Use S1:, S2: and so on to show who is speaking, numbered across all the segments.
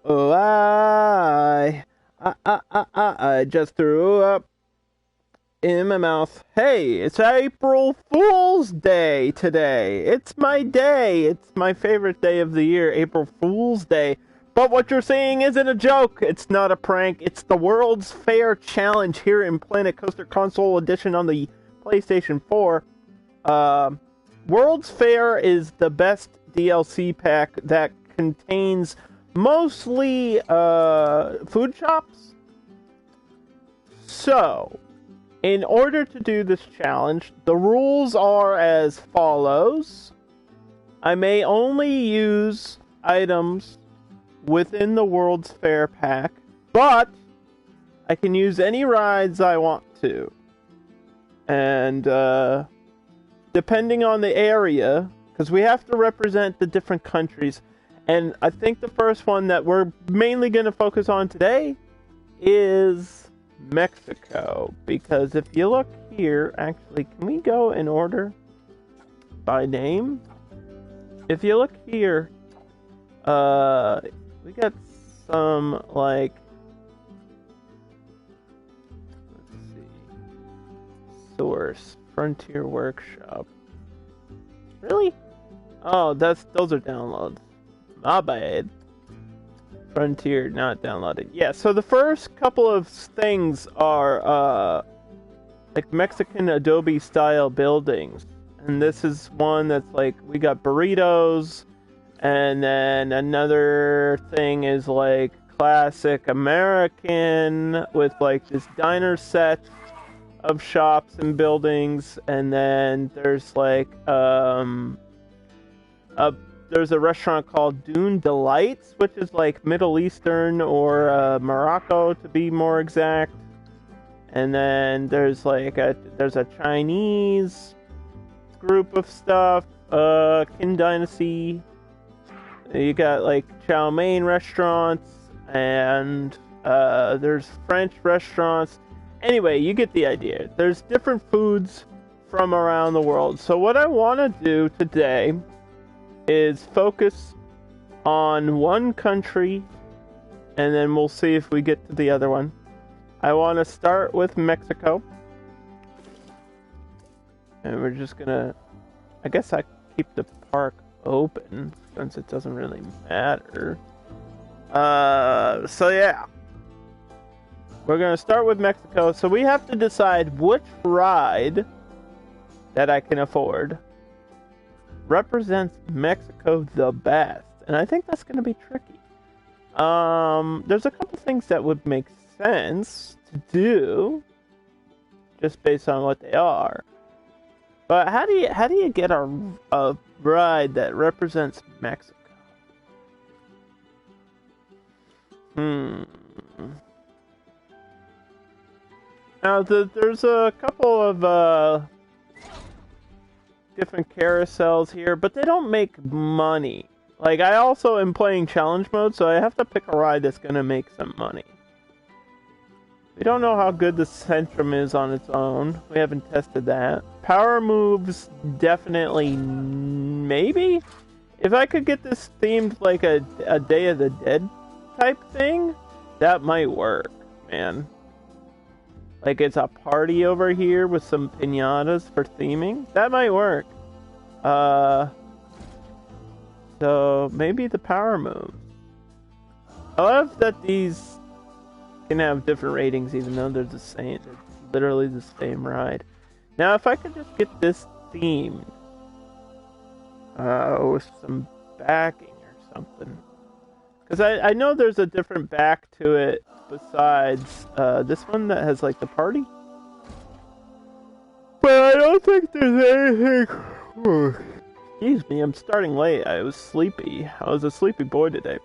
S1: Oh, I just threw up in my mouth. Hey, it's April Fool's Day today. It's my day. It's my favorite day of the year, April Fool's Day. But what you're seeing isn't a joke. It's not a prank. It's the World's Fair Challenge here in Planet Coaster Console Edition on the PlayStation 4. World's Fair is the best DLC pack that contains mostly food shops. So, in order to do this challenge, the rules are as follows. I may only use items within the World's Fair pack, but I can use any rides I want to. And depending on the area, because we have to represent the different countries, and I think the first one that we're mainly going to focus on today is Mexico. Because if you look here, actually, can we go in order by name? If you look here, we got some, like, let's see, Source, Frontier Workshop. Really? Oh, those are downloads. My bad. Frontier, not downloaded. Yeah, so the first couple of things are, like Mexican Adobe style buildings. And this is one that's like, we got burritos, and then another thing is like classic American with like this diner set of shops and buildings, and then there's like, there's a restaurant called Dune Delights, which is like Middle Eastern or Morocco to be more exact. And then there's like there's a Chinese group of stuff, Qin Dynasty. You got like chow mein restaurants, and there's French restaurants. Anyway, you get the idea. There's different foods from around the world. So what I want to do today is focus on one country, and then we'll see if we get to the other one. I want to start with Mexico. And we're just gonna, I guess I keep the park open since it doesn't really matter. So yeah. We're gonna start with Mexico. So we have to decide which ride that I can afford represents Mexico the best. And I think that's going to be tricky. There's a couple things that would make sense to do just based on what they are. But how do you get a ride that represents Mexico? Now there's a couple of different carousels here, but they don't make money. Like, I also am playing challenge mode, so I have to pick a ride that's gonna make some money. We don't know how good the Centrum is on its own. We haven't tested that. Power moves, definitely, maybe? If I could get this themed like a Day of the Dead type thing, that might work, man. Like, it's a party over here with some piñatas for theming. That might work. So maybe the power moves. I love that these can have different ratings even though they're the same. They're literally the same ride. Now, if I could just get this themed with some backing or something. Because I know there's a different back to it besides this one that has like the party. But I don't think there's anything. Excuse me, I'm starting late. I was sleepy. I was a sleepy boy today.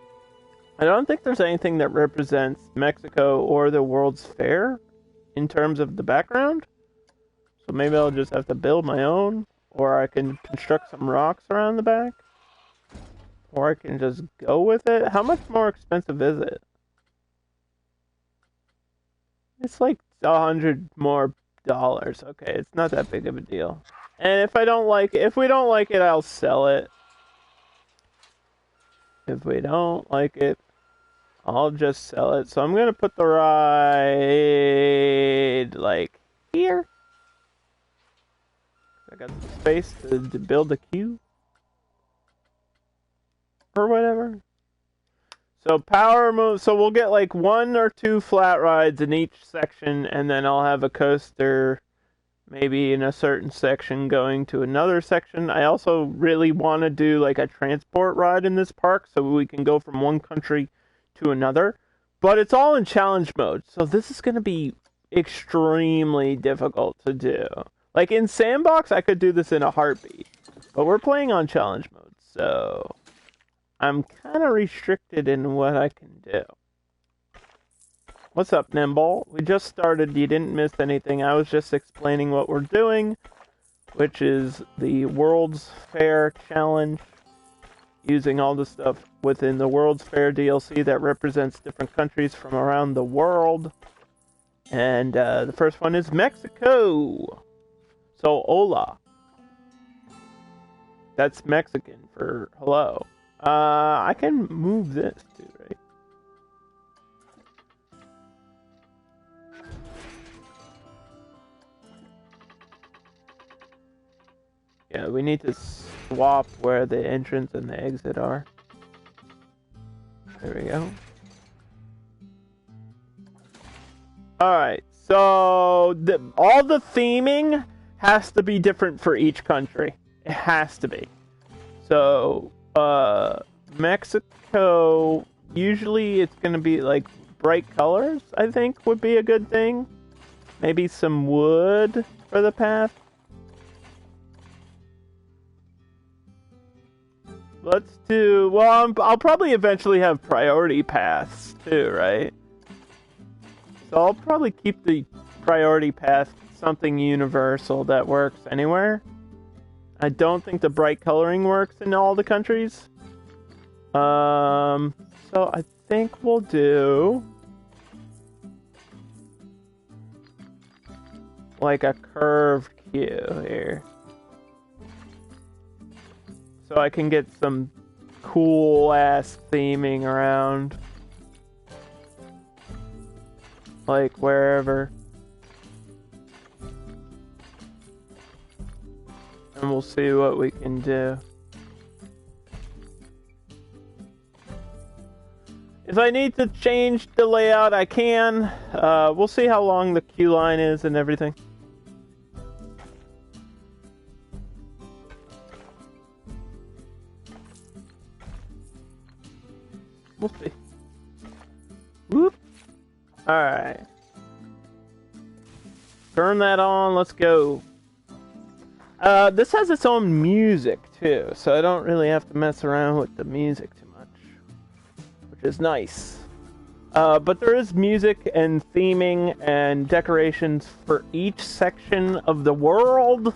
S1: I don't think there's anything that represents Mexico or the World's Fair in terms of the background. So maybe I'll just have to build my own, or I can construct some rocks around the back. Or I can just go with it. How much more expensive is it? It's like $100 more. Okay, it's not that big of a deal. And if we don't like it, I'll sell it. If we don't like it, I'll just sell it. So I'm gonna put the ride like here. I got some space to build a queue or whatever. So power move. So we'll get like 1 or 2 flat rides in each section, and then I'll have a coaster maybe in a certain section going to another section. I also really want to do like a transport ride in this park so we can go from one country to another. But it's all in challenge mode, so this is going to be extremely difficult to do. Like in Sandbox, I could do this in a heartbeat, but we're playing on challenge mode, so I'm kind of restricted in what I can do. What's up, Nimble? We just started. You didn't miss anything. I was just explaining what we're doing, which is the World's Fair Challenge, using all the stuff within the World's Fair DLC that represents different countries from around the world. And the first one is Mexico. So, hola. That's Mexican for hello. I can move this too, right? Yeah, we need to swap where the entrance and the exit are. There we go. Alright, so all the theming has to be different for each country. It has to be. So, Mexico, usually it's going to be like bright colors, I think would be a good thing. Maybe some wood for the path. Let's do, well, I'll probably eventually have priority paths too, right? So I'll probably keep the priority path something universal that works anywhere. I don't think the bright coloring works in all the countries. So I think we'll do like a curved queue here. So I can get some cool ass theming around. Like wherever. And we'll see what we can do. If I need to change the layout, I can. We'll see how long the queue line is and everything. We'll see. Whoop. Alright. Turn that on, let's go. This has its own music too, so I don't really have to mess around with the music too much, which is nice. But there is music and theming and decorations for each section of the world,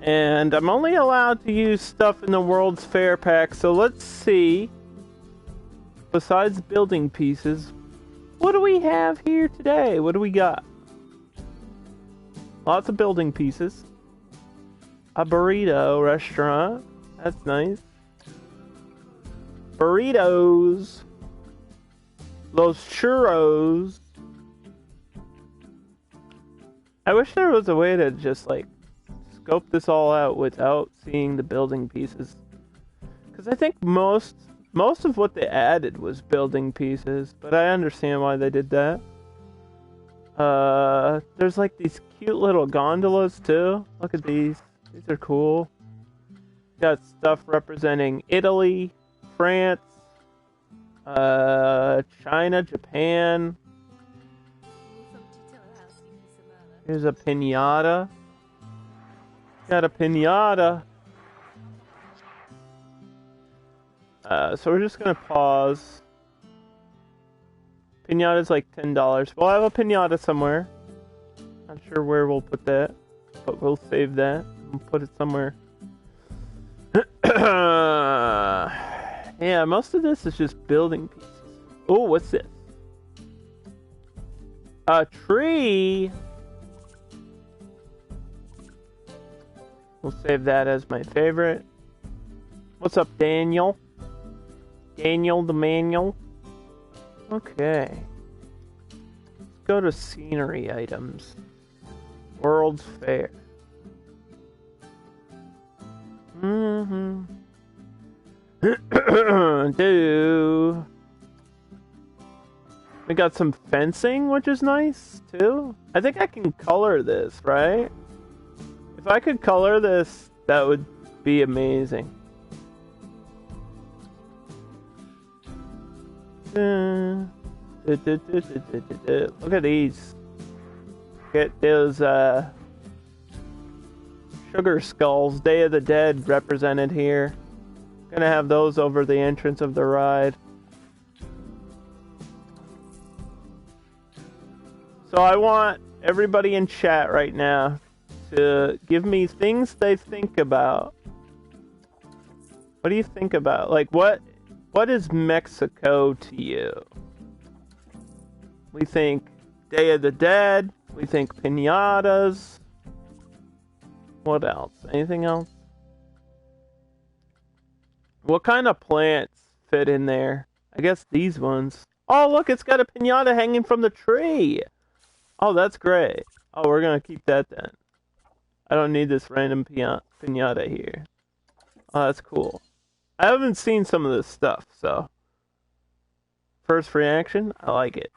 S1: and I'm only allowed to use stuff in the World's Fair pack, so let's see. Besides building pieces, what do we have here today? What do we got? Lots of building pieces. A burrito restaurant. That's nice. Burritos. Los churros. I wish there was a way to just like scope this all out without seeing the building pieces. Because I think most of what they added was building pieces, but I understand why they did that. There's like these cute little gondolas too. Look at these. These are cool. Got stuff representing Italy, France, China, Japan. Here's a piñata. Got a piñata. So we're just gonna pause. Piñata's like $10. We'll have a piñata somewhere. Not sure where we'll put that, but we'll save that and put it somewhere. Yeah, most of this is just building pieces. Oh, what's this? A tree! We'll save that as my favorite. What's up, Daniel? Daniel the Manual. Okay. Let's go to scenery items. World's Fair. Do. We got some fencing, which is nice, too. I think I can color this, right? If I could color this, that would be amazing. Look at these. Get those, sugar skulls, Day of the Dead represented here. Gonna have those over the entrance of the ride. So I want everybody in chat right now to give me things they think about. What do you think about? Like, what is Mexico to you? We think Day of the Dead. We think piñatas. What else? Anything else? What kind of plants fit in there? I guess these ones. Oh, look, it's got a piñata hanging from the tree. Oh, that's great. Oh, we're gonna keep that then. I don't need this random piñata here. Oh, that's cool. I haven't seen some of this stuff, so... First reaction, I like it.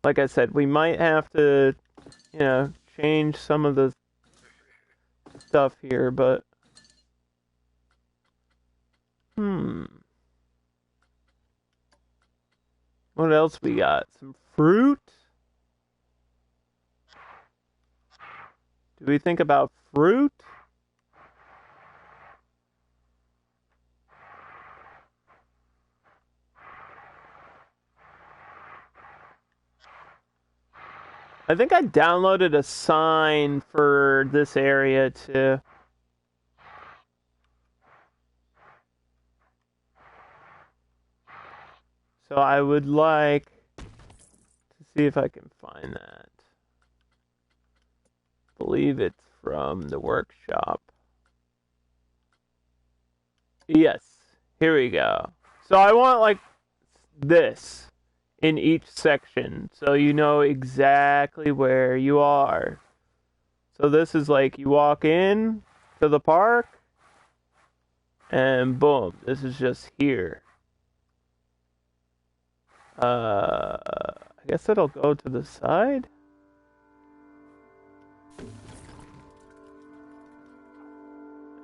S1: Like I said, we might have to, you know, change some of the stuff here, but... What else we got? Some fruit? Do we think about fruit? I think I downloaded a sign for this area too. So I would like to see if I can find that. I believe it's from the workshop. Yes, here we go. So I want like this in each section, so you know exactly where you are. So this is like you walk in to the park, and boom, this is just here. I guess it'll go to the side.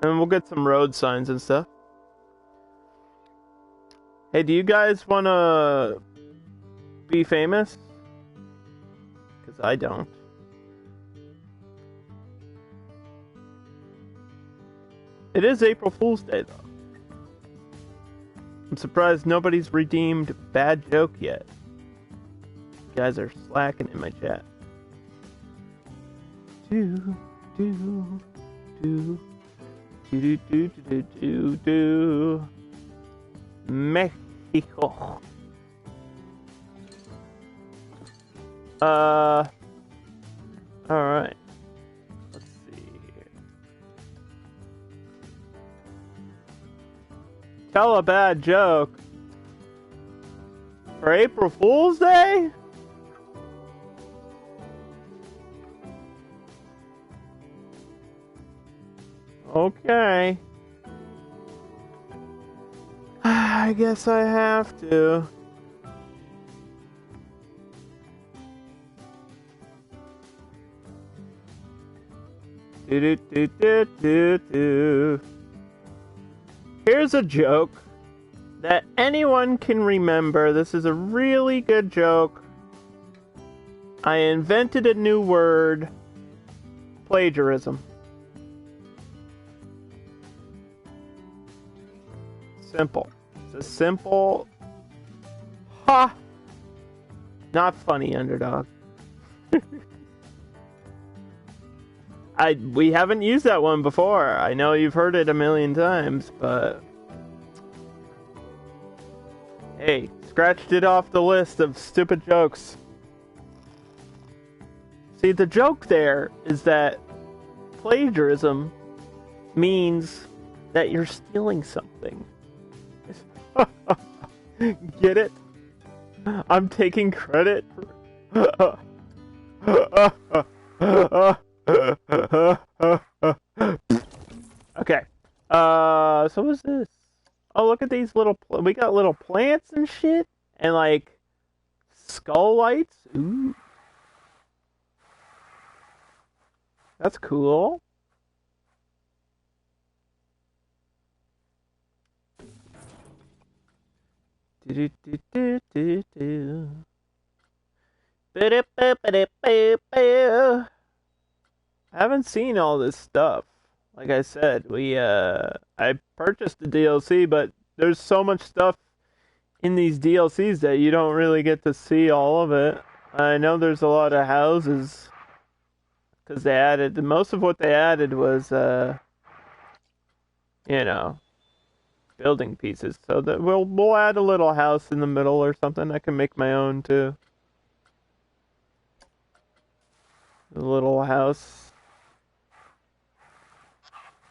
S1: And we'll get some road signs and stuff. Hey, do you guys want to be famous? Because I don't. It is April Fool's Day, though. I'm surprised nobody's redeemed bad joke yet. You guys are slacking in my chat. Do Mexico. Alright. Let's see here. Tell a bad joke. For April Fool's Day? Okay. I guess I have to. Here's a joke that anyone can remember. This is a really good joke. I invented a new word. Plagiarism. Simple. It's a simple... Ha! Not funny, underdog. We haven't used that one before. I know you've heard it a million times, but... Hey, scratched it off the list of stupid jokes. See, the joke there is that plagiarism means that you're stealing something. Get it? I'm taking credit for... Okay. So what's this? Oh, look at these little... We got little plants and shit. And, like, skull lights. Ooh. That's cool. I haven't seen all this stuff. Like I said, I purchased the DLC, but there's so much stuff in these DLCs that you don't really get to see all of it. I know there's a lot of houses because they added most of what they added was you know, building pieces. So that we'll add a little house in the middle or something. I can make my own too. A little house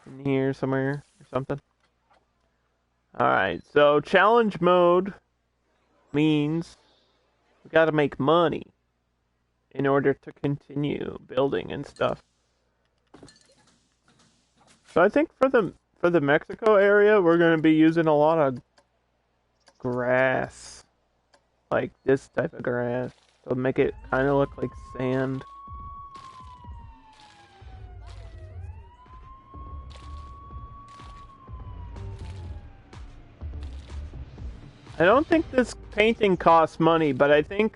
S1: in here somewhere or something. Alright, so challenge mode means we gotta make money in order to continue building and stuff. So I think for the Mexico area, we're gonna be using a lot of grass. Like this type of grass. So make it kinda look like sand. I don't think this painting costs money, but I think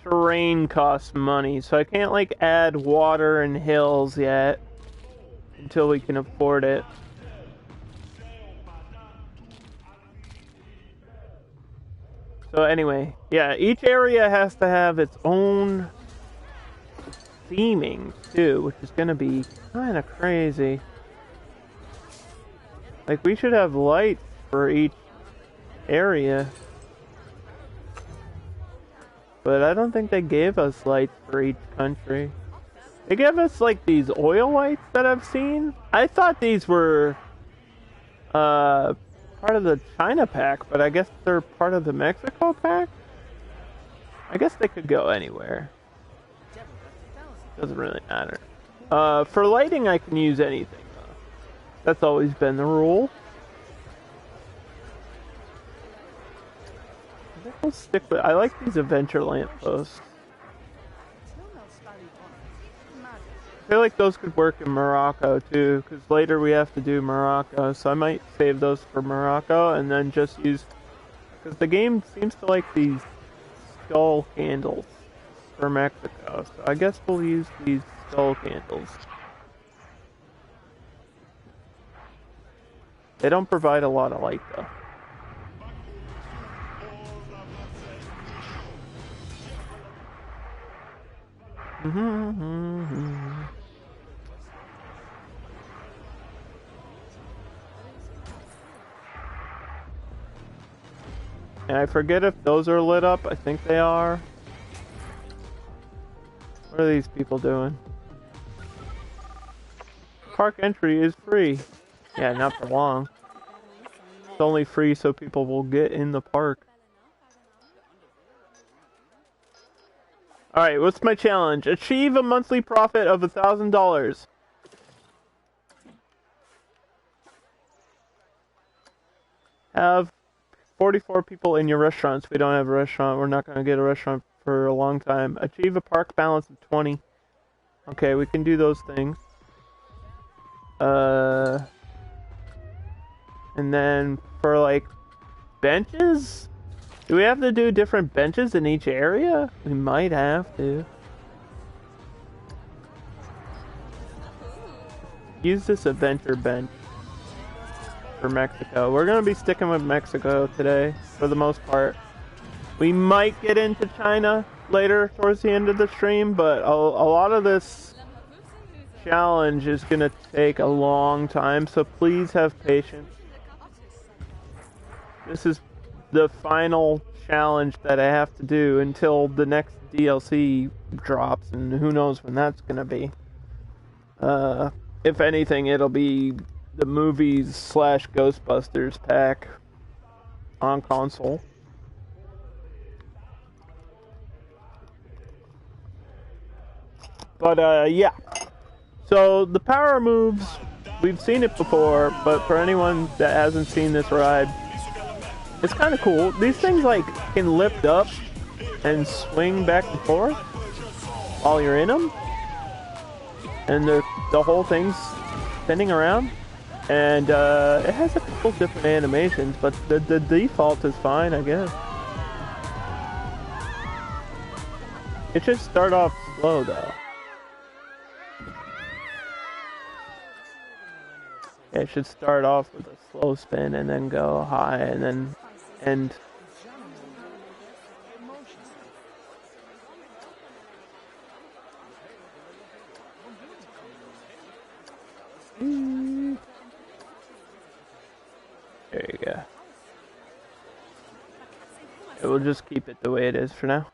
S1: terrain costs money, so I can't like add water and hills yet until we can afford it. So anyway, yeah, each area has to have its own theming too, which is gonna be kind of crazy. Like we should have lights for each area, but I don't think they gave us lights for each country. They gave us like these oil lights that I've seen. I thought these were part of the China pack, but I guess they're part of the Mexico pack. I guess they could go anywhere. Doesn't really matter. For lighting I can use anything though. That's always been the rule. We'll stick with. I like these adventure lampposts. I feel like those could work in Morocco too, because later we have to do Morocco, so I might save those for Morocco and then just use. Because the game seems to like these skull candles for Mexico, so I guess we'll use these skull candles. They don't provide a lot of light though. And I forget if those are lit up. I think they are. What are these people doing? Park entry is free. Yeah, not for long. It's only free so people will get in the park. Alright, what's my challenge? Achieve a monthly profit of $1,000. Have 44 people in your restaurants. We don't have a restaurant. We're not going to get a restaurant for a long time. Achieve a park balance of 20. Okay, we can do those things. And then for like benches? Do we have to do different benches in each area? We might have to. Use this adventure bench for Mexico. We're going to be sticking with Mexico today, for the most part. We might get into China later, towards the end of the stream, but a lot of this challenge is going to take a long time, so please have patience. This is the final challenge that I have to do until the next DLC drops, and who knows when that's gonna be. If anything, it'll be the movies / Ghostbusters pack on console. But yeah. So the power moves, we've seen it before, but for anyone that hasn't seen this ride, it's kind of cool. These things like can lift up and swing back and forth while you're in them, and the whole thing's spinning around. And it has a couple different animations, but the default is fine, I guess. It should start off slow though. It should start off with a slow spin and then go high and then end. There you go. It will just keep it the way it is for now.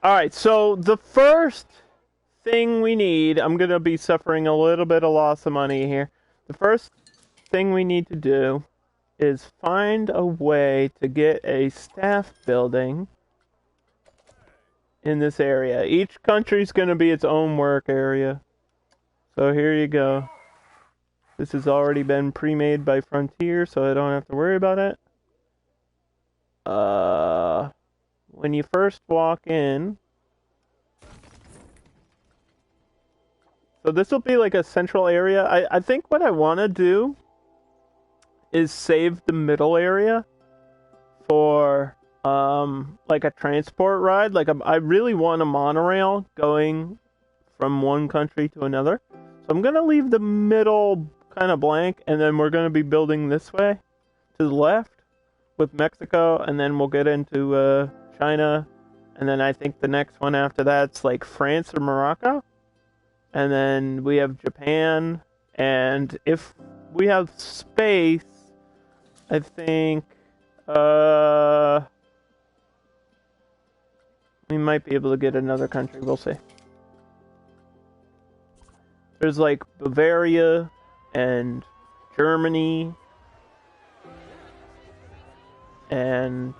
S1: Alright, so the first thing we need, I'm going to be suffering a little bit of loss of money here. The first thing we need to do is find a way to get a staff building in this area. Each country's going to be its own work area. So here you go. This has already been pre-made by Frontier, so I don't have to worry about it. When you first walk in, so this will be like a central area. I think what I want to do is save the middle area for like a transport ride. Like I really want a monorail going from one country to another. So I'm gonna leave the middle kind of blank, and then we're gonna be building this way to the left with Mexico, and then we'll get into China, and then I think the next one after that's like France or Morocco, and then we have Japan, and if we have space, I think we might be able to get another country. We'll see. There's like Bavaria and Germany and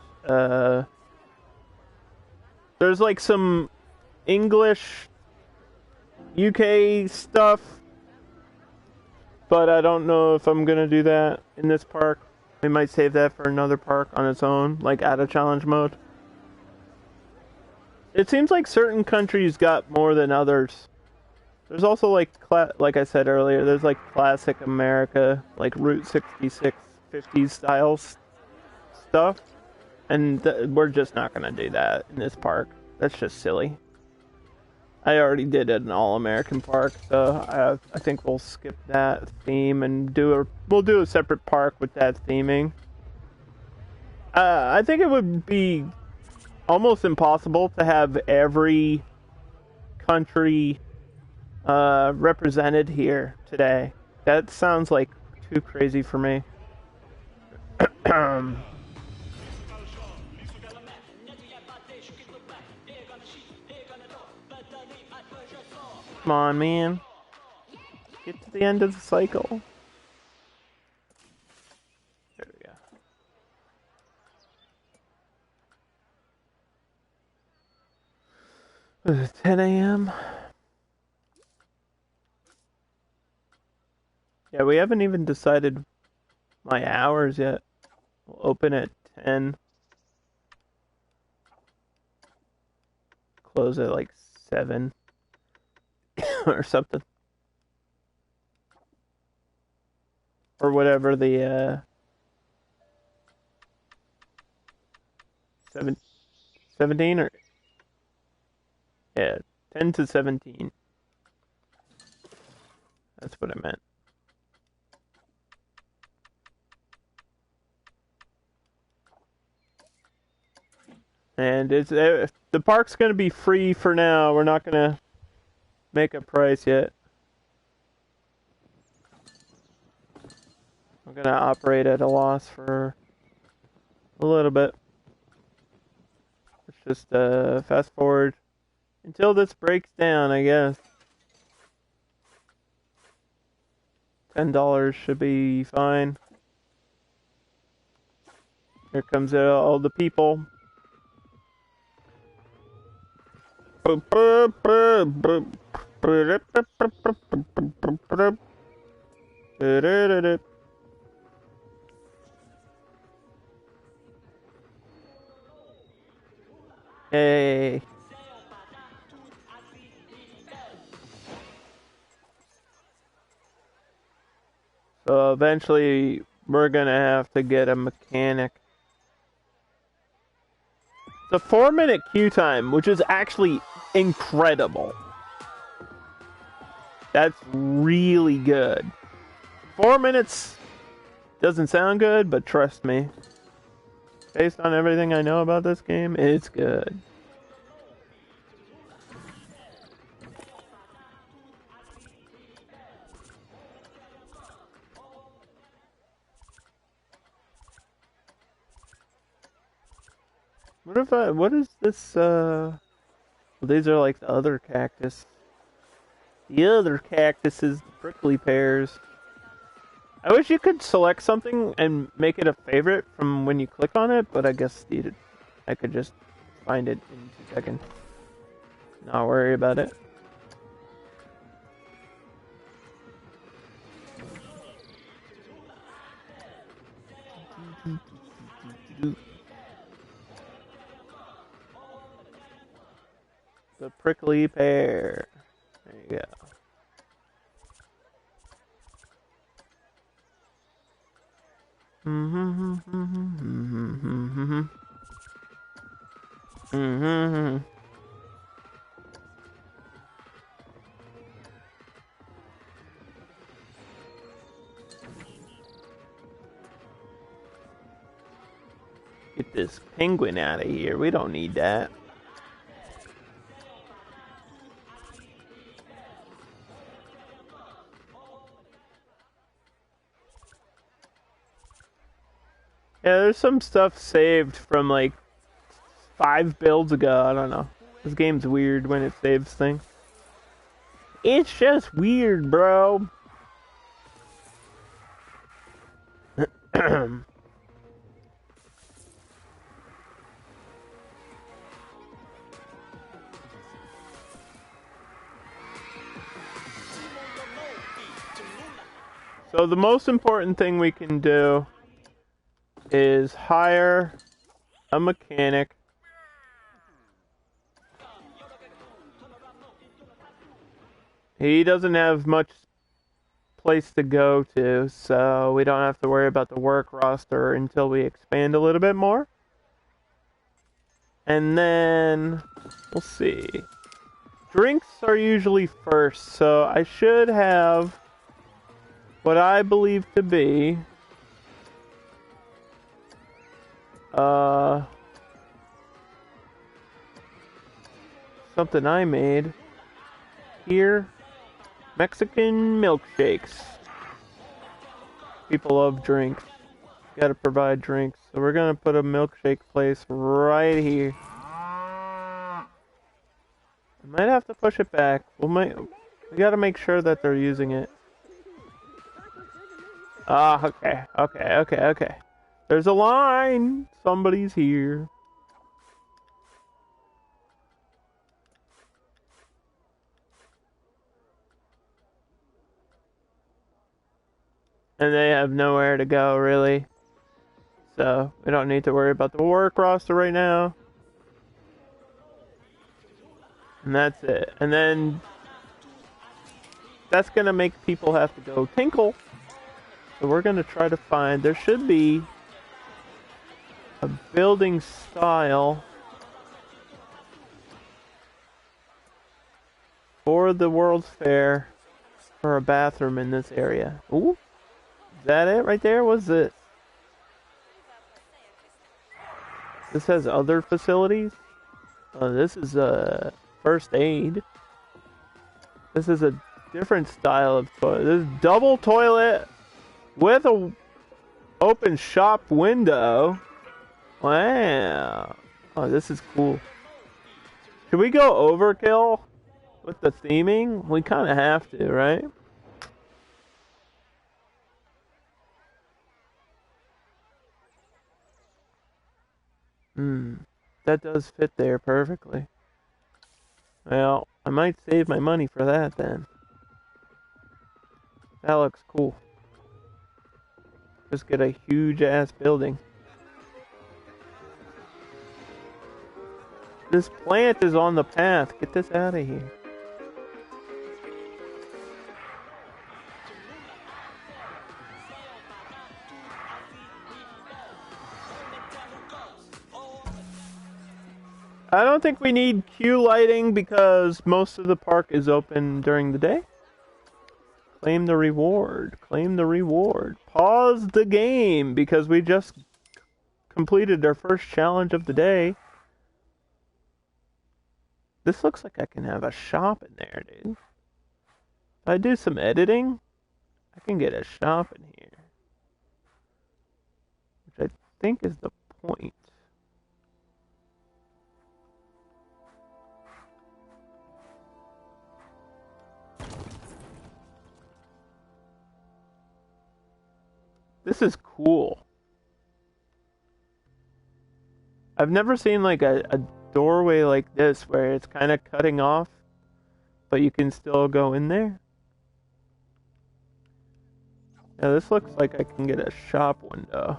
S1: there's like some English UK stuff, but I don't know if I'm gonna do that in this park. We might save that for another park on its own, like out of challenge mode. It seems like certain countries got more than others. There's also like I said earlier, there's like classic America, like Route 66, 50s styles stuff, and we're just not gonna do that in this park. That's just silly. I already did an all-American park, so I think we'll skip that theme and we'll do a separate park with that theming. I think it would be almost impossible to have every country represented here today. That sounds like too crazy for me. Come on, man. Get to the end of the cycle. There we go. Was it 10 a.m.? Yeah, we haven't even decided my hours yet. We'll open at 10. Close at like 7. Or something. Or whatever the 17 or yeah, 10 to 17. That's what I meant. And it's the park's gonna be free for now. We're not gonna make a price yet. We're gonna operate at a loss for A little bit. Let's just fast forward until this breaks down, I guess. $10 should be fine. Here comes all the people. Hey. So eventually we're gonna have to get a mechanic. It's a 4-minute queue time, which is actually incredible. That's really good. 4 minutes doesn't sound good, but trust me. Based on everything I know about this game, it's good. What is this, well, these are like the other cactus. The other cactus is the prickly pears. I wish you could select something and make it a favorite from when you click on it, but I guess I could just find it in 2 seconds. Not worry about it. The prickly pear. There you go. Get this penguin out of here. We don't need that. Yeah, there's some stuff saved from like 5 builds ago. I don't know. This game's weird when it saves things. It's just weird, bro. So the most important thing we can do is hire a mechanic. He doesn't have much place to go to, so we don't have to worry about the work roster until we expand a little bit more. And then, we'll see. Drinks are usually first, so I should have what I believe to be something I made here. Mexican milkshakes. People love drinks. Gotta provide drinks. So we're gonna put a milkshake place right here. I might have to push it back. We gotta make sure that they're using it. Ah, okay. There's a line. Somebody's here. And they have nowhere to go, really. So, we don't need to worry about the work roster right now. And that's it. And then, that's gonna make people have to go tinkle. So we're gonna try to find, there should be a building style for the World's Fair for a bathroom in this area. Ooh, is that it right there? What's this? This has other facilities? Oh, this is a first aid. This is a different style of toilet. This is double toilet with a open shop window. Wow. Oh, this is cool. Should we go overkill with the theming? We kind of have to, right? Hmm. That does fit there perfectly. Well, I might save my money for that then. That looks cool. Just get a huge ass building. This plant is on the path. Get this out of here. I don't think we need queue lighting because most of the park is open during the day. Claim the reward. Claim the reward. Pause the game because we just completed our first challenge of the day. This looks like I can have a shop in there, dude. If I do some editing, I can get a shop in here. Which I think is the point. This is cool. I've never seen like a doorway like this where it's kind of cutting off, but you can still go in there. Yeah, this looks like I can get a shop window.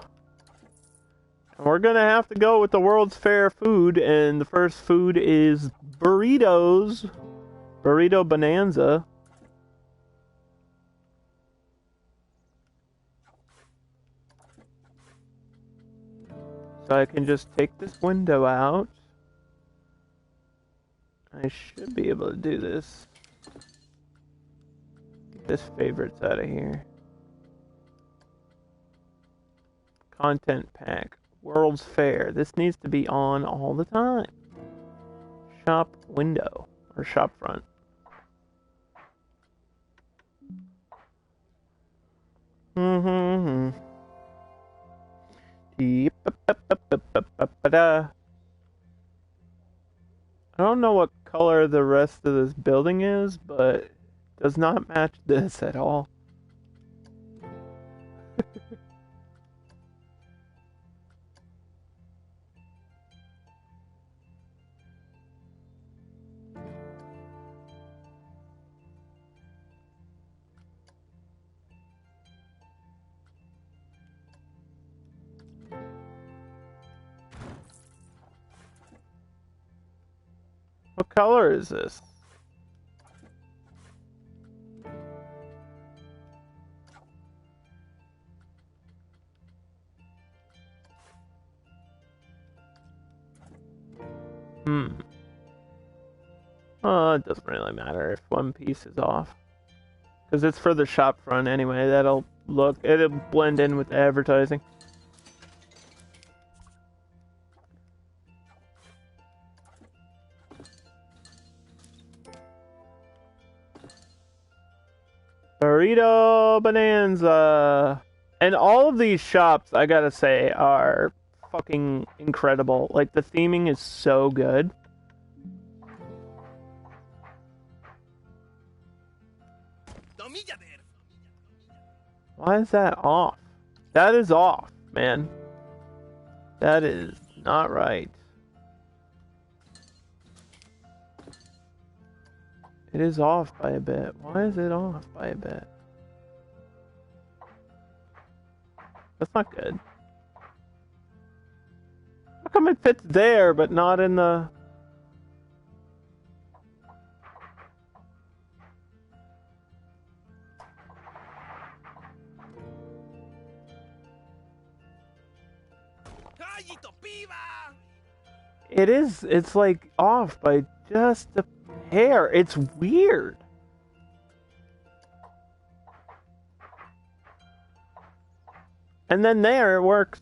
S1: And we're gonna have to go with the World's Fair food, and the first food is burritos. Burrito Bonanza. So I can just take this window out. I should be able to do this. Get this favorites out of here. Content pack. World's Fair. This needs to be on all the time. Shop window. Or shop front. Mm-hmm. I don't know what color the rest of this building is, but it does not match this at all. What color is this? Oh, it doesn't really matter if one piece is off. Because it's for the shop front anyway. It'll blend in with the advertising. Burrito Bonanza. And all of these shops, I gotta say, are fucking incredible. Like, the theming is so good. Why is that off? That is off, man. That is not right. It is off by a bit. Why is it off by a bit? That's not good. How come it fits there, but not in the... It's like off by just a hair. It's weird. And then there, it works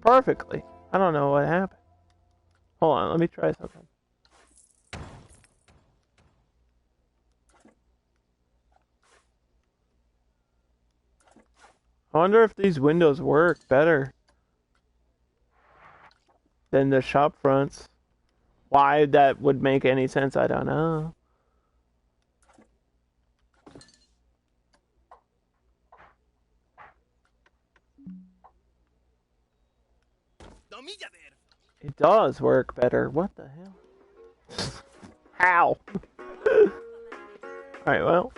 S1: perfectly. I don't know what happened. Hold on, let me try something. I wonder if these windows work better. than the shop fronts. Why that would make any sense, I don't know. It does work better. What the hell? How? Alright, well.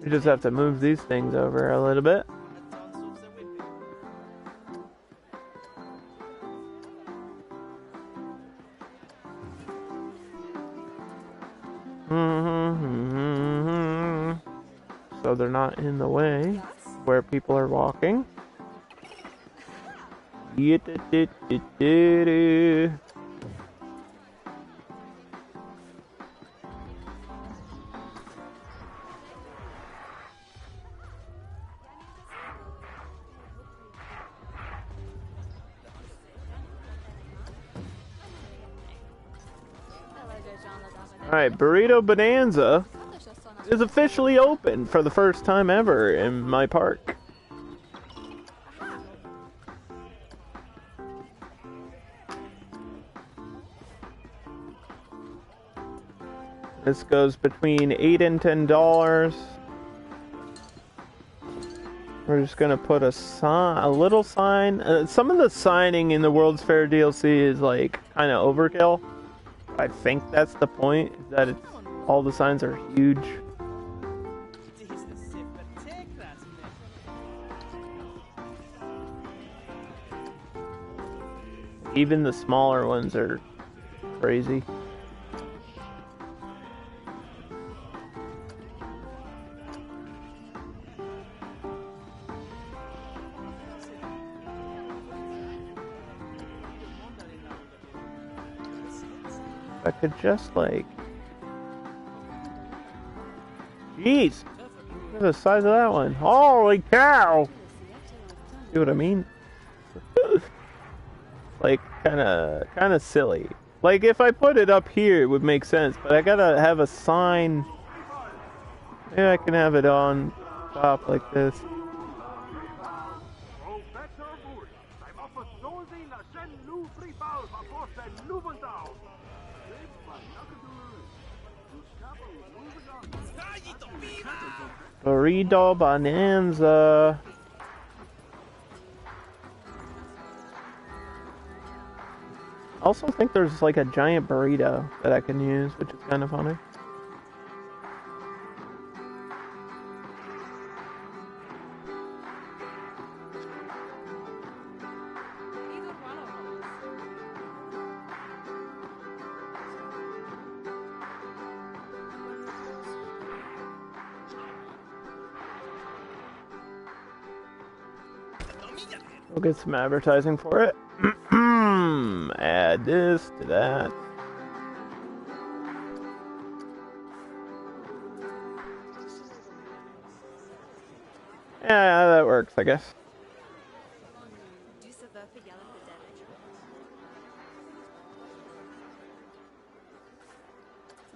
S1: We just have to move these things over a little bit. So they're not in the way where people are walking. Alright, Burrito Bonanza is officially open for the first time ever in my park. This goes between $8 and $10. We're just gonna put a little sign. Some of the signing in the World's Fair DLC is like kind of overkill. I think that's the point, is that it's, all the signs are huge. Even the smaller ones are crazy. I could just like... Jeez! Look at the size of that one. Holy cow! See what I mean? Like, kinda silly. Like, if I put it up here, it would make sense, but I gotta have a sign. Maybe I can have it on top like this. Burrito Bonanza. I also think there's like a giant burrito that I can use, which is kind of funny. We'll get some advertising for it. Add this to that. Yeah, that works, I guess.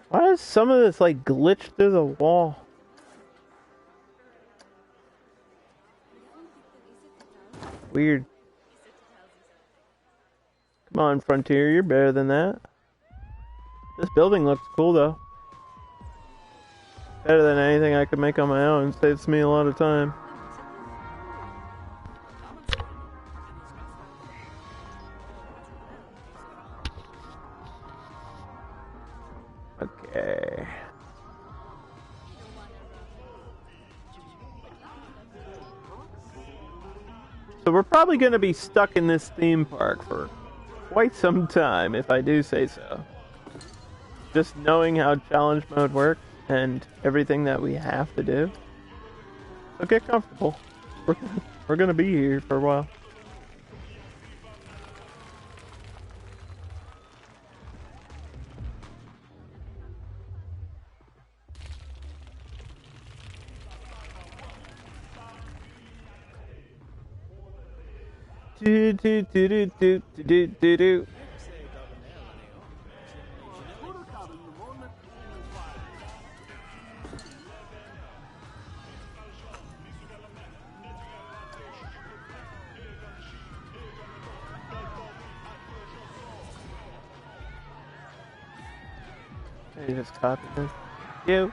S1: Why does some of this like glitch through the wall? Weird. Come on, Frontier, you're better than that. This building looks cool, though. Better than anything I could make on my own. Saves me a lot of time. Okay. So we're probably going to be stuck in this theme park for quite some time, if I do say so. Just knowing how challenge mode works and everything that we have to do. So get comfortable. We're going to be here for a while. Do do do do do do do do. You just copy this. You.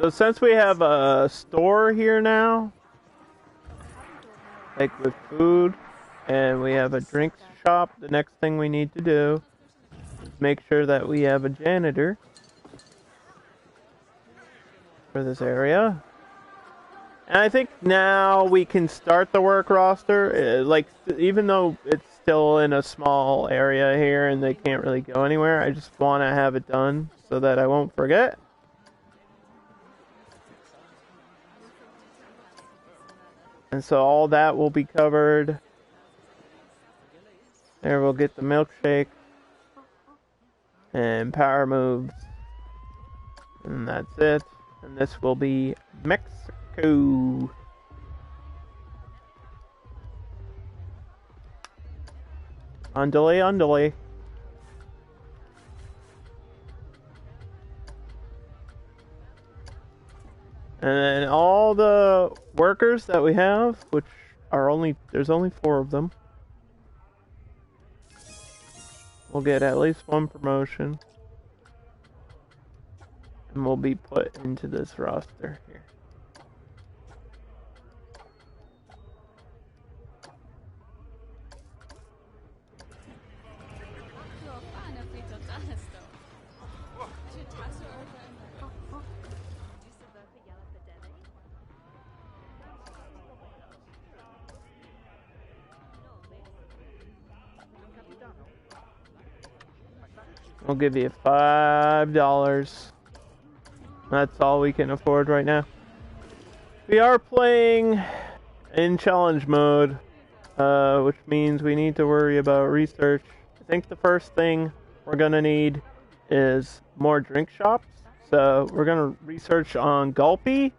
S1: So since we have a store here now, like with food, and we have a drink shop, the next thing we need to do is make sure that we have a janitor for this area. And I think now we can start the work roster. Like, even though it's still in a small area here and they can't really go anywhere, I just want to have it done so that I won't forget. And so all that will be covered. There we'll get the milkshake. And power moves. And that's it. And this will be Mexico. Andale, andale. And then all the workers that we have, which are there's only 4 of them, will get at least 1 promotion. And will be put into this roster here. We'll give you $5. That's all we can afford right now. We are playing in challenge mode, which means we need to worry about research. I think the first thing we're gonna need is more drink shops. So we're gonna research on Gulpy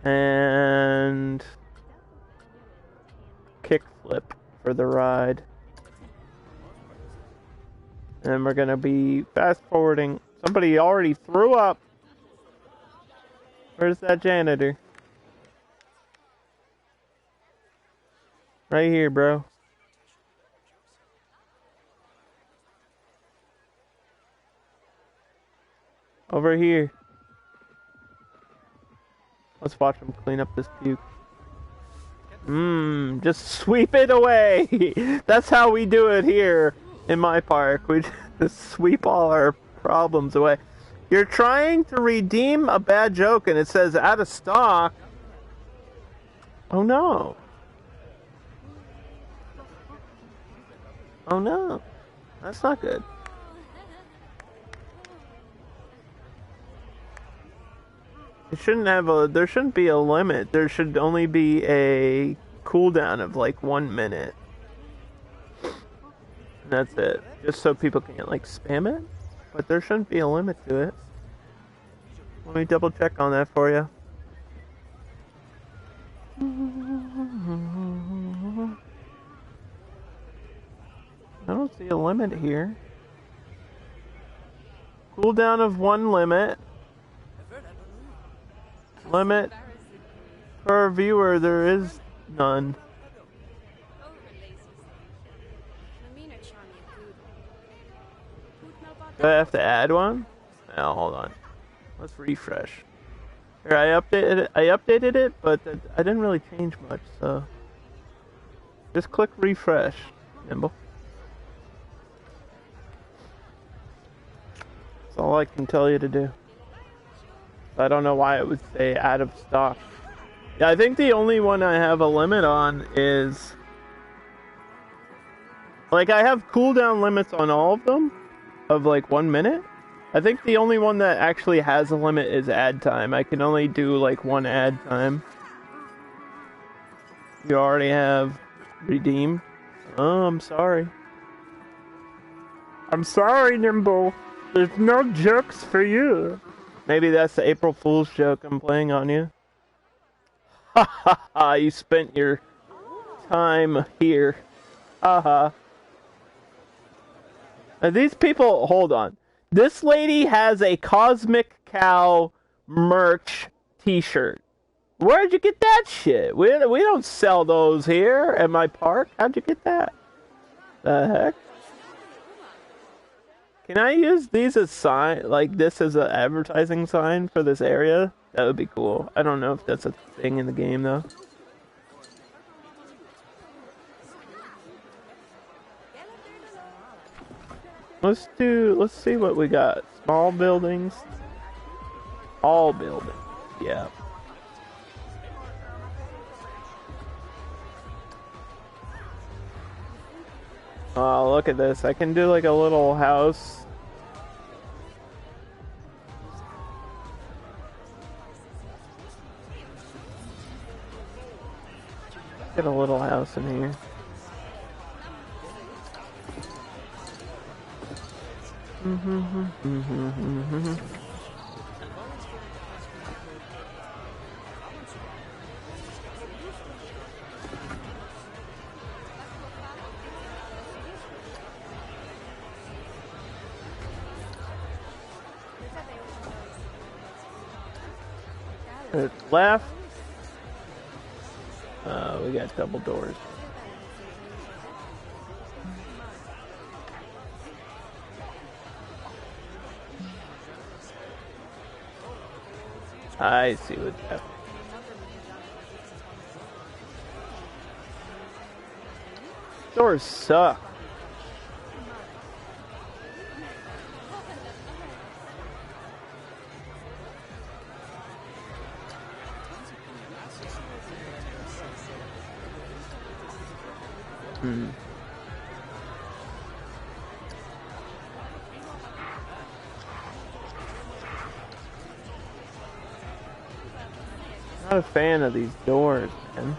S1: and kickflip for the ride. And we're gonna be fast forwarding. Somebody already threw up. Where's that janitor? Right here, bro. Over here. Let's watch him clean up this puke. Just sweep it away. That's how we do it here in my park. We just sweep all our problems away. You're trying to redeem a bad joke and it says out of stock. Oh no. Oh no. That's not good. It shouldn't have there shouldn't be a limit. There should only be a cooldown of like 1 minute. And that's it. Just so people can't like spam it. But there shouldn't be a limit to it. Let me double check on that for you. I don't see a limit here. Cooldown of 1 limit. Limit per viewer, there is none. Do I have to add one? Oh, hold on. Let's refresh. Here, I updated it, but I didn't really change much, so just click refresh, Nimble. That's all I can tell you to do. I don't know why it would say out of stock. Yeah, I think the only one I have a limit on is... Like, I have cooldown limits on all of them of, like, 1 minute. I think the only one that actually has a limit is ad time. I can only do, like, 1 ad time. You already have redeemed. Oh, I'm sorry. I'm sorry, Nimble. There's no jokes for you. Maybe that's the April Fool's joke I'm playing on you. Ha ha ha, you spent your time here. Haha. These people, hold on. This lady has a Cosmic Cow merch t-shirt. Where'd you get that shit? We don't sell those here at my park. How'd you get that? The heck? Can I use these as sign, like this as an advertising sign for this area? That would be cool. I don't know if that's a thing in the game though. Let's see what we got. Small buildings. All buildings. Yeah. Oh, look at this. I can do like a little house. Get a little house in here. Left. We got double doors. I see what's happening. Doors suck. Not a fan of these doors, man.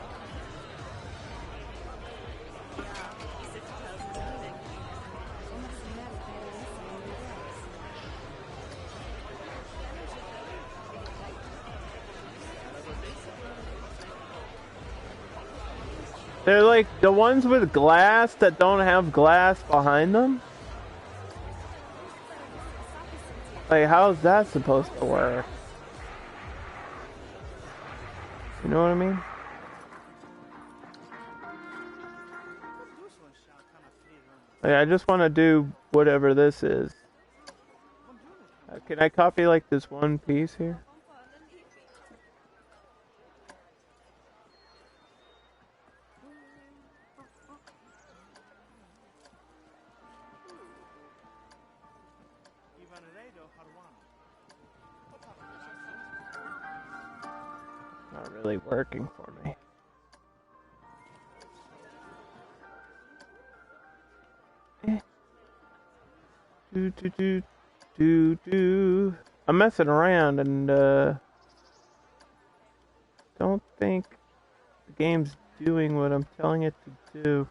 S1: They're like the ones with glass that don't have glass behind them. Like, how's that supposed to work? You know what I mean? Like, I just want to do whatever this is. Can I copy like this one piece here? Not really working for me. I'm messing around and don't think the game's doing what I'm telling it to do.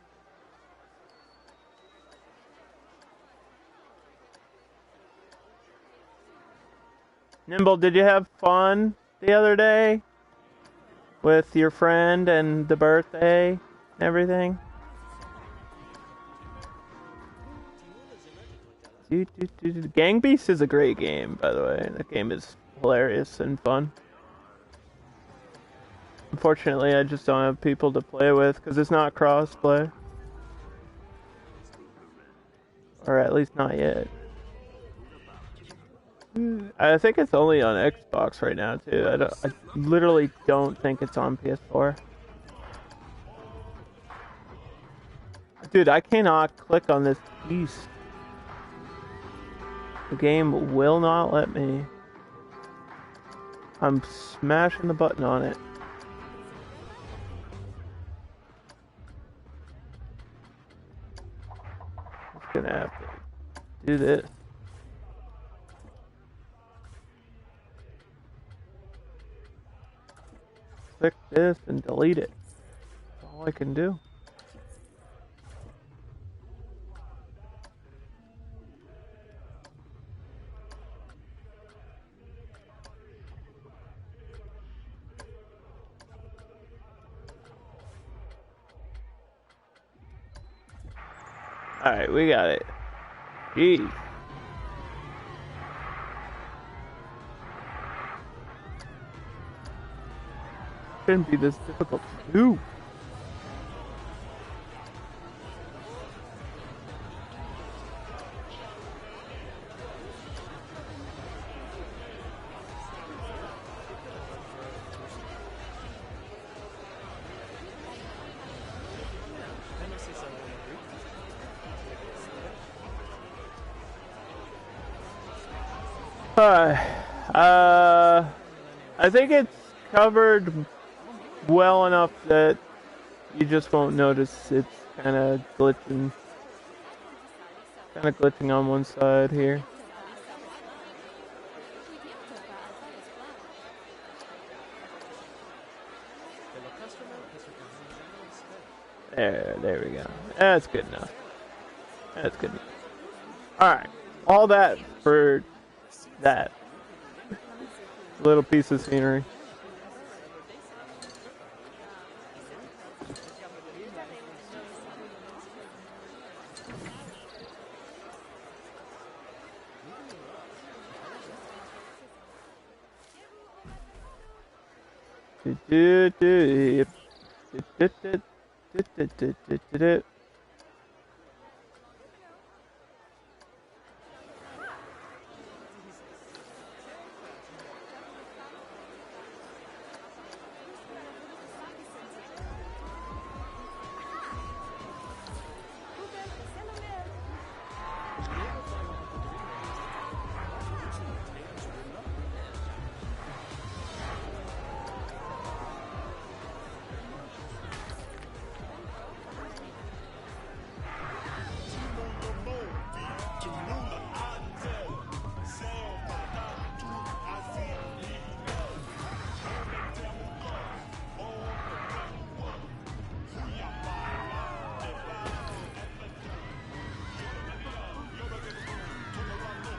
S1: Nimble, did you have fun the other day with your friend and the birthday and everything? Gang Beast is a great game, by the way. The game is hilarious and fun. Unfortunately, I just don't have people to play with because it's not cross-play. Or at least not yet. I think it's only on Xbox right now too. I literally don't think it's on PS4. Dude, I cannot click on this piece. The game will not let me. I'm smashing the button on it. Just gonna have to do this. Click this and delete it. That's all I can do. Alright, we got it. Jeez. Shouldn't be this difficult to do. I think it's covered well enough that you just won't notice it's kind of glitching on one side here. There we go. That's good enough. That's good enough. Alright. All that for that little piece of scenery.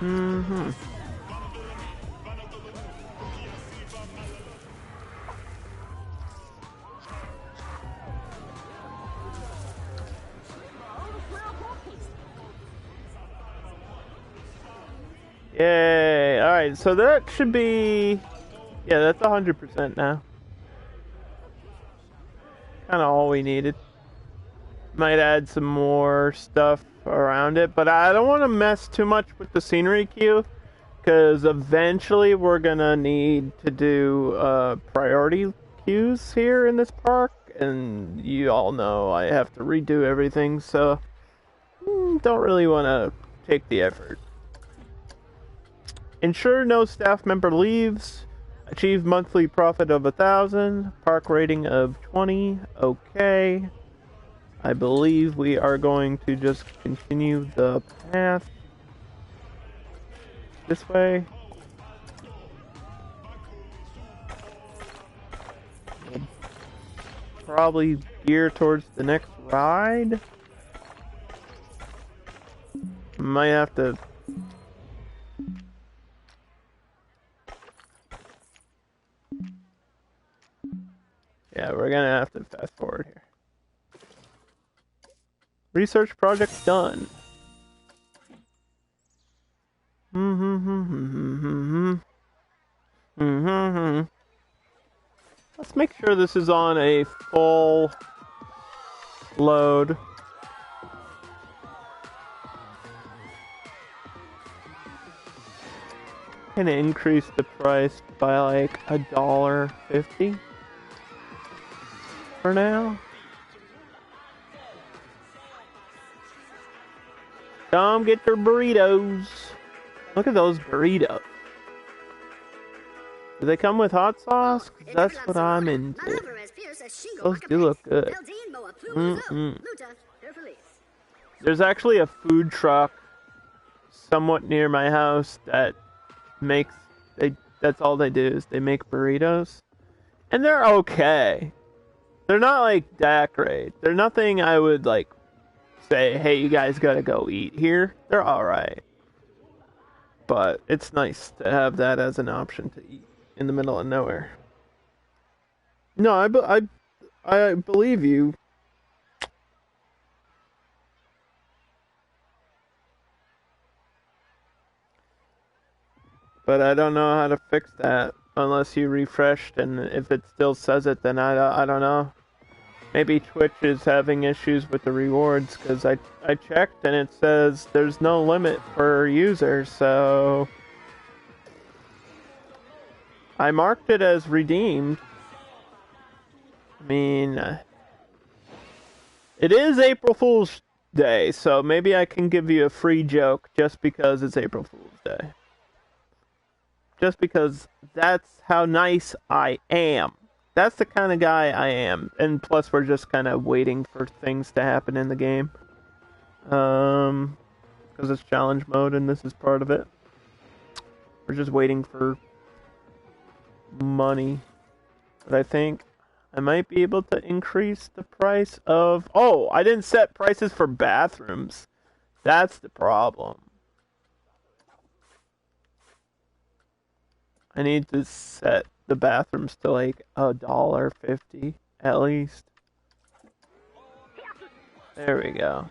S1: Mm-hmm. Yay! Alright, so that should be... Yeah, that's 100% now. Kind of all we needed. Might add some more stuff around it, but I don't want to mess too much with the scenery queue, because eventually we're gonna need to do priority queues here in this park, and you all know I have to redo everything, so don't really want to take the effort. Ensure no staff member leaves. Achieve monthly profit of 1,000. Park rating of 20. Okay. I believe we are going to just continue the path this way. We'll probably gear towards the next ride. Might have to... Yeah, we're gonna have to fast forward here. Research project done. Let's make sure this is on a full load. Gonna increase the price by like $1.50 for now. Come get your burritos. Look at those burritos. Do they come with hot sauce? 'Cause that's what I'm into. Those do look good. There's actually a food truck somewhat near my house that makes that's all they do is they make burritos. And they're okay. They're not like that great. They're nothing I would like say, hey, you guys gotta go eat here. They're alright. But it's nice to have that as an option to eat in the middle of nowhere. No, I believe you. But I don't know how to fix that unless you refreshed, and if it still says it, then I don't know. Maybe Twitch is having issues with the rewards, because I checked and it says there's no limit per user, so I marked it as redeemed. I mean, it is April Fool's Day, so maybe I can give you a free joke just because it's April Fool's Day. Just because that's how nice I am. That's the kind of guy I am. And plus, we're just kind of waiting for things to happen in the game. Because it's challenge mode and this is part of it. We're just waiting for money. But I think I might be able to increase the price of... Oh, I didn't set prices for bathrooms. That's the problem. I need to set the bathrooms to like $1.50 at least. There we go.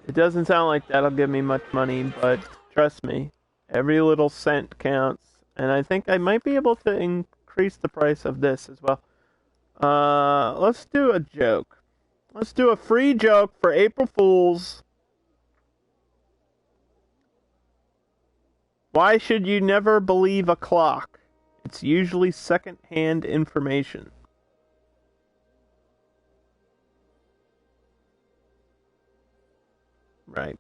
S1: It doesn't sound like that'll give me much money, but trust me, every little cent counts. And I think I might be able to increase the price of this as well. Let's do a joke. Let's do a free joke for April Fools. Why should you never believe a clock? It's usually second-hand information. Right.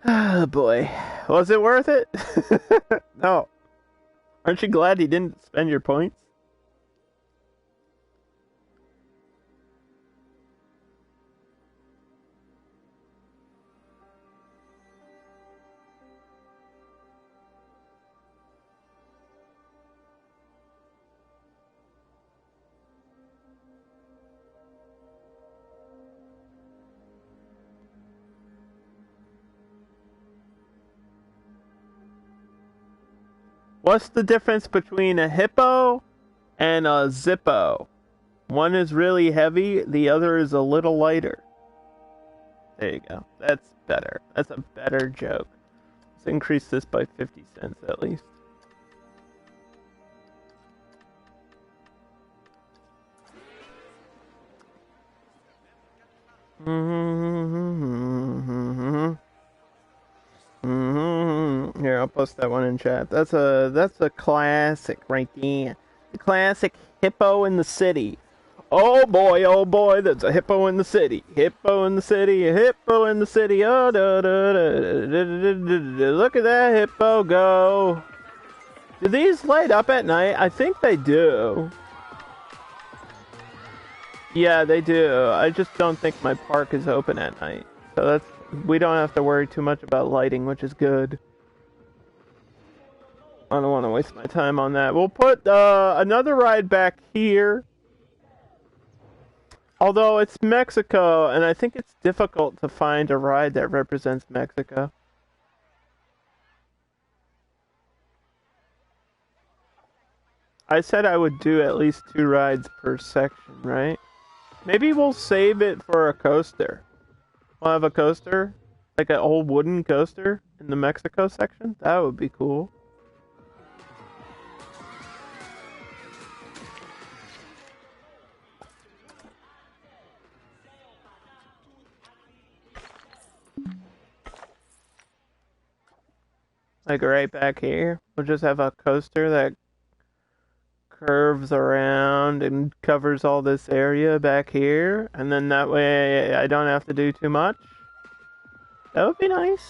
S1: Oh boy. Was it worth it? No. Aren't you glad you didn't spend your points? What's the difference between a hippo and a zippo? One is really heavy, the other is a little lighter. There you go. That's better. That's a better joke. Let's increase this by 50 cents at least. Here, I'll post that one in chat. That's a classic right there. The classic hippo in the city. Oh boy, there's a hippo in the city. Hippo in the city, a hippo in the city. Oh, look at that hippo go. Do these light up at night? I think they do. Yeah, they do. I just don't think my park is open at night. So we don't have to worry too much about lighting, which is good. I don't want to waste my time on that. We'll put another ride back here. Although it's Mexico, and I think it's difficult to find a ride that represents Mexico. I said I would do at least 2 rides per section, right? Maybe we'll save it for a coaster. We'll have a coaster, like an old wooden coaster in the Mexico section. That would be cool. Like right back here, we'll just have a coaster that curves around and covers all this area back here, and then that way I don't have to do too much. That would be nice.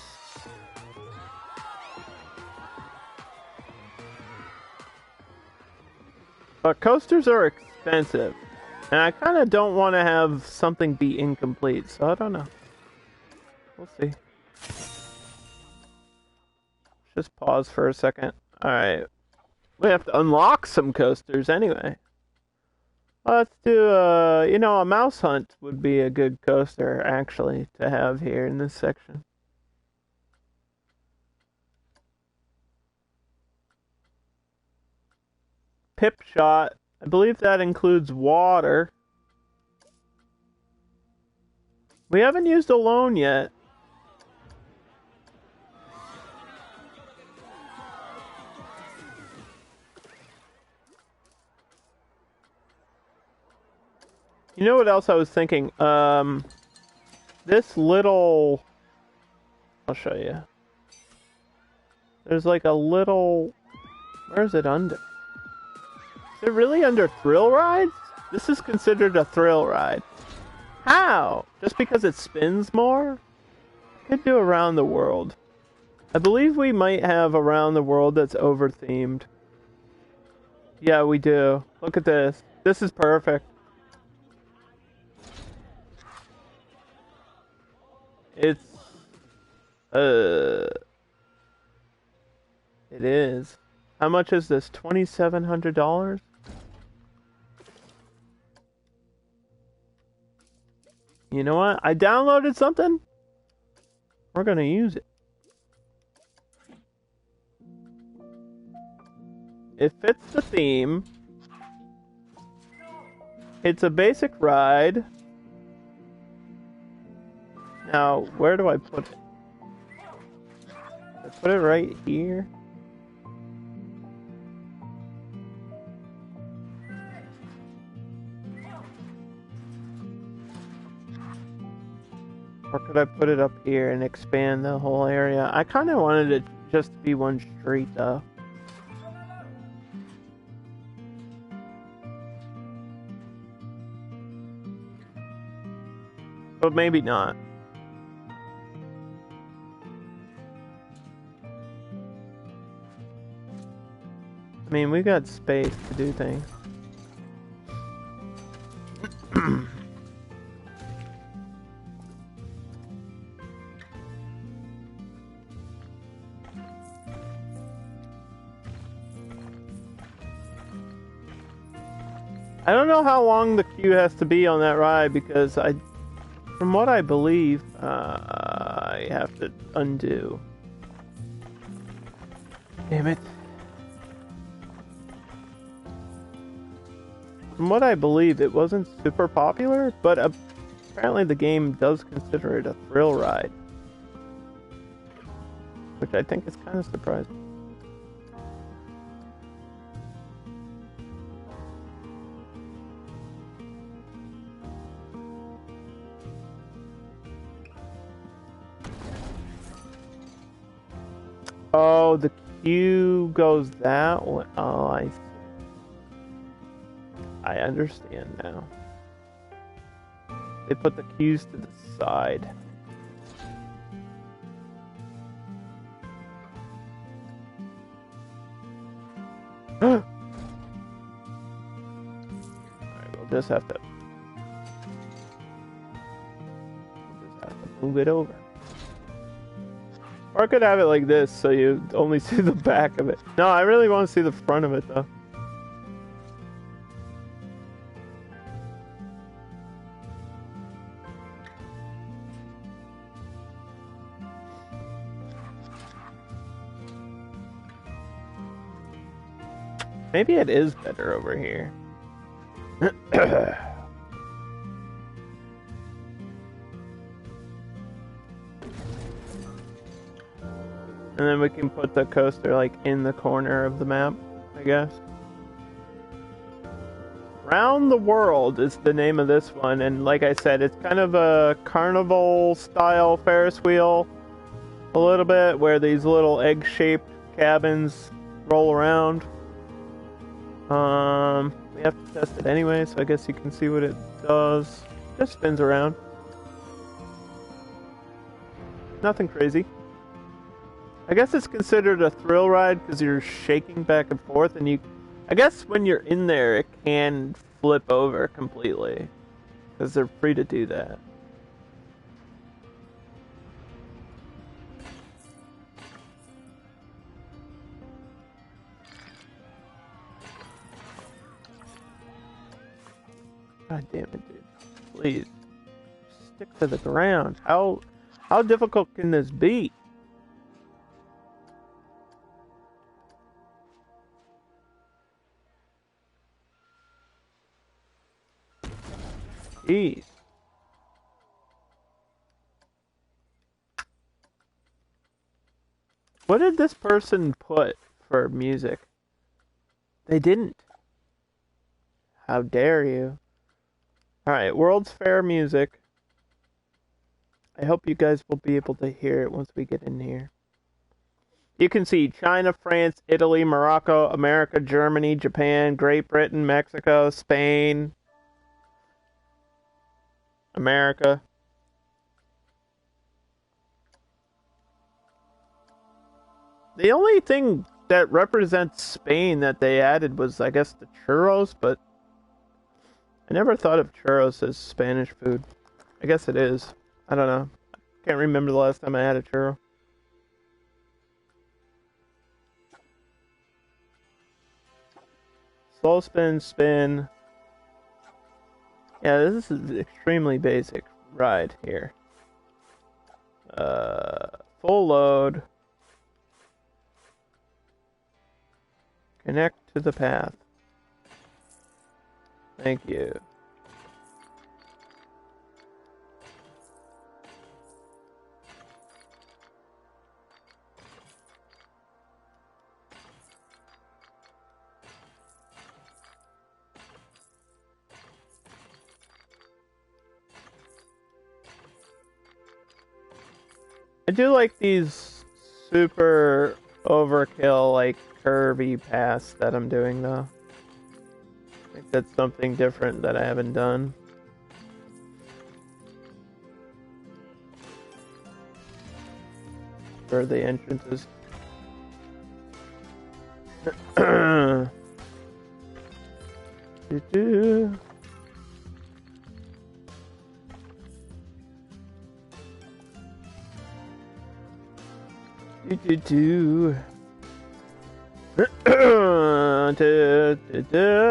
S1: But coasters are expensive, and I kind of don't want to have something be incomplete, so I don't know. We'll see. Just pause for a second. Alright. We have to unlock some coasters anyway. Let's do, you know, a mouse hunt would be a good coaster, actually, to have here in this section. Pip shot. I believe that includes water. We haven't used alone yet. You know what else I was thinking? This little... I'll show you. There's like a little... Where is it under? Is it really under thrill rides? This is considered a thrill ride. How? Just because it spins more? Could do around the world. I believe we might have around the world that's over-themed. Yeah, we do. Look at this. This is perfect. It's... It is. How much is this? $2,700? You know what? I downloaded something. We're gonna use it. It fits the theme. It's a basic ride. Now, where do I put it? I put it right here. Or could I put it up here and expand the whole area? I kind of wanted it just to be one street, though. But maybe not. I mean, we got space to do things. I don't know how long the queue has to be on that ride because from what I believe, I have to undo. Damn it. From what I believe, it wasn't super popular, but apparently the game does consider it a thrill ride. Which I think is kind of surprising. Oh, the queue goes that way. Oh, I see. I understand now. They put the queues to the side. Alright, we'll just have to move it over. Or I could have it like this so you only see the back of it. No, I really want to see the front of it though. Maybe it is better over here. And then we can put the coaster like in the corner of the map, I guess. Round the World is the name of this one, and like I said, it's kind of a carnival style Ferris wheel a little bit, where these little egg-shaped cabins roll around. We have to test it anyway, so I guess you can see what it does. Just spins around. Nothing crazy. I guess it's considered a thrill ride because you're shaking back and forth, and I guess when you're in there, it can flip over completely because they're free to do that. God damn it, dude. Please. Stick to the ground. How difficult can this be? Jeez. What did this person put for music? They didn't. How dare you? Alright, World's Fair music. I hope you guys will be able to hear it once we get in here. You can see China, France, Italy, Morocco, America, Germany, Japan, Great Britain, Mexico, Spain, America. The only thing that represents Spain that they added was, I guess, the churros, but I never thought of churros as Spanish food. I guess it is. I don't know. I can't remember the last time I had a churro. Slow spin, spin. Yeah, this is an extremely basic ride here. Full load. Connect to the path. Thank you. I do like these super overkill, like, curvy paths that I'm doing, though. I think that's something different that I haven't done. For the entrances. Do-do. Do-do-do.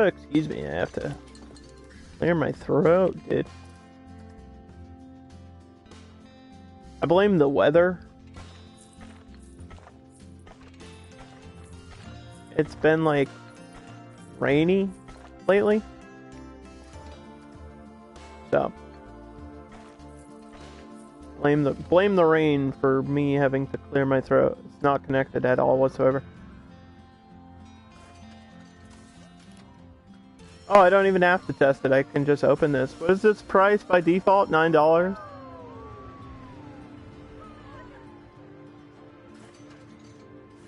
S1: Excuse me, I have to clear my throat, dude. I blame the weather. It's been like rainy lately. So blame the rain for me having to clear my throat. It's not connected at all whatsoever. Oh, I don't even have to test it. I can just open this. What is this price by default? $9?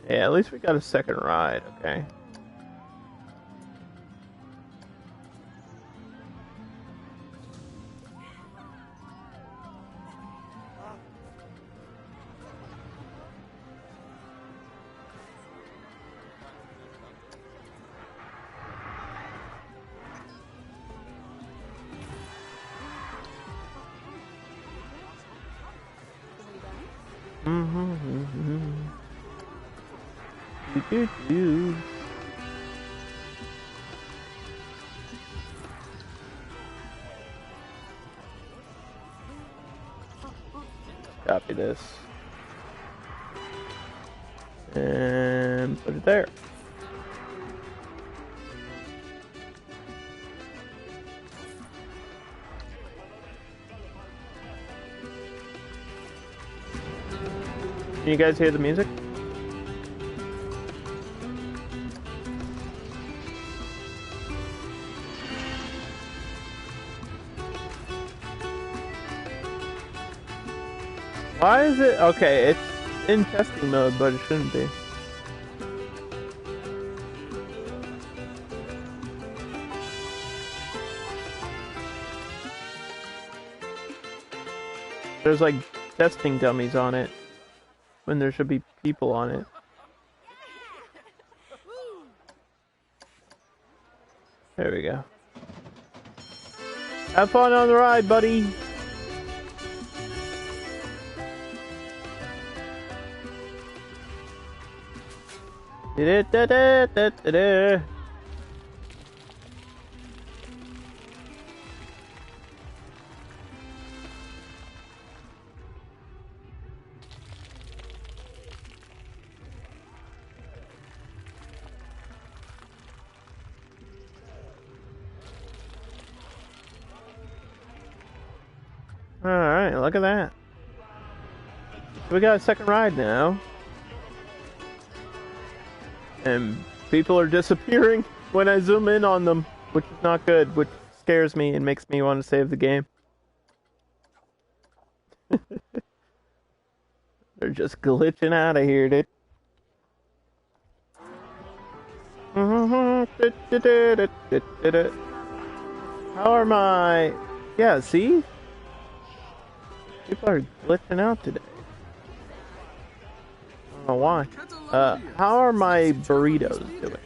S1: Yeah, at least we got a second ride, okay. Do. Copy this. And put it there. Can you guys hear the music? Why is it? Okay, it's in testing mode, but it shouldn't be. There's like testing dummies on it when there should be people on it. There we go. Have fun on the ride, buddy. Alright, look at that. We got a second ride now. And people are disappearing when I zoom in on them, which is not good, which scares me and makes me want to save the game. They're just glitching out of here, dude. How are my... Yeah, see? People are glitching out today. I don't know why. How are my burritos doing?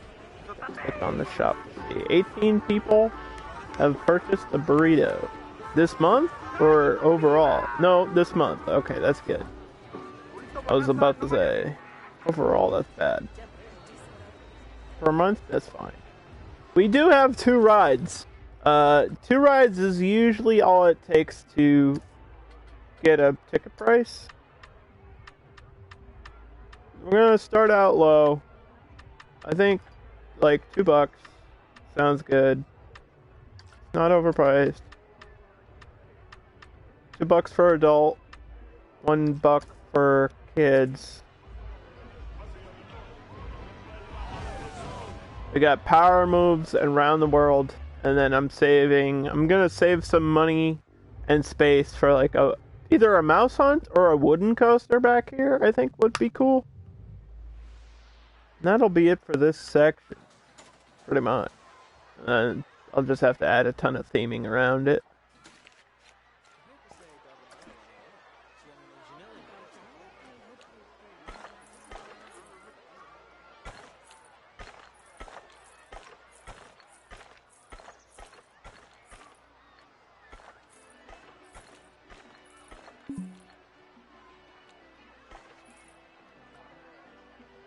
S1: Click on the shop. 18 people have purchased a burrito. This month or overall? No, this month. Okay, that's good. I was about to say, overall, that's bad. Per month, that's fine. We do have 2 rides. 2 rides is usually all it takes to get a ticket price. We're gonna start out low. I think like $2 sounds good. Not overpriced. $2 for adult, $1 for kids. We got power moves and round the world, and then I'm gonna save some money and space for like either a mouse hunt or a wooden coaster back here. I think would be cool. That'll be it for this section, pretty much. And I'll just have to add a ton of theming around it.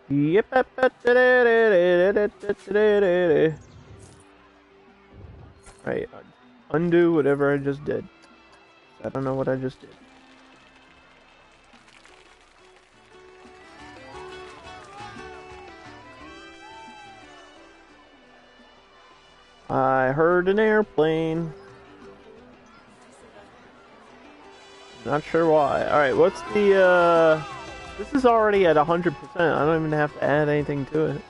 S1: Yep. Right, undo whatever I just did. I don't know what I just did. I heard an airplane. Not sure why. Alright, what's the, this is already at 100%. I don't even have to add anything to it.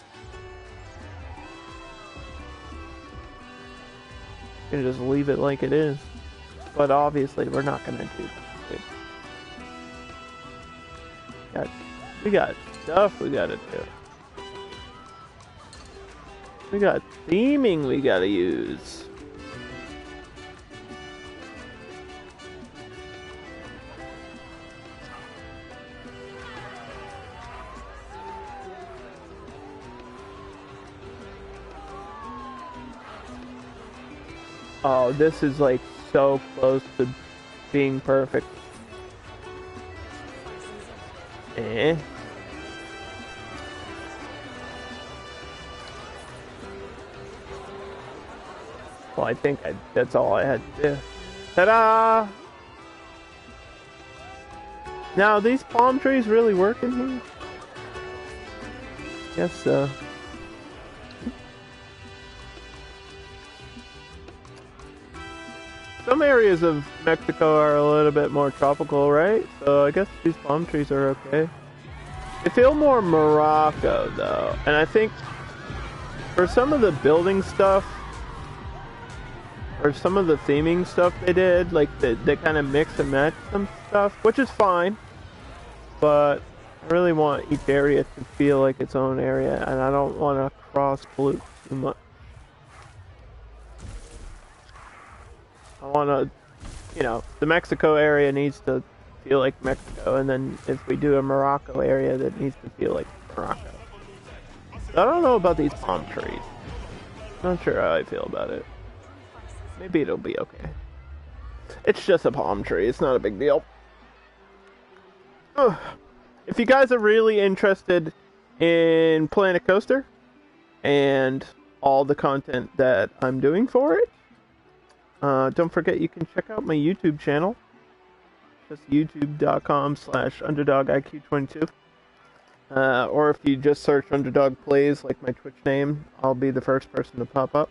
S1: You can just leave it like it is. But obviously, we're not gonna do that. We got stuff we gotta do. We got theming we gotta use. Oh, this is like so close to being perfect. Eh. Well, I think that's all I had to do. Ta-da! Now, are these palm trees really working here? Guess so. Some areas of Mexico are a little bit more tropical, right? So I guess these palm trees are okay. They feel more Morocco, though. And I think for some of the building stuff, or some of the theming stuff they did, like they kind of mix and match some stuff, which is fine. But I really want each area to feel like its own area, and I don't want to cross-pollute too much. I want to, you know, the Mexico area needs to feel like Mexico, and then if we do a Morocco area, that needs to feel like Morocco. So I don't know about these palm trees. Not sure how I feel about it. Maybe it'll be okay. It's just a palm tree. It's not a big deal. Ugh. If you guys are really interested in Planet Coaster and all the content that I'm doing for it, don't forget you can check out my YouTube channel. Just youtube.com/underdogiq22. Or if you just search Underdog Plays, like my Twitch name, I'll be the first person to pop up.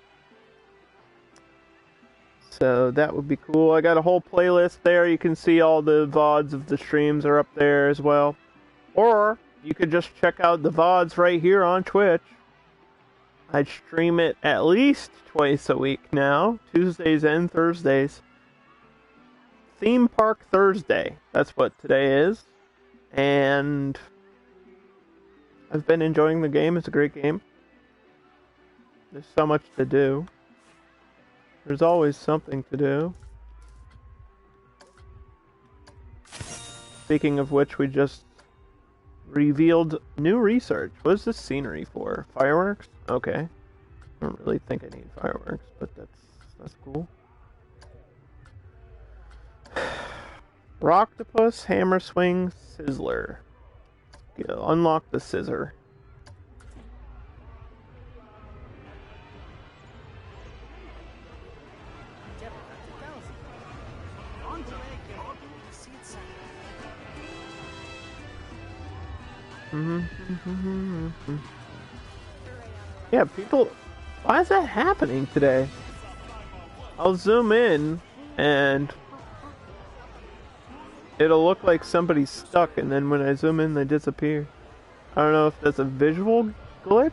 S1: So that would be cool. I got a whole playlist there. You can see all the VODs of the streams are up there as well. Or you could just check out the VODs right here on Twitch. I stream it at least twice a week now, Tuesdays and Thursdays. Theme Park Thursday, that's what today is. And I've been enjoying the game. It's a great game. There's so much to do. There's always something to do. Speaking of which, we just revealed new research. What is this scenery for? Fireworks? Okay. I don't really think I need fireworks, but that's cool. Rocktopus, Hammer Swing, Sizzler. Unlock the scissor. Yeah, people... Why is that happening today? I'll zoom in, and it'll look like somebody's stuck, and then when I zoom in, they disappear. I don't know if that's a visual glitch,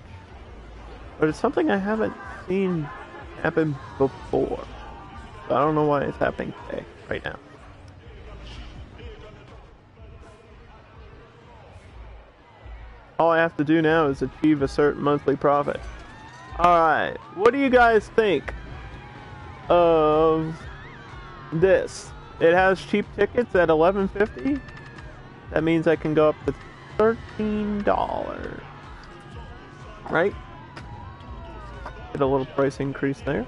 S1: but it's something I haven't seen happen before. So I don't know why it's happening today, right now. All I have to do now is achieve a certain monthly profit. Alright, what do you guys think of this? It has cheap tickets at $11.50. That means I can go up to $13. Right? Get a little price increase there.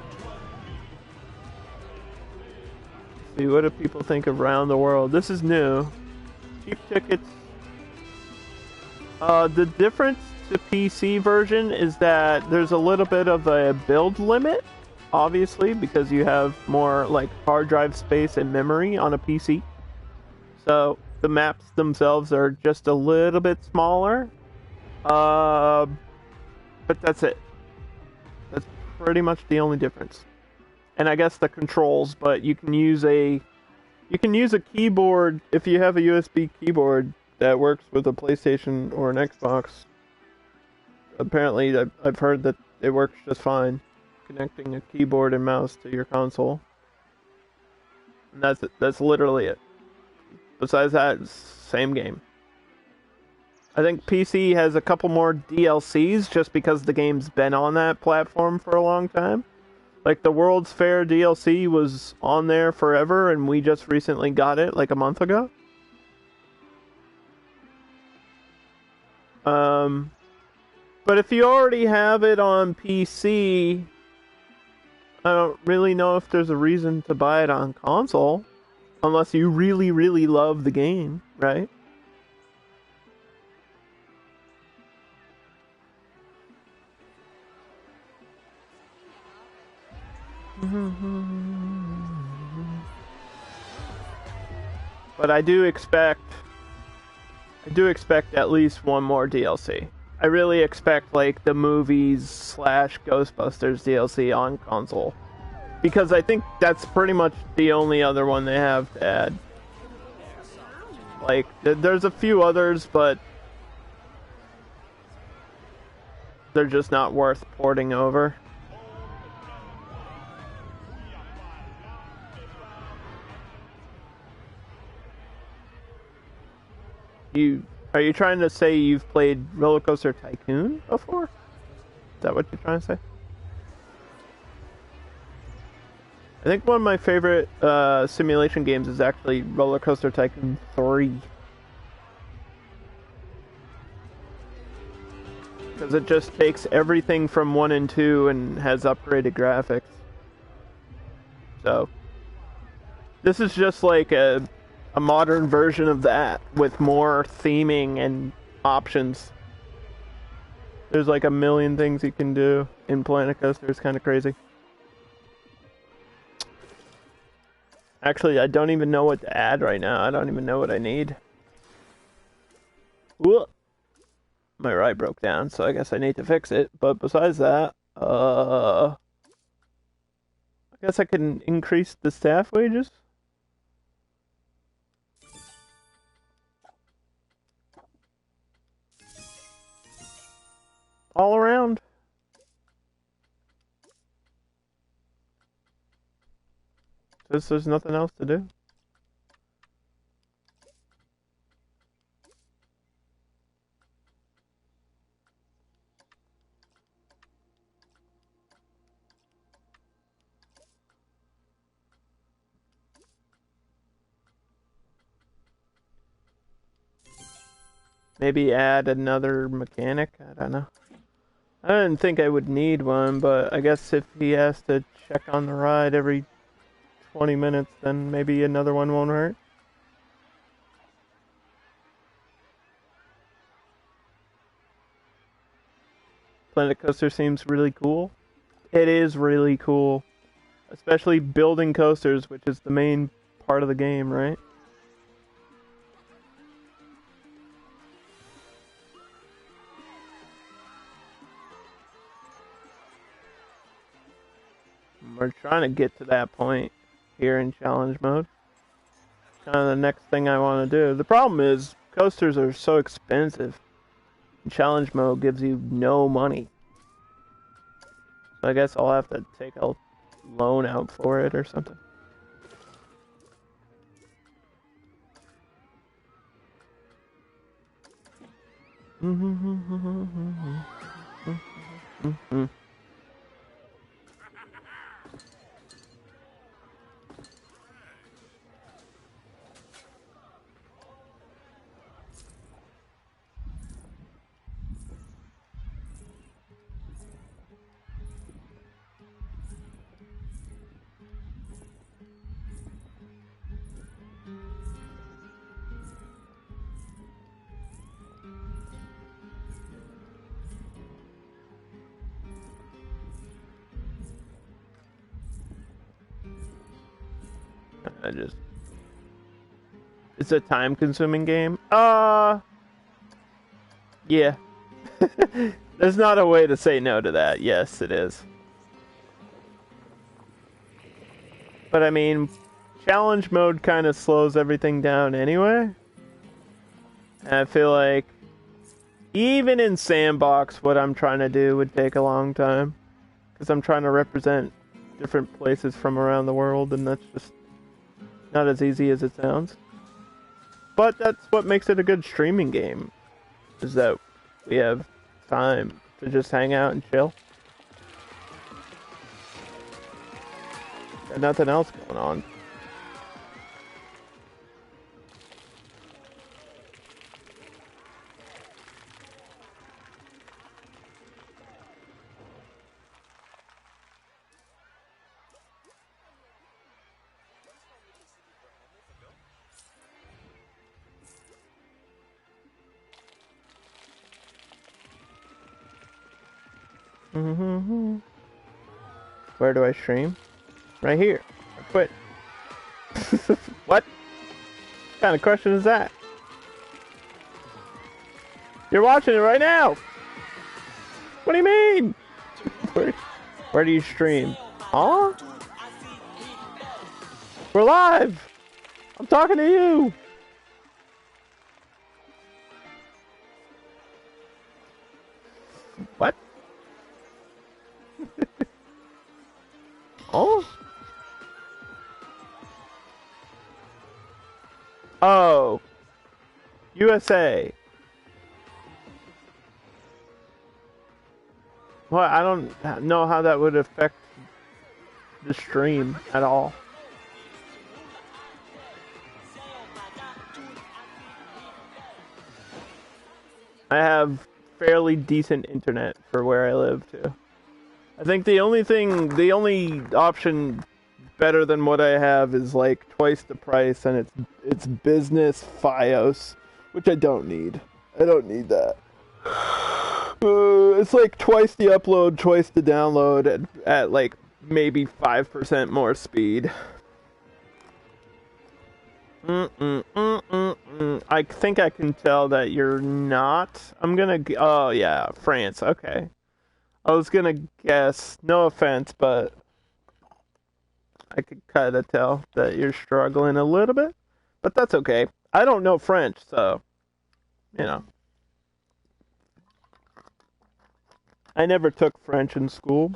S1: Let's see, what do people think of Round the World? This is new. Cheap tickets. The difference to PC version is that there's a little bit of a build limit, obviously, because you have more like hard drive space and memory on a PC. So the maps themselves are just a little bit smaller. But that's it. That's pretty much the only difference. And I guess the controls, but you can use a keyboard if you have a USB keyboard that works with a PlayStation or an Xbox. Apparently, I've heard that it works just fine, connecting a keyboard and mouse to your console. And that's it. That's literally it. Besides that, it's same game. I think PC has a couple more DLCs just because the game's been on that platform for a long time. Like the World's Fair DLC was on there forever, and we just recently got it like a month ago. But if you already have it on PC, I don't really know if there's a reason to buy it on console. Unless you really, really love the game, right? But I do expect at least one more DLC. I really expect like the movies / Ghostbusters DLC on console. Because I think that's pretty much the only other one they have to add. Like, there's a few others, but they're just not worth porting over. Are you trying to say you've played Roller Coaster Tycoon before? Is that what you're trying to say? I think one of my favorite simulation games is actually Roller Coaster Tycoon 3. Because it just takes everything from 1 and 2 and has upgraded graphics. So, this is just like a modern version of that with more theming and options. There's like a million things you can do in Planet Coaster. It's kind of crazy. Actually, I don't even know what to add right now. I don't even know what I need. Ooh. My ride broke down, so I guess I need to fix it. But besides that, I guess I can increase the staff wages. All around. There's nothing else to do. Maybe add another mechanic? I don't know. I didn't think I would need one, but I guess if he has to check on the ride every 20 minutes, then maybe another one won't hurt. Planet Coaster seems really cool. It is really cool. Especially building coasters, which is the main part of the game, right? We're trying to get to that point here in challenge mode. Kind of the next thing I want to do. The problem is coasters are so expensive. Challenge mode gives you no money. So I guess I'll have to take a loan out for it or something. It's a time-consuming game. Yeah. There's not a way to say no to that. Yes, it is. But I mean, challenge mode kind of slows everything down anyway. And I feel like even in sandbox, what I'm trying to do would take a long time. Because I'm trying to represent different places from around the world, and that's just not as easy as it sounds. But that's what makes it a good streaming game, is that we have time to just hang out and chill. Got nothing else going on. Where do I stream? Right here. I quit. What? What kind of question is that? You're watching it right now! What do you mean? Where do you stream? Huh? We're live! I'm talking to you! What? Oh? Oh. USA. Well, I don't know how that would affect the stream at all. I have fairly decent internet for where I live too. I think the only option better than what I have is like twice the price, and it's business FiOS, which I don't need. I don't need that. It's like twice the upload, twice the download at like maybe 5% more speed. I think I can tell that you're not. Oh yeah, France. Okay. I was gonna guess. No offense, but I could kind of tell that you're struggling a little bit. But that's okay. I don't know French, so you know. I never took French in school.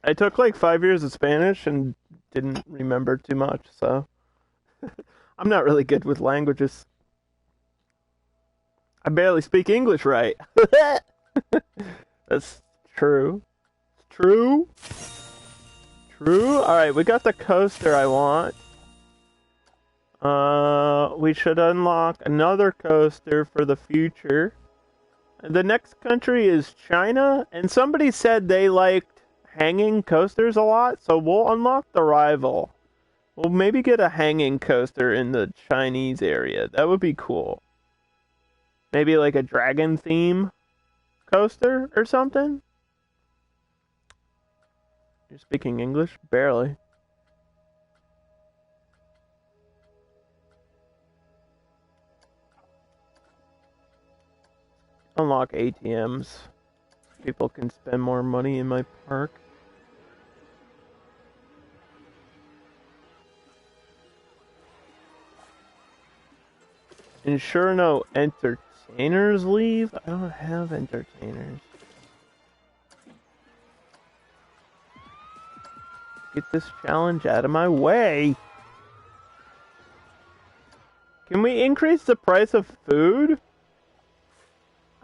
S1: I took like 5 years of Spanish and didn't remember too much, so I'm not really good with languages. I barely speak English right. That's true. True. Alright, we got the coaster I want. We should unlock another coaster for the future. The next country is China, and somebody said they liked hanging coasters a lot, so we'll unlock the rival. We'll maybe get a hanging coaster in the Chinese area. That would be cool. Maybe like a dragon theme coaster or something? You're speaking English? Barely. Unlock ATMs. People can spend more money in my park. Ensure no entertainers leave? I don't have entertainers. Get this challenge out of my way. Can we increase the price of food?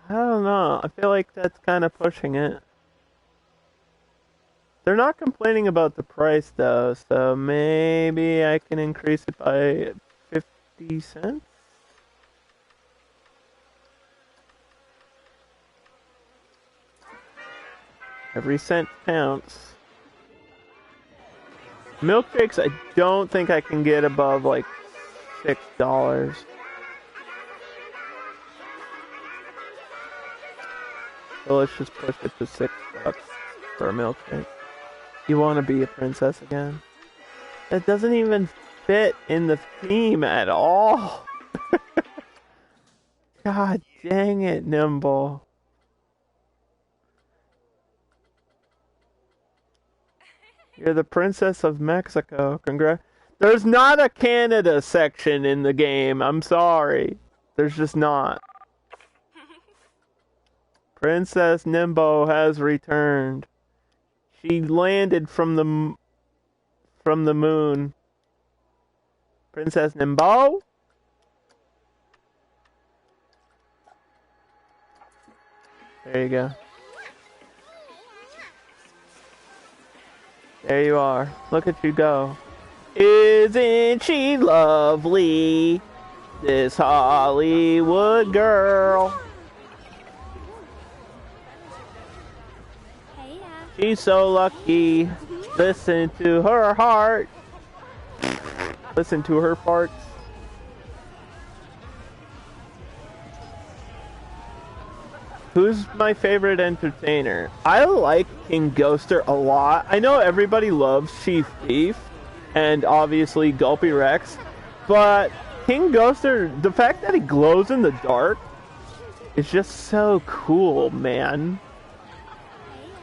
S1: I don't know. I feel like that's kind of pushing it. They're not complaining about the price though, so maybe I can increase it by 50 cents? Every cent counts. Milkshakes, I don't think I can get above like $6. So let's just push it to $6 for a milkshake. You want to be a princess again? That doesn't even fit in the theme at all. God dang it, Nimble. You're the princess of Mexico. Congrats. There's not a Canada section in the game. I'm sorry. There's just not. Princess Nimbo has returned. She landed from the moon. Princess Nimbo? There you go. There you are. Look at you go. Isn't she lovely? This Hollywood girl. She's so lucky. Listen to her heart. Listen to her farts. Who's my favorite entertainer? I like King Ghoster a lot. I know everybody loves Chief Thief and obviously Gulpy Rex, but King Ghoster, the fact that he glows in the dark is just so cool, man.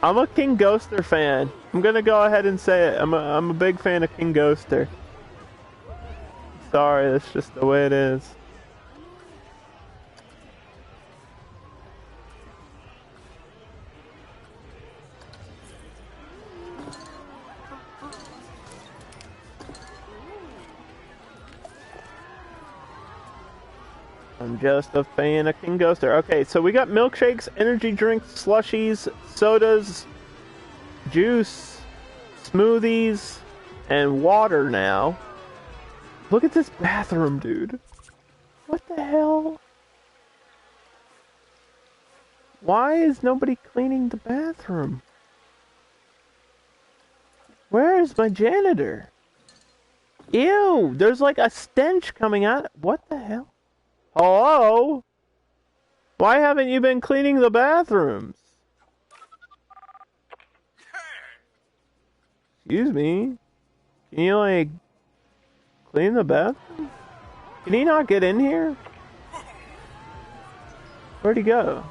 S1: I'm a King Ghoster fan. I'm gonna go ahead and say it. I'm a big fan of King Ghoster. Sorry, that's just the way it is. I'm just a fan of King Ghoster. Okay, so we got milkshakes, energy drinks, slushies, sodas, juice, smoothies and water now. Look at this bathroom, dude. What the hell? Why is nobody cleaning the bathroom? Where is my janitor? Ew, there's like a stench coming out. What the hell? Hello? Why haven't you been cleaning the bathrooms? Excuse me? Can you, like, clean the bathroom? Can he not get in here? Where'd he go?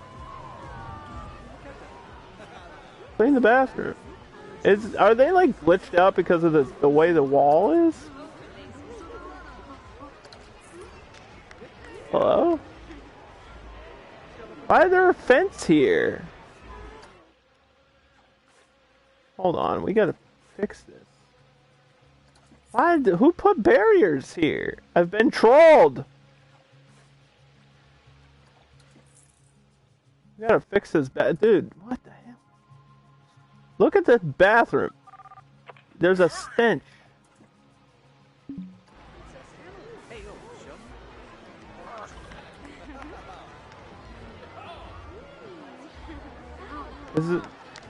S1: Clean the bathroom. Are they, like, glitched out because of the way the wall is? Hello? Why is there a fence here? Hold on, we gotta fix this. Who put barriers here? I've been trolled! We gotta fix this dude, what the hell? Look at this bathroom. There's a stench.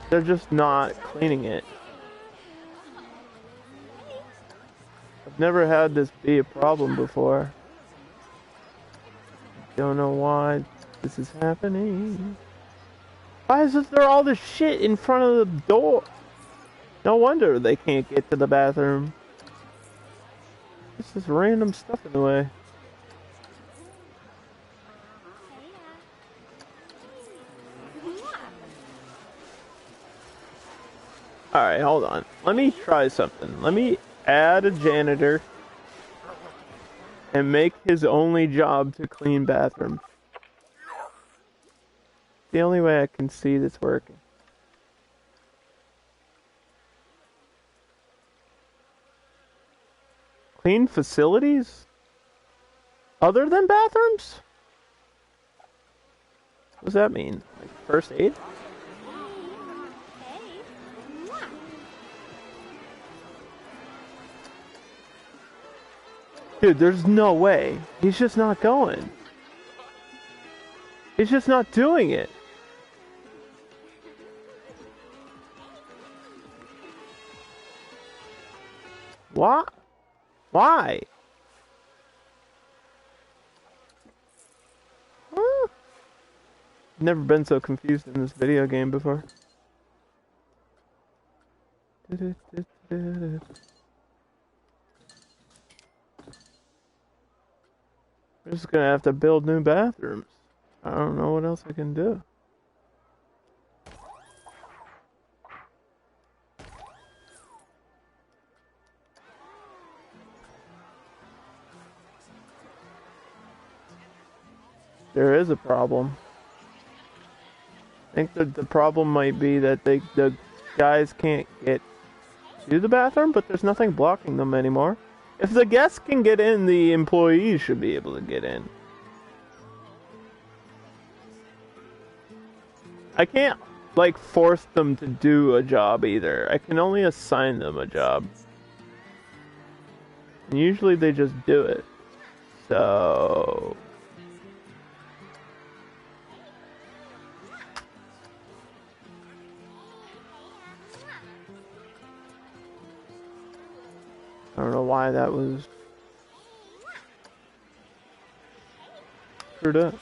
S1: They're just not cleaning it. I've never had this be a problem before. Don't know why this is happening. Why is there all this shit in front of the door? No wonder they can't get to the bathroom. This is random stuff in the way. Alright, hold on. Let me try something. Let me add a janitor and make his only job to clean bathrooms. The only way I can see this working. Clean facilities? Other than bathrooms? What does that mean? Like first aid? Dude, there's no way. He's just not going. He's just not doing it. What? Why? Huh? Never been so confused in this video game before. We're just gonna have to build new bathrooms. I don't know what else I can do. There is a problem. I think that the problem might be that the guys can't get to the bathroom, but there's nothing blocking them anymore. If the guests can get in, the employees should be able to get in. I can't, like, force them to do a job either. I can only assign them a job. And usually they just do it. So... I don't know why that was screwed up.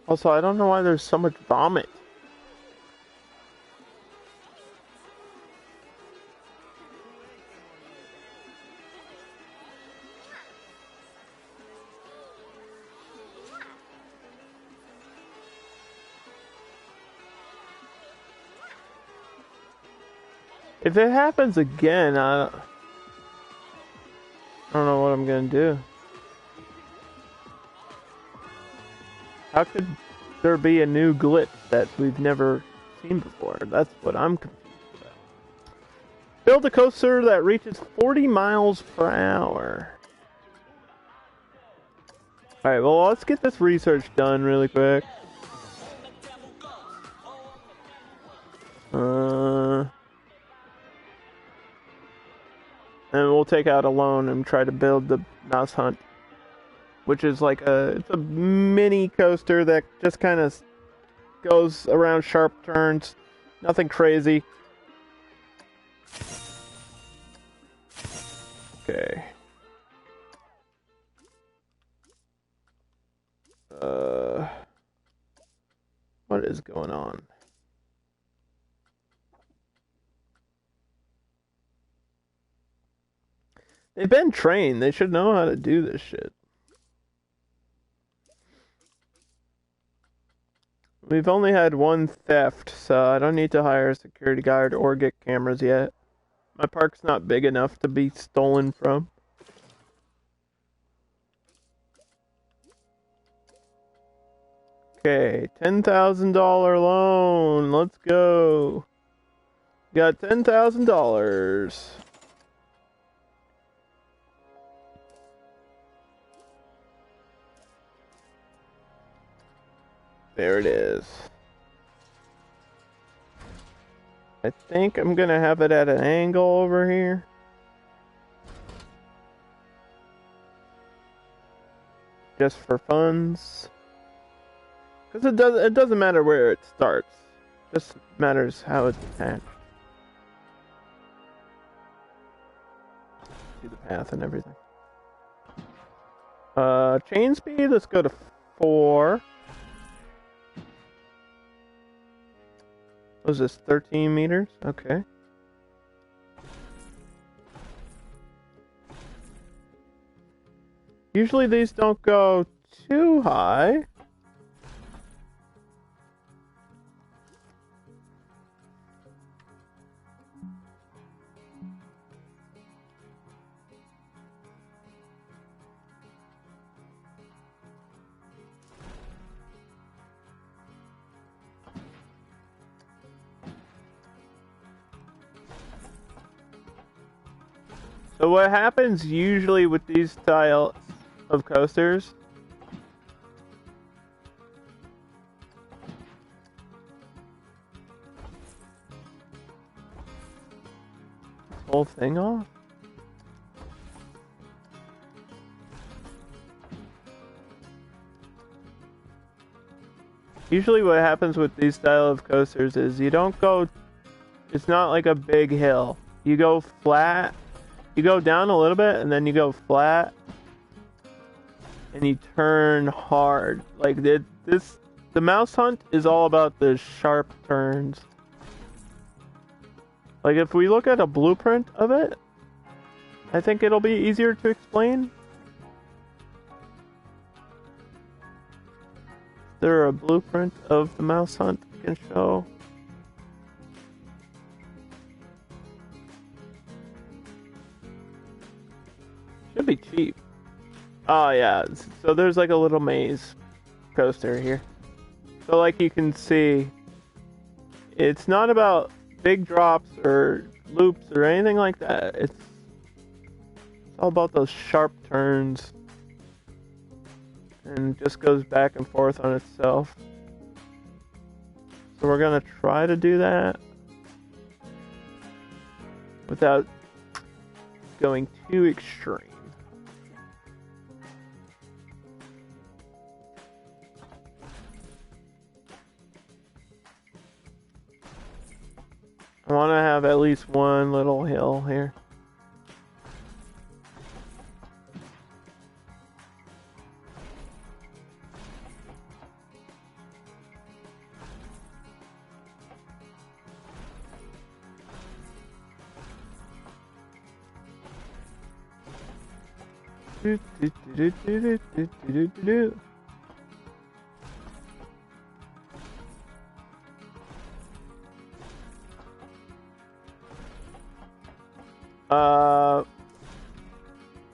S1: Also, I don't know why there's so much vomit. If it happens again, I don't know what I'm gonna do. How could there be a new glitch that we've never seen before? That's what I'm confused about. Build a coaster that reaches 40 miles per hour. Alright, well, let's get this research done really quick. And we'll take out a loan and try to build the mouse hunt, which is like it's a mini coaster that just kind of goes around sharp turns. Nothing crazy. Okay. What is going on? They've been trained. They should know how to do this shit. We've only had one theft, so I don't need to hire a security guard or get cameras yet. My park's not big enough to be stolen from. Okay, $10,000 loan. Let's go. Got $10,000. There it is. I think I'm gonna have it at an angle over here. Just for funds. Because it doesn't matter where it starts. It just matters how it's attached. See the path and everything. Chain speed, let's go to 4. What was this, 13 meters? Okay. Usually these don't go too high. So what happens usually with these style of coasters whole thing off? Usually what happens with these style of coasters is you don't go, it's not like a big hill. You go flat. You go down a little bit, and then you go flat, and you turn hard. Like the mouse hunt is all about the sharp turns. Like if we look at a blueprint of it, I think it'll be easier to explain. Is there a blueprint of the mouse hunt we can show? Should be cheap. Oh yeah, so there's like a little maze coaster here. So like you can see, it's not about big drops or loops or anything like that. It's all about those sharp turns. And just goes back and forth on itself. So we're gonna try to do that without going too extreme. I want to have at least one little hill here.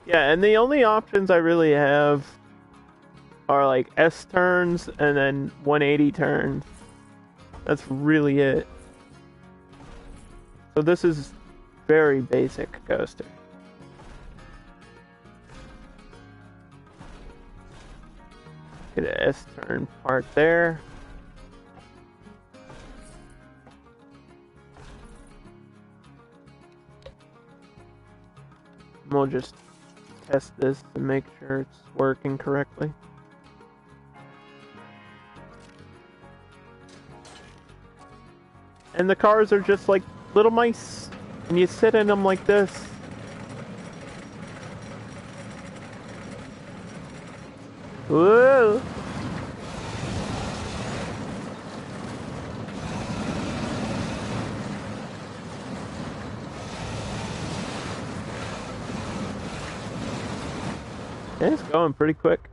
S1: Yeah, and the only options I really have are like S turns and then 180 turns. That's really it. So this is very basic coaster. Get an S-turn part there. We'll just test this to make sure it's working correctly. And the cars are just like little mice, and you sit in them like this. Whoa! Yeah, it's going pretty quick.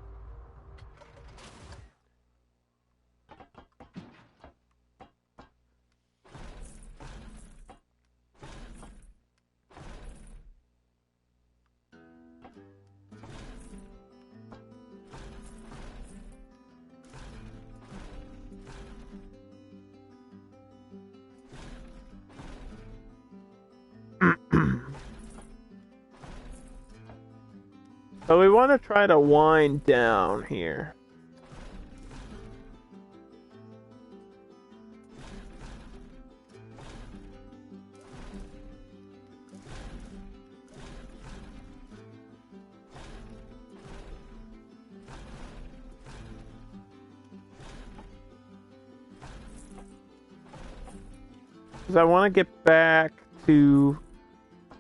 S1: So we want to try to wind down here. Because I want to get back to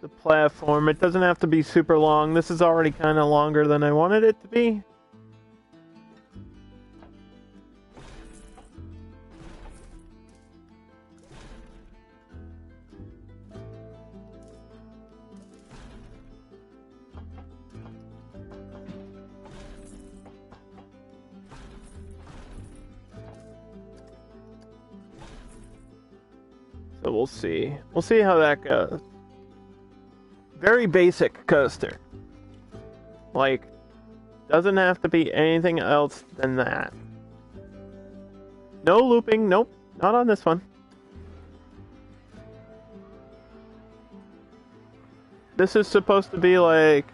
S1: the platform. It doesn't have to be super long. This is already kind of longer than I wanted it to be. So we'll see. We'll see how that goes. Very basic coaster. Like, doesn't have to be anything else than that. No looping, nope, not on this one. This is supposed to be like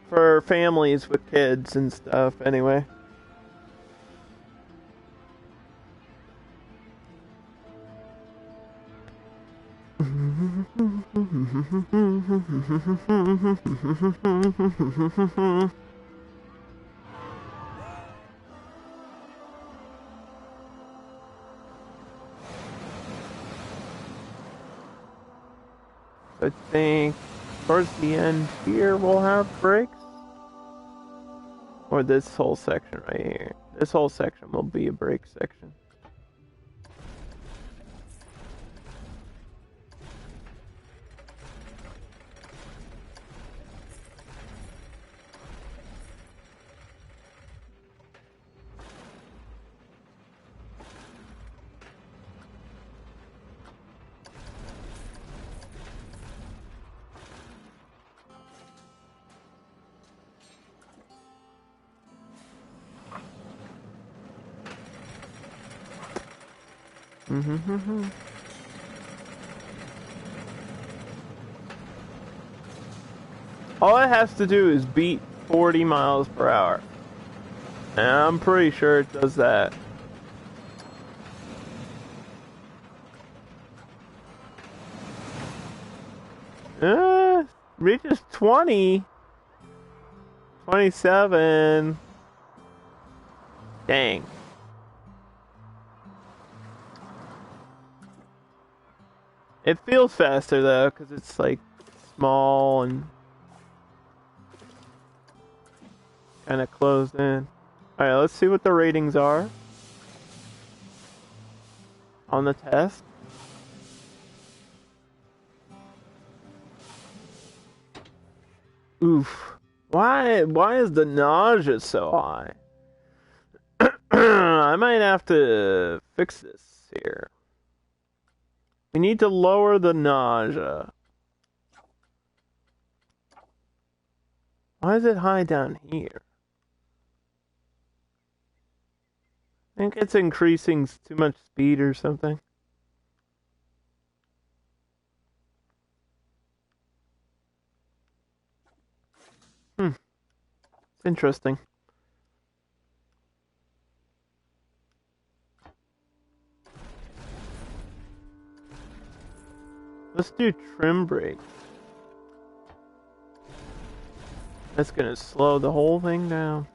S1: for families with kids and stuff anyway. I think towards the end here we'll have brakes. Or this whole section right here. This whole section will be a brake section. All it has to do is beat 40 miles per hour. And I'm pretty sure it does that. Reaches 20. 27. Dang. It feels faster though, because it's like small and kind of closed in. Alright, let's see what the ratings are on the test. Oof. Why is the nausea so high? I might have to fix this here. We need to lower the nausea. Why is it high down here? I think it's increasing too much speed or something. It's interesting. Let's do trim brake. That's gonna slow the whole thing down.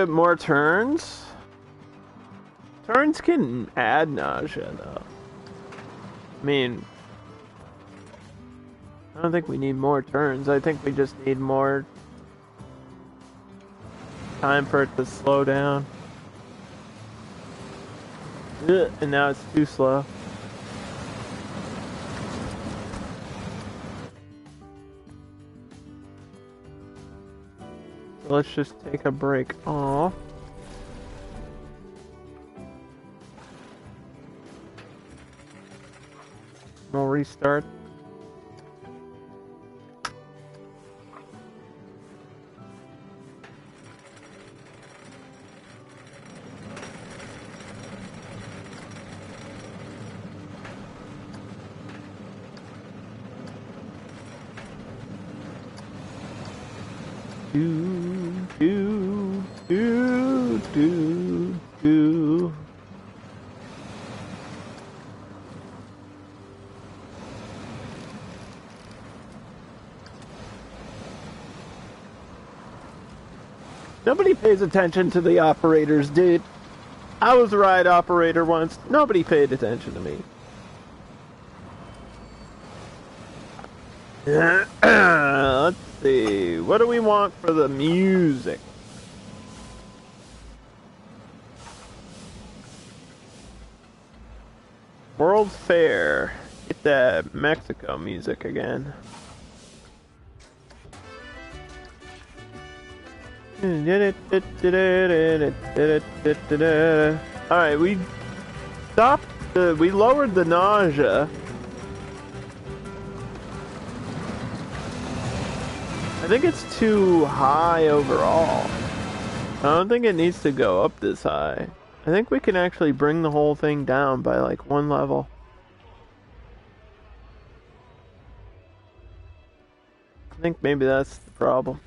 S1: More turns? Turns can add nausea, though. I mean, I don't think we need more turns. I think we just need more time for it to slow down. Ugh, and now it's too slow. So let's just take a break. Aww. We'll restart. Do. Nobody pays attention to the operators, dude. I was a ride operator once. Nobody paid attention to me. Let's see. What do we want for the music? World's Fair. Get that Mexico music again. Alright, we stopped we lowered the nausea. I think it's too high overall. I don't think it needs to go up this high. I think we can actually bring the whole thing down by like one level. I think maybe that's the problem.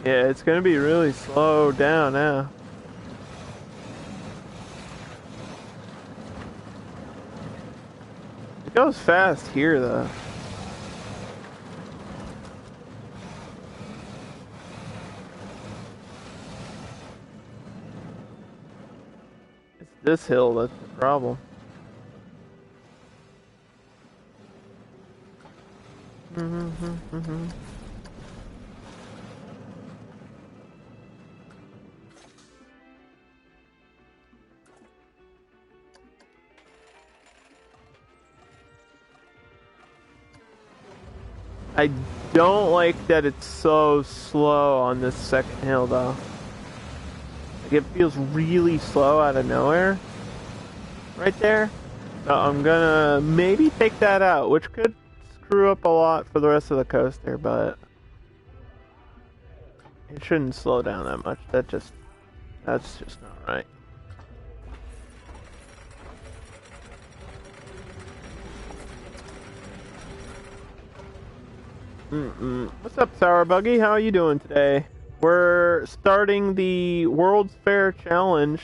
S1: Yeah, it's gonna be really slow down now. It goes fast here though. It's this hill that's the problem. I don't like that it's so slow on this second hill though. Like it feels really slow out of nowhere. Right there. So I'm gonna maybe take that out, which could screw up a lot for the rest of the coaster, but it shouldn't slow down that much. That's just not right. What's up, Sour Buggy? How are you doing today? We're starting the World's Fair Challenge.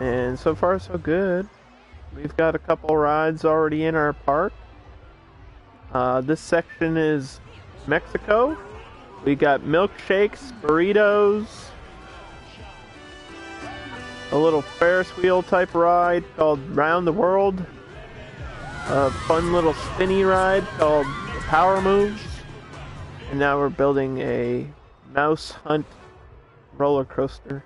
S1: And so far, so good. We've got a couple rides already in our park. This section is Mexico. We got milkshakes, burritos, a little Ferris wheel type ride called Round the World. A fun little spinny ride called Power Moves. And now we're building a mouse hunt roller coaster.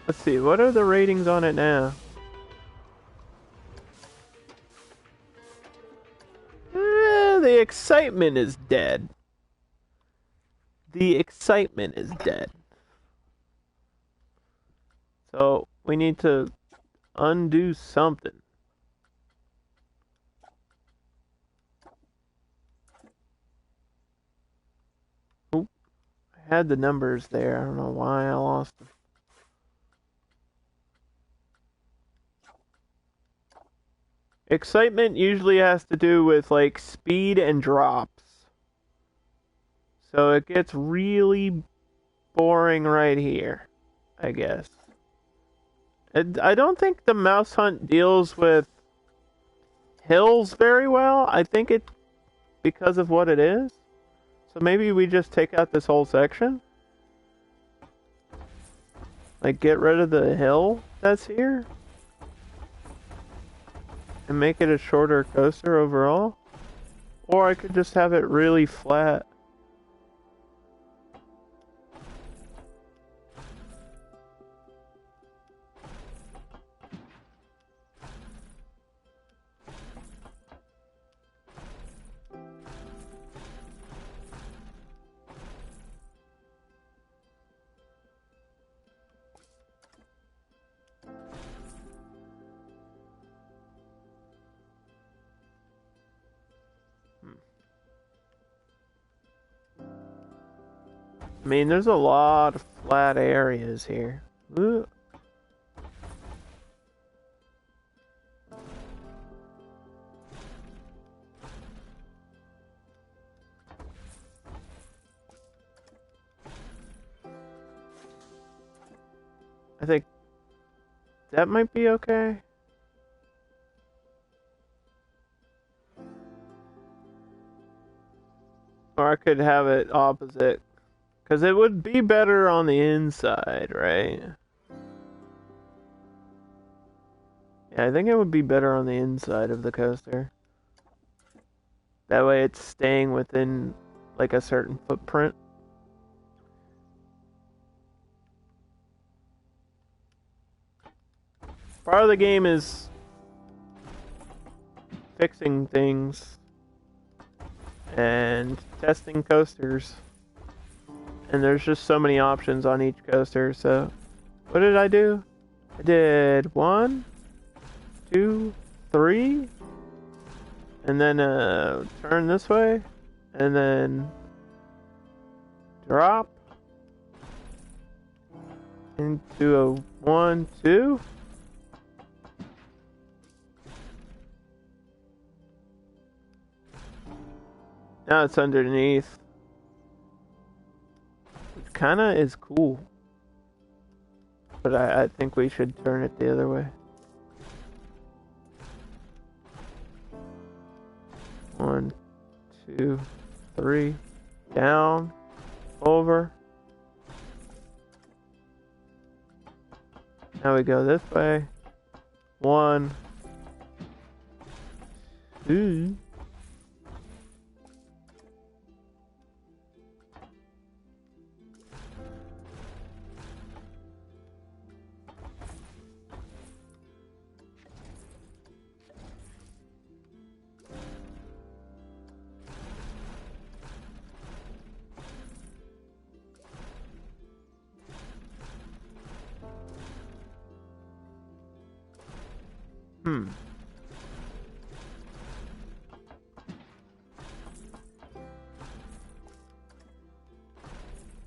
S1: Let's see, what are the ratings on it now? The excitement is dead. The excitement is dead. So we need to undo something. Oop, I had the numbers there. I don't know why I lost them. Excitement usually has to do with like speed and drops. So it gets really boring right here, I guess. I don't think the mouse hunt deals with hills very well. I think it because of what it is. So maybe we just take out this whole section? Like get rid of the hill that's here? And make it a shorter coaster overall? Or I could just have it really flat. I mean, there's a lot of flat areas here. Ooh. I think that might be okay. Or I could have it opposite. Because it would be better on the inside, right? Yeah, I think it would be better on the inside of the coaster. That way it's staying within, like, a certain footprint. Part of the game is fixing things and testing coasters. And there's just so many options on each coaster, so... What did I do? I did 1, 2, 3... And then turn this way, and then drop into a 1, 2. Now it's underneath. Which kinda is cool. But I think we should turn it the other way. 1, 2, 3, down, over. Now we go this way. 1, 2.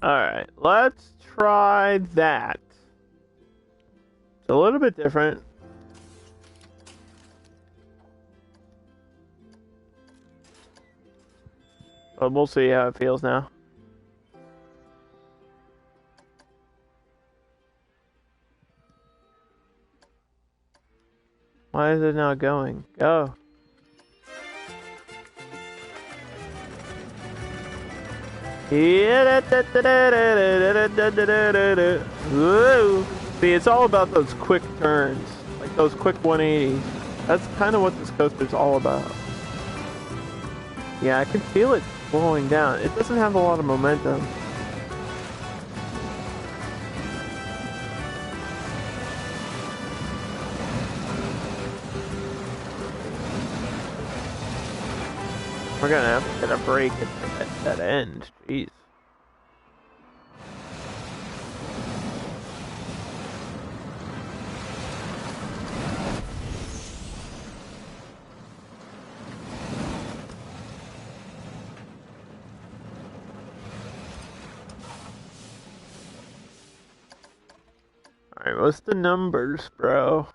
S1: Alright, let's try that. It's a little bit different. But we'll see how it feels now. Why is it not going? Go. Woo. See, it's all about those quick turns, like those quick 180s. That's kind of what this coaster's all about. Yeah, I can feel it slowing down. It doesn't have a lot of momentum. We're gonna have to get a break at that end. Jeez. Alright, what's the numbers, bro?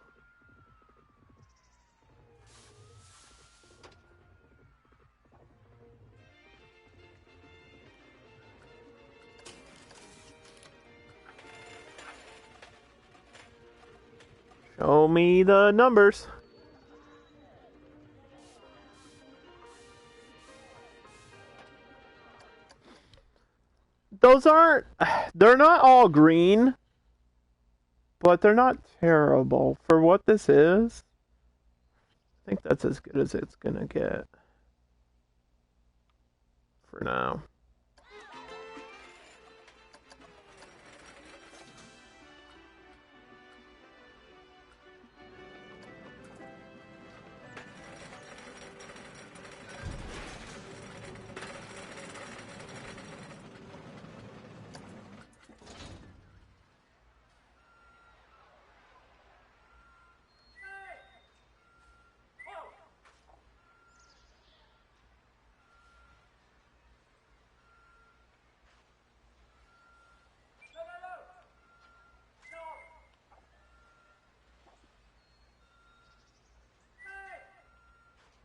S1: Show me the numbers. Those aren't... They're not all green. But they're not terrible. For what this is, I think that's as good as it's gonna get. For now.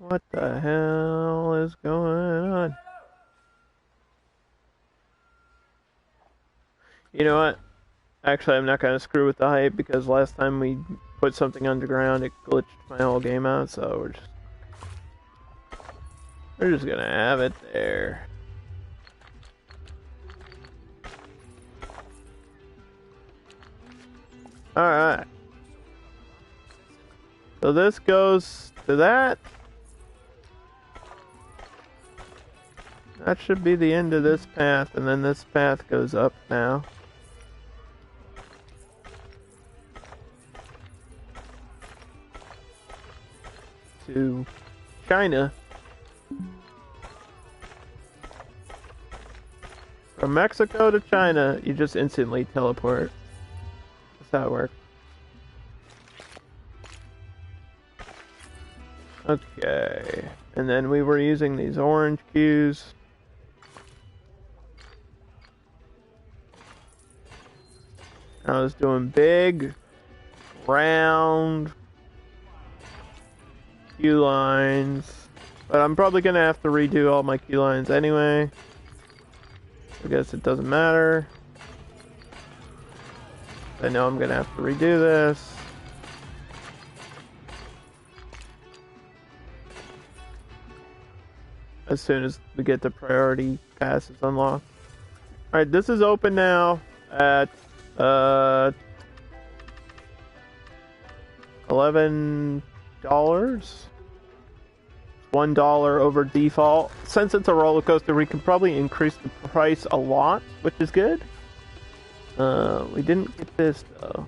S1: What the hell is going on? You know what? Actually, I'm not gonna screw with the hype because last time we put something underground, it glitched my whole game out. So we're just gonna have it there. All right. So this goes to that. That should be the end of this path, and then this path goes up now. To China. From Mexico to China, you just instantly teleport. That's how it works. Okay. And then we were using these orange cues. I was doing big, round cue lines, but I'm probably gonna have to redo all my cue lines anyway. I guess it doesn't matter. I know I'm gonna have to redo this. As soon as we get the priority passes unlocked. Alright, this is open now at $11. $1 over default. Since it's a roller coaster, we can probably increase the price a lot, which is good. We didn't get this though.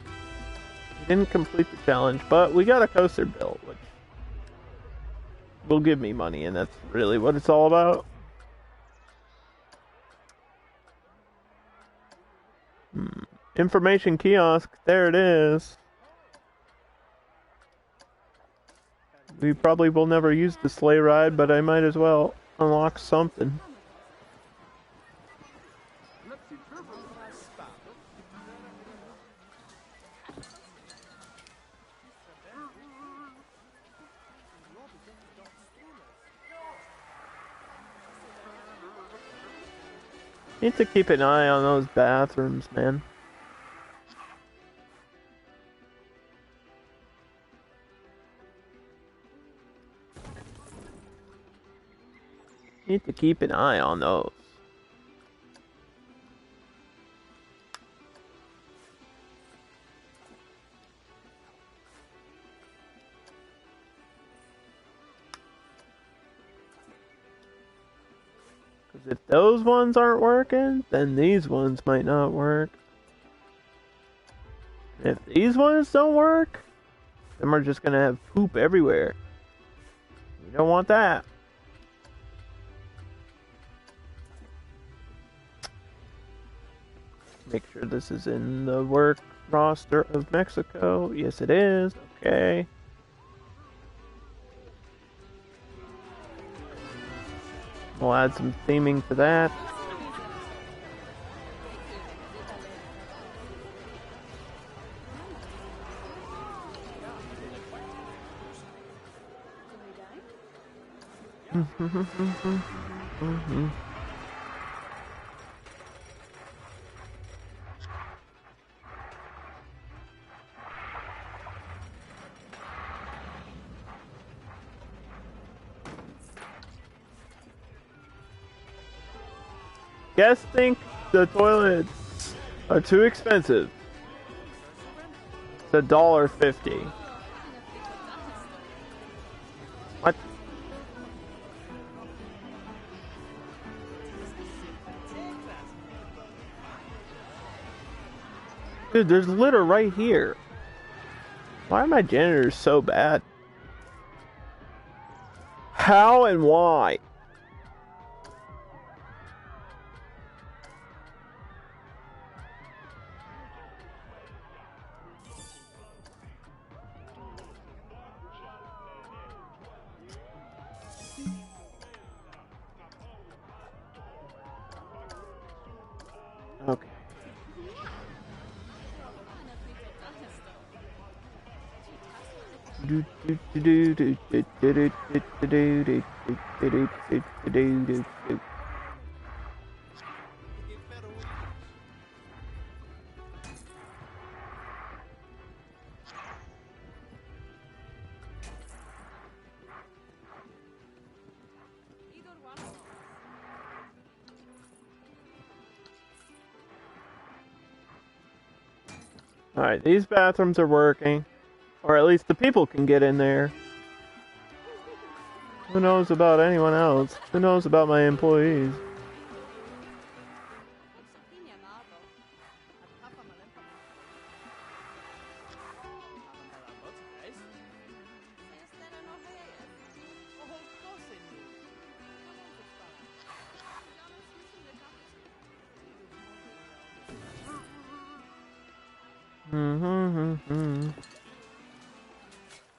S1: We didn't complete the challenge, but we got a coaster built, which will give me money, and that's really what it's all about. Information kiosk, there it is. We probably will never use the sleigh ride, but I might as well unlock something. Need to keep an eye on those bathrooms, man. Need to keep an eye on those. Because if those ones aren't working, then these ones might not work. And if these ones don't work, then we're just gonna have poop everywhere. We don't want that. Make sure this is in the work roster of Mexico. Yes, it is. Okay. We'll add some theming to that. Guests think the toilets are too expensive. It's $1.50. What? Dude, there's litter right here. Why are my janitors so bad? How and why? Okay. Alright, these bathrooms are working. Or at least the people can get in there. Who knows about anyone else? Who knows about my employees?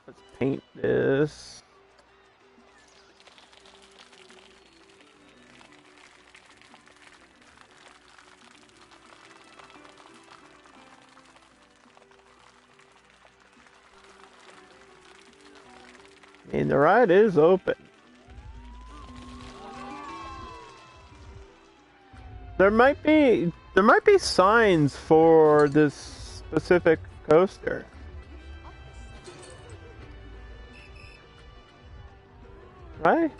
S1: Let's paint this. I mean, the ride is open. There might be signs for this specific coaster. Right?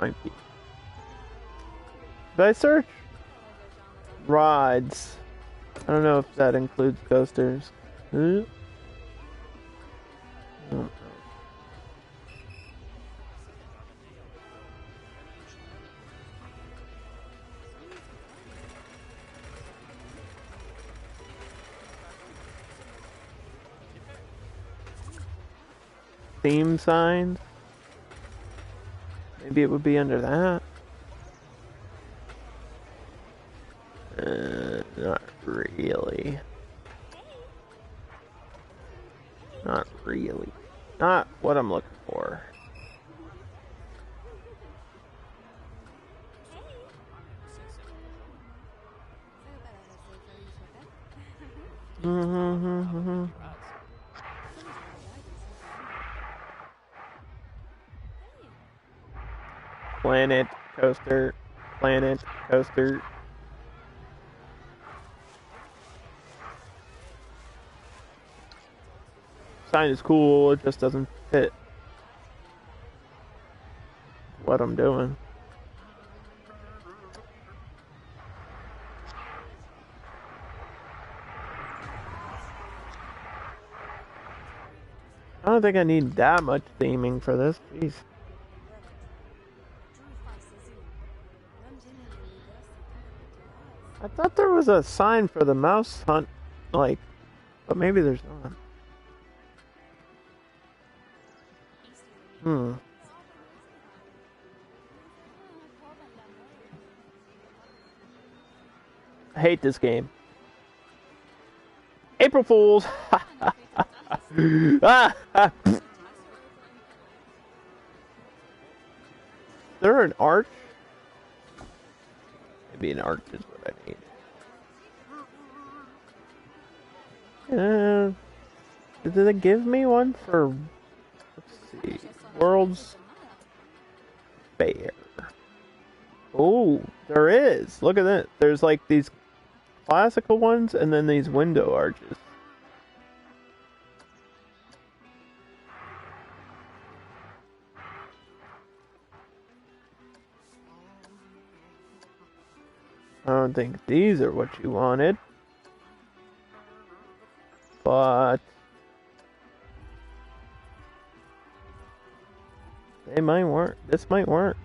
S1: Might be. Did I search rides? I don't know if that includes coasters. Huh? Oh. Theme signs? Maybe it would be under that. Not really. Not really. Not what I'm looking for. Planet coaster. Planet coaster. Sign is cool, it just doesn't fit what I'm doing. I don't think I need that much theming for this. Jeez. I thought there was a sign for the mouse hunt, like, but maybe there's not. I hate this game. April Fools! There an arch? Maybe an arch is what I need. Did they give me one for, let's see, World's Fair? Oh, there is. Look at that. There's like these classical ones and then these window arches. I don't think these are what you wanted. But they might work. This might work.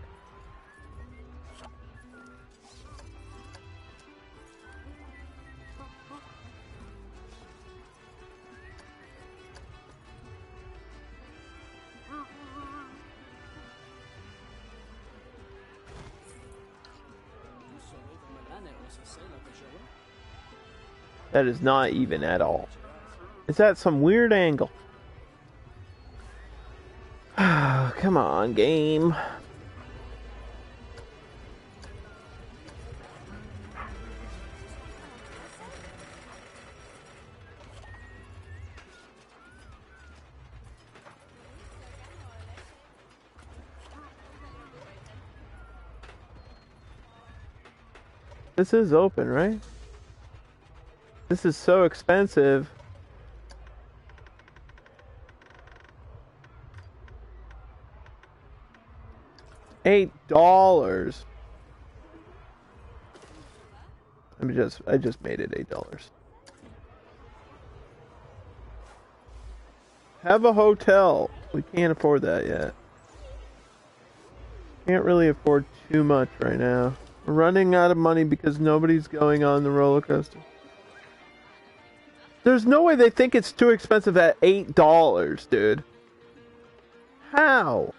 S1: That is not even at all. Is that some weird angle? Come on, game. This is open, right? This is so expensive. $8. I just made it $8. Have a hotel. We can't afford that yet. Can't really afford too much right now. We're running out of money because nobody's going on the roller coaster. There's no way they think it's too expensive at $8, dude. How?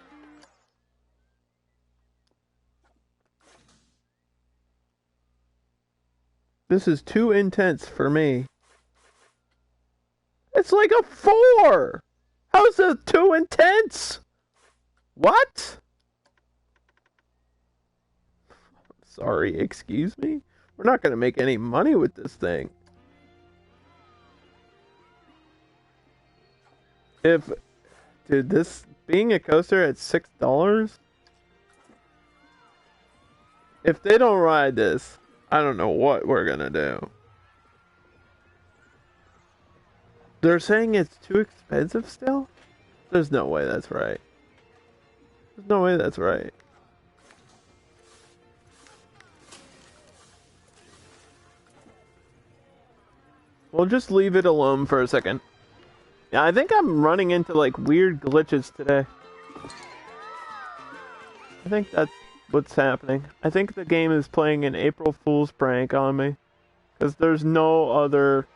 S1: This is too intense for me. It's like a 4! How's it too intense? What? Sorry, excuse me? We're not gonna make any money with this thing. Dude, this being a coaster at $6, if they don't ride this, I don't know what we're gonna do. They're saying it's too expensive still? There's no way that's right. There's no way that's right. We'll just leave it alone for a second. Yeah, I think I'm running into like weird glitches today. I think that's what's happening. I think the game is playing an April Fool's prank on me. Because there's no other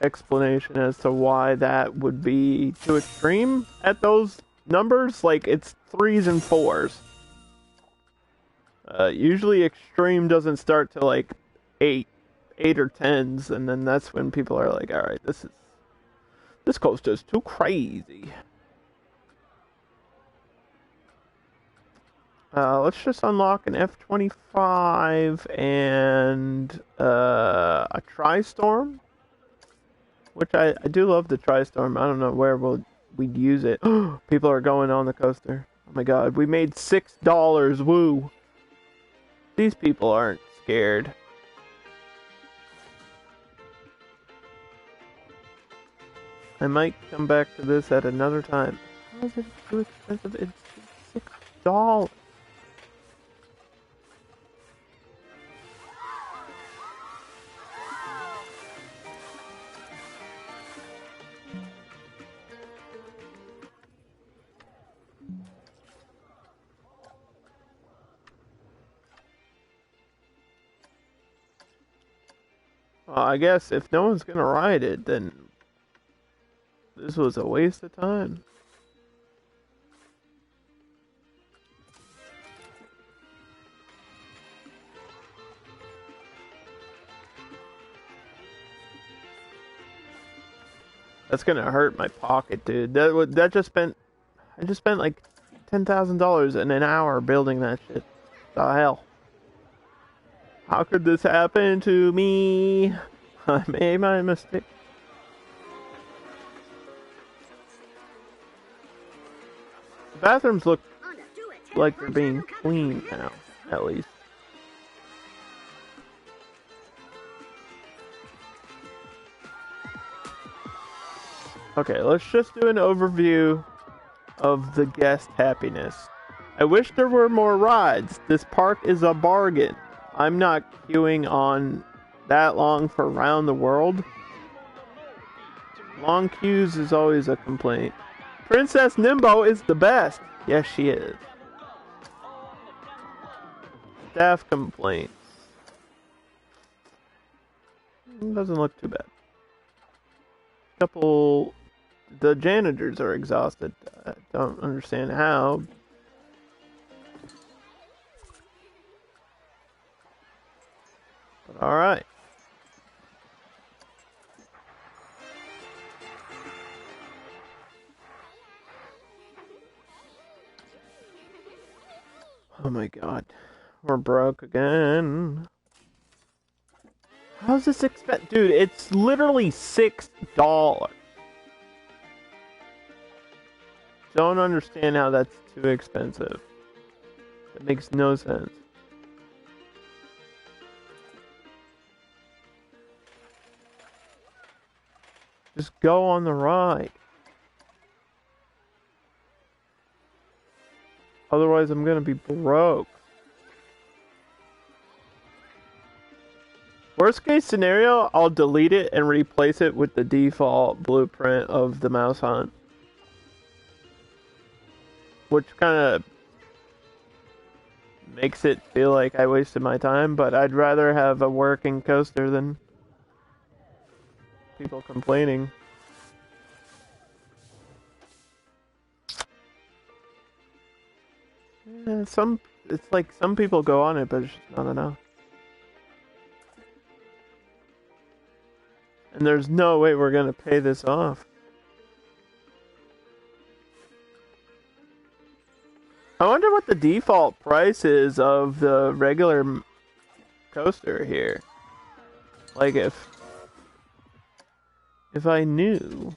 S1: explanation as to why that would be too extreme at those numbers. Like, it's 3s and 4s. Usually extreme doesn't start to like 8 or 10s, and then that's when people are like, alright, this coaster's too crazy. Let's just unlock an F-25 and a Tri-Storm, which I do love the Tri-Storm. I don't know where we'd use it. People are going on the coaster. Oh my god, we made $6, woo! These people aren't scared. I might come back to this at another time. How is it too expensive? It's $6. Well, I guess if no one's gonna ride it, then this was a waste of time. That's gonna hurt my pocket, dude. That just spent. I just spent like $10,000 in an hour building that shit. The hell? How could this happen to me? I made my mistake. The bathrooms look like they're being cleaned now, at least. Okay, let's just do an overview of the guest happiness. I wish there were more rides. This park is a bargain. I'm not queuing on that long for around the world. Long queues is always a complaint. Princess Nimbo is the best. Yes, she is. Staff complaints. Doesn't look too bad. Couple. The janitors are exhausted. I don't understand how. But alright. Oh my god. We're broke again. How's this expensive? Dude, it's literally $6. Don't understand how that's too expensive. That makes no sense. Just go on the ride. Otherwise, I'm gonna be broke. Worst case scenario, I'll delete it and replace it with the default blueprint of the mouse hunt. Which kind of makes it feel like I wasted my time, but I'd rather have a working coaster than people complaining. Yeah, it's like some people go on it, but it's just not enough. And there's no way we're gonna pay this off. I wonder what the default price is of the regular coaster here. Like if I knew.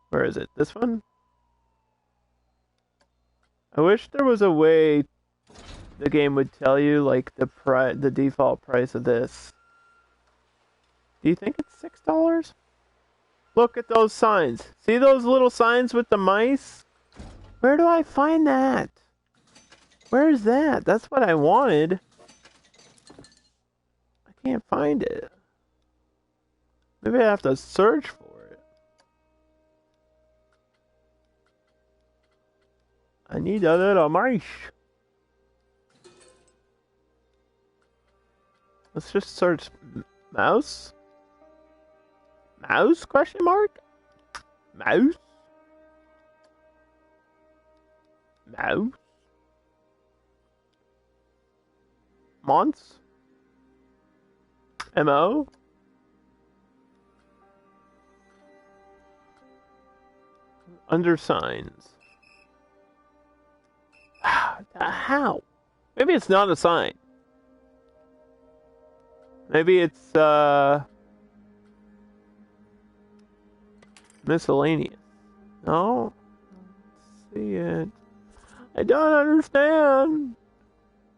S1: Where is it? This one? I wish there was a way the game would tell you like the default price of this. Do you think it's $6? Look at those signs. See those little signs with the mice? Where do I find that? Where is that? That's what I wanted. I can't find it. Maybe I have to search for it. I need a little mice. Let's just search mouse. Mouse? Question mark? Mouse? Mouse? Monts? M-O? Undersigns. How? Maybe it's not a sign. Maybe it's, miscellaneous. No? Let's see it. I don't understand.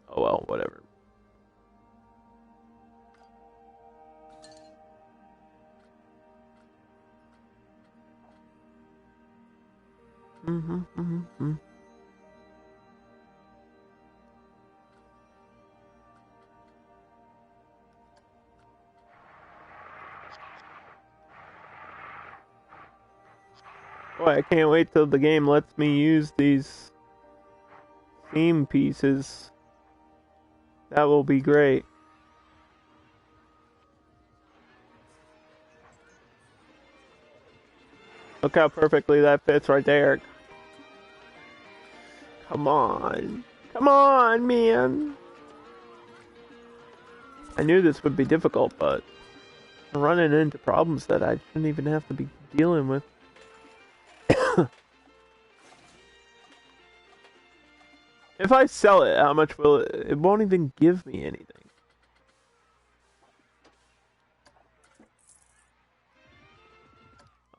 S1: Oh well, whatever. Boy, I can't wait till the game lets me use these theme pieces. That will be great. Look how perfectly that fits right there. Come on. Come on, man. I knew this would be difficult, but I'm running into problems that I shouldn't even have to be dealing with. If I sell it, how much will it? It won't even give me anything.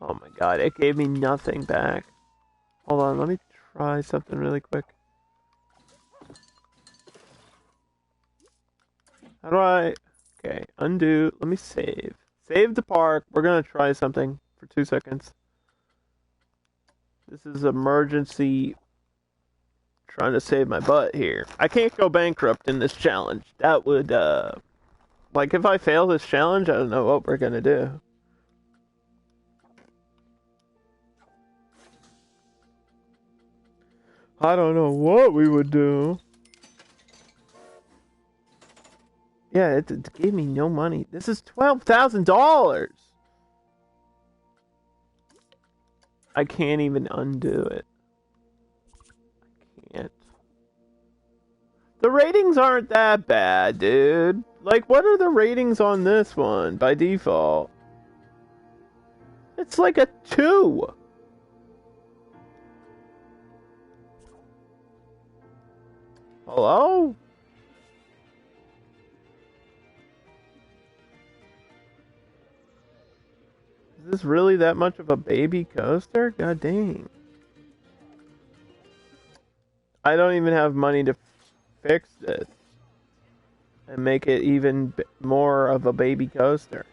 S1: Oh my god, it gave me nothing back. Hold on, let me try something really quick. How do I... Okay, undo. Let me save. Save the park. We're gonna try something for 2 seconds. This is emergency... Trying to save my butt here. I can't go bankrupt in this challenge. That would, like, if I fail this challenge, I don't know what we're gonna do. I don't know what we would do. Yeah, it gave me no money. This is $12,000! I can't even undo it. I can't. The ratings aren't that bad, dude. Like, what are the ratings on this one by default? It's like a 2. Hello? Is this really that much of a baby coaster? God dang. I don't even have money to fix this and make it even more of a baby coaster.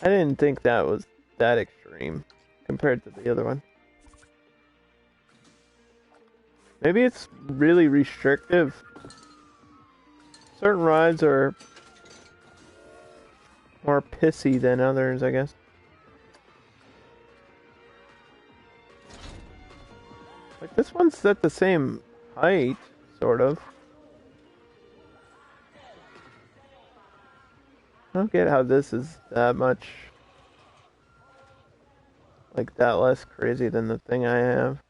S1: I didn't think that was that extreme compared to the other one. Maybe it's really restrictive. Certain rides are more pissy than others, I guess. Like, this one's at the same height, sort of. I don't get how this is that much, like, that less crazy than the thing I have.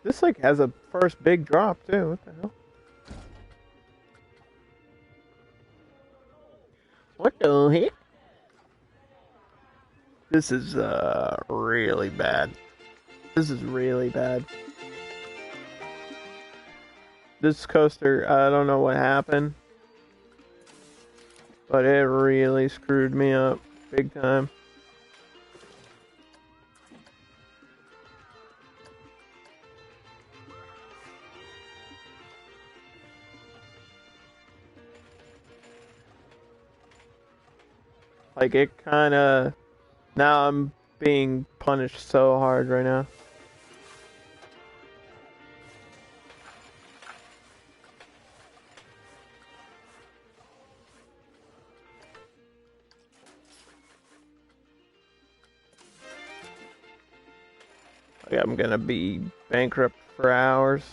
S1: This, like, has a first big drop, too. What the hell? What the heck? This is, really bad. This is really bad. This coaster, I don't know what happened, but it really screwed me up big time. Like, it kinda... Now I'm being punished so hard right now. Like, I'm gonna be bankrupt for hours.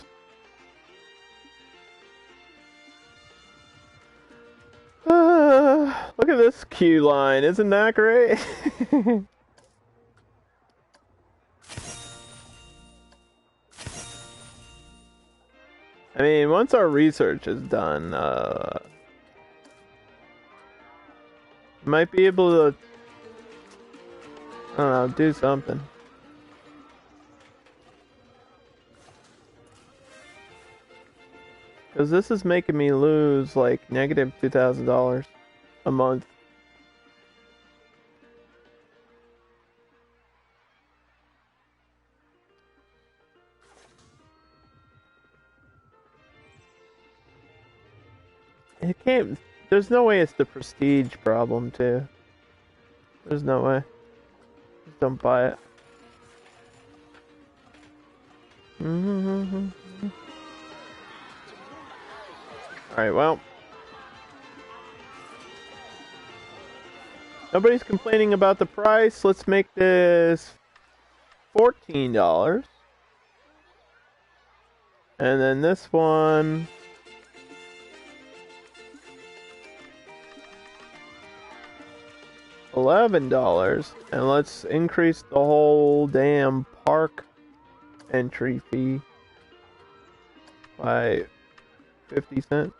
S1: Look at this queue line, isn't that great? I mean, once our research is done, might be able to, I don't know, do something. Because this is making me lose, like, negative $2,000 a month. It can't... There's no way it's the prestige problem, too. There's no way. Just don't buy it. Alright, well. Nobody's complaining about the price. Let's make this $14. And then this one... $11. And let's increase the whole damn park entry fee by 50 cents.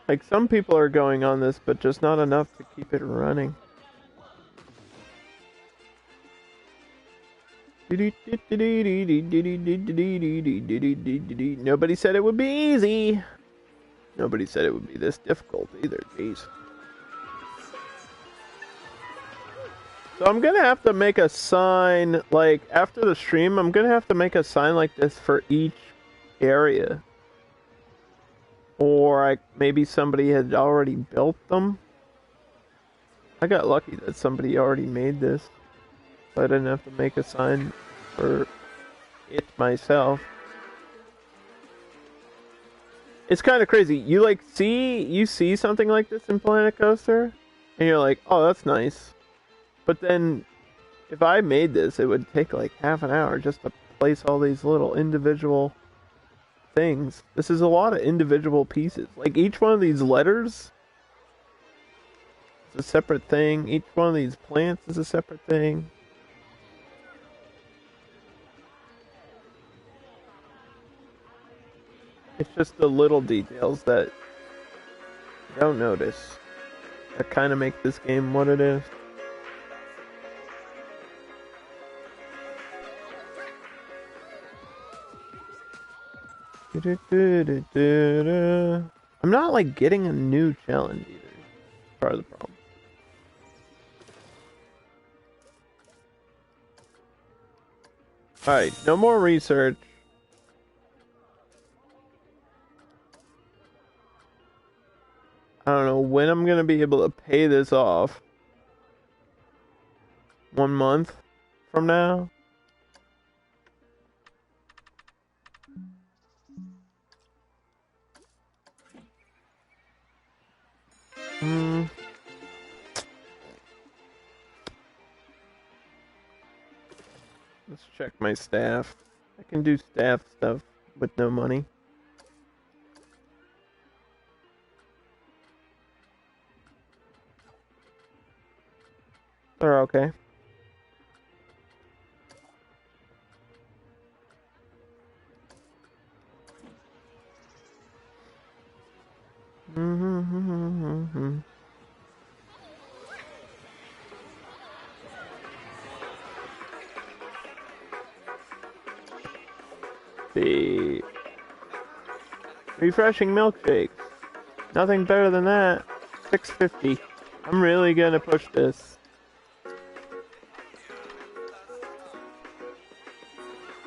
S1: Like, some people are going on this, but just not enough to keep it running. Nobody said it would be easy. Nobody said it would be this difficult either, jeez. So I'm gonna have to make a sign, like, after the stream, I'm gonna have to make a sign like this for each area. Or maybe somebody had already built them. I got lucky that somebody already made this. So I didn't have to make a sign for it myself. It's kind of crazy. You see something like this in Planet Coaster, and you're like, oh, that's nice. But then, if I made this, it would take like half an hour just to place all these little individual things. This is a lot of individual pieces. Like, each one of these letters is a separate thing. Each one of these plants is a separate thing. It's just the little details that you don't notice that kind of make this game what it is. I'm not like getting a new challenge either. That's part of the problem. Alright, no more research. I don't know when I'm gonna be able to pay this off. 1 month from now? Let's check my staff. I can do staff stuff with no money. They're okay. The refreshing milkshakes. Nothing better than that. $6.50. I'm really gonna push this.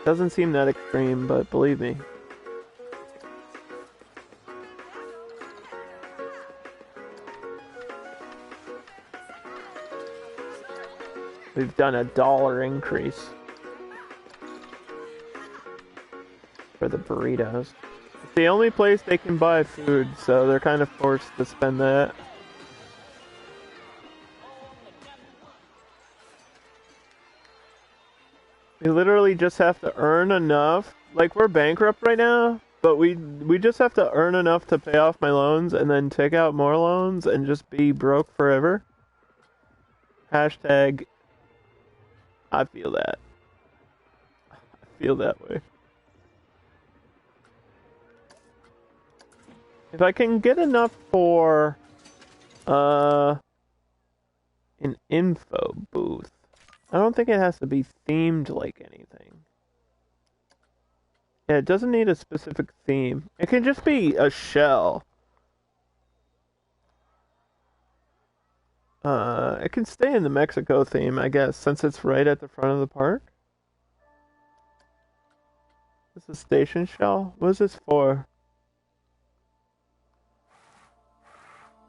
S1: Doesn't seem that extreme, but believe me. We've done a $1 increase for the burritos. It's the only place they can buy food, so they're kind of forced to spend that. We literally just have to earn enough. Like, we're bankrupt right now, but we just have to earn enough to pay off my loans and then take out more loans and just be broke forever. Hashtag, I feel that. I feel that way. If I can get enough for an info booth. I don't think it has to be themed like anything. Yeah, it doesn't need a specific theme. It can just be a shell. It can stay in the Mexico theme, I guess, since it's right at the front of the park. This is a station shell? What is this for?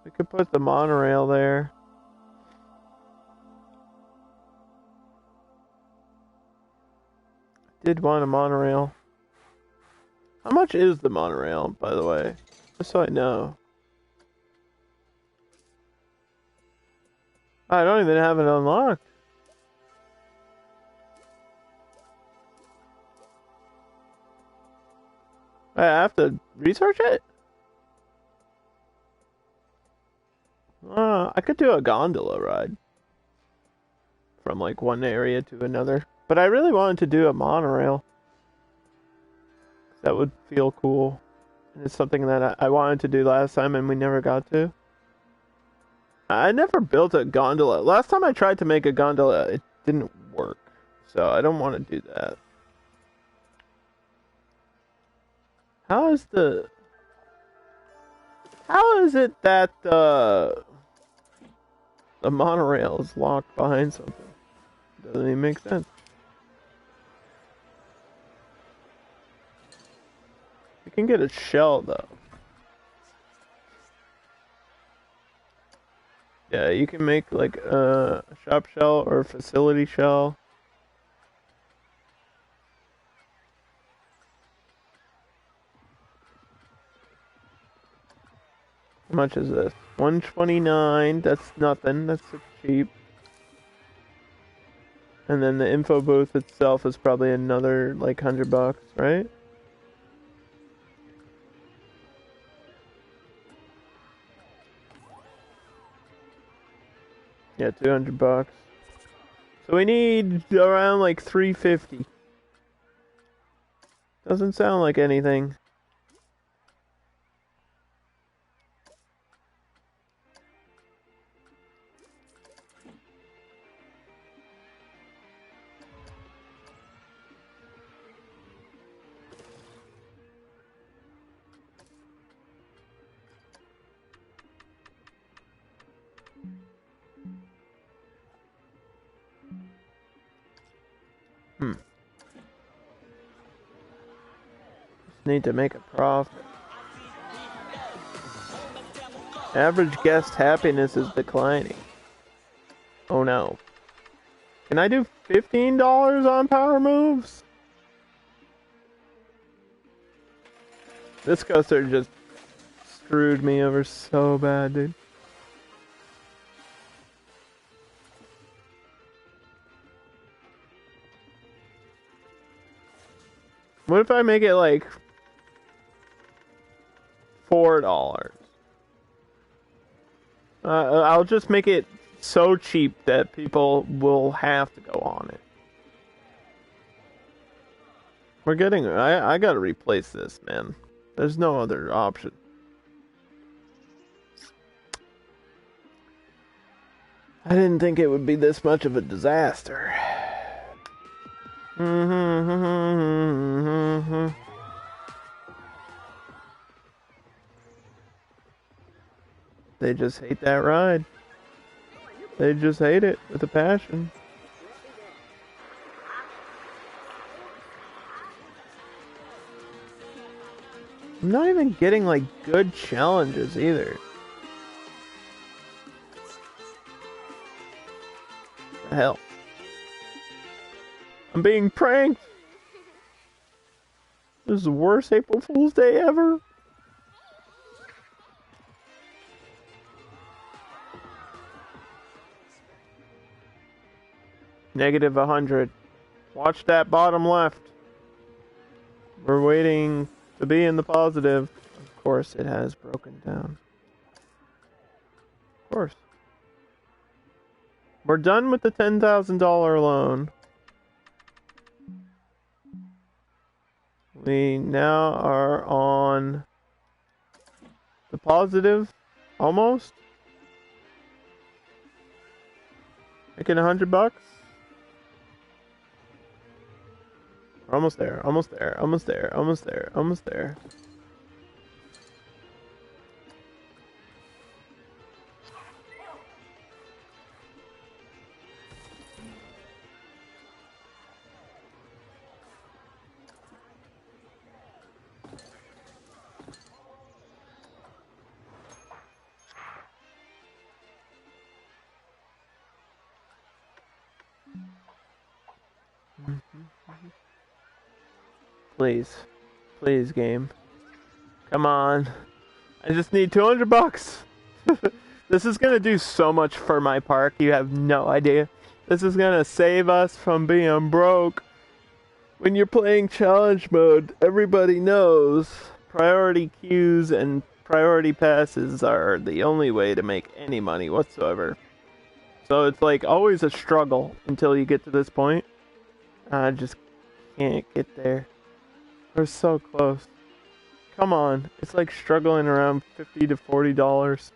S1: We could put the monorail there. Did want a monorail. How much is the monorail, by the way? Just so I know. I don't even have it unlocked. I have to research it? I could do a gondola ride. From like one area to another. But I really wanted to do a monorail. That would feel cool. And it's something that I wanted to do last time and we never got to. I never built a gondola. Last time I tried to make a gondola, it didn't work. So I don't want to do that. How is it that the monorail is locked behind something? Doesn't even make sense. You can get a shell though. Yeah, you can make like a shop shell or a facility shell. How much is this? 129. That's nothing. That's so cheap. And then the info booth itself is probably another like $100, right? Yeah, $200. So we need around like 350. Doesn't sound like anything. Just need to make a profit. Average guest happiness is declining. Oh no. Can I do $15 on power moves? This coaster just screwed me over so bad, dude. What if I make it like $4? I'll just make it so cheap that people will have to go on it. We're getting... I gotta replace this, man. There's no other option. I didn't think it would be this much of a disaster. They just hate that ride. They just hate it with a passion. I'm not even getting like good challenges either. What the hell? I'm being pranked. This is the worst April Fool's Day ever. Negative 100. Watch that bottom left. We're waiting to be in the positive. Of course, it has broken down. Of course. We're done with the $10,000 loan. We now are on the positive, almost. Making $100. We're almost there, almost there, almost there, almost there, almost there. Please. Please, game. Come on. I just need 200 bucks. This is gonna do so much for my park, you have no idea. This is gonna save us from being broke. When you're playing challenge mode, everybody knows priority queues and priority passes are the only way to make any money whatsoever. So it's like always a struggle until you get to this point. I just can't get there. We're so close. Come on, it's like struggling around $50 to $40.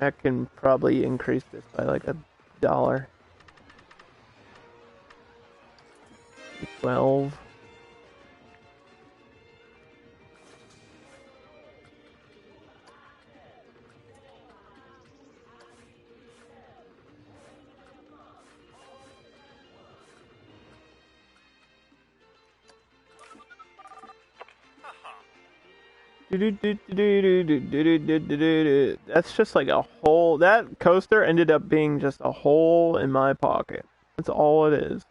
S1: I can probably increase this by like $1. 12. That's just like a hole. That coaster ended up being just a hole in my pocket. That's all it is.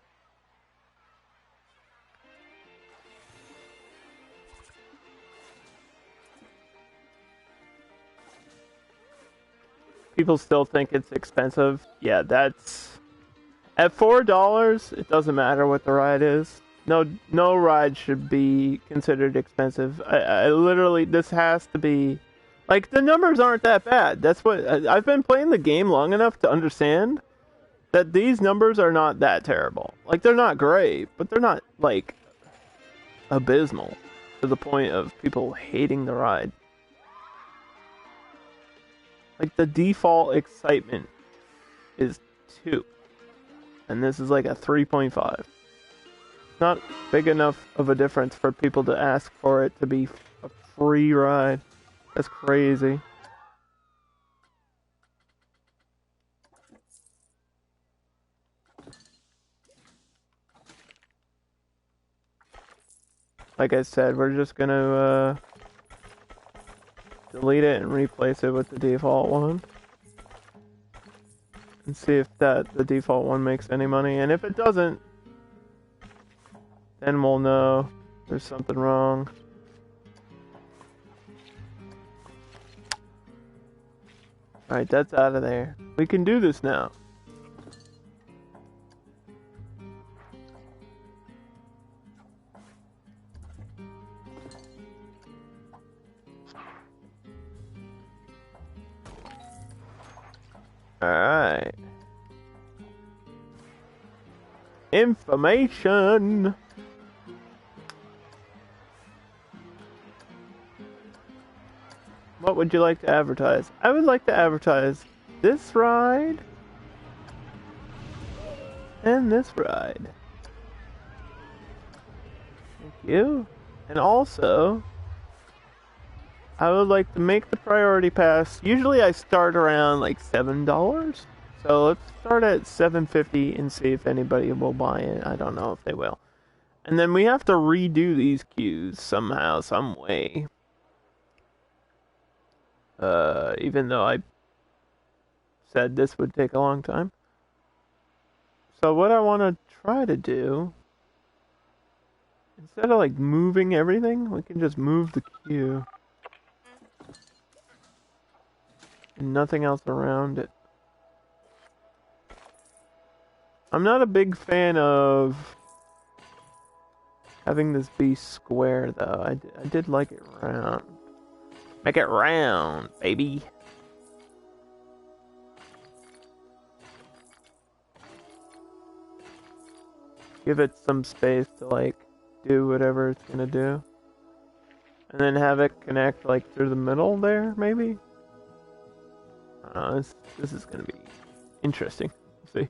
S1: People still think it's expensive. Yeah, that's... At $4, it doesn't matter what the ride is. No ride should be considered expensive. I literally, this has to be... Like, the numbers aren't that bad. That's what... I've been playing the game long enough to understand that these numbers are not that terrible. Like, they're not great, but they're not, like, abysmal to the point of people hating the ride. Like, the default excitement is 2. And this is like a 3.5. It's not big enough of a difference for people to ask for it to be a free ride. That's crazy. Like I said, we're just gonna delete it and replace it with the default one. And see if the default one makes any money. And if it doesn't, then we'll know there's something wrong. Alright, that's out of there. We can do this now. Alright. Information! What would you like to advertise? I would like to advertise this ride and this ride. Thank you. And also, I would like to make the priority pass. Usually I start around like $7. So let's start at $7.50 and see if anybody will buy it. I don't know if they will. And then we have to redo these queues somehow, some way. Even though I said this would take a long time. So what I want to try to do, instead of like moving everything, we can just move the queue. And nothing else around it. I'm not a big fan of having this be square, though. I did like it round. Make it round, baby. Give it some space to, like, do whatever it's gonna do. And then have it connect, like, through the middle there, maybe? I don't know, this is gonna be interesting. Let's see.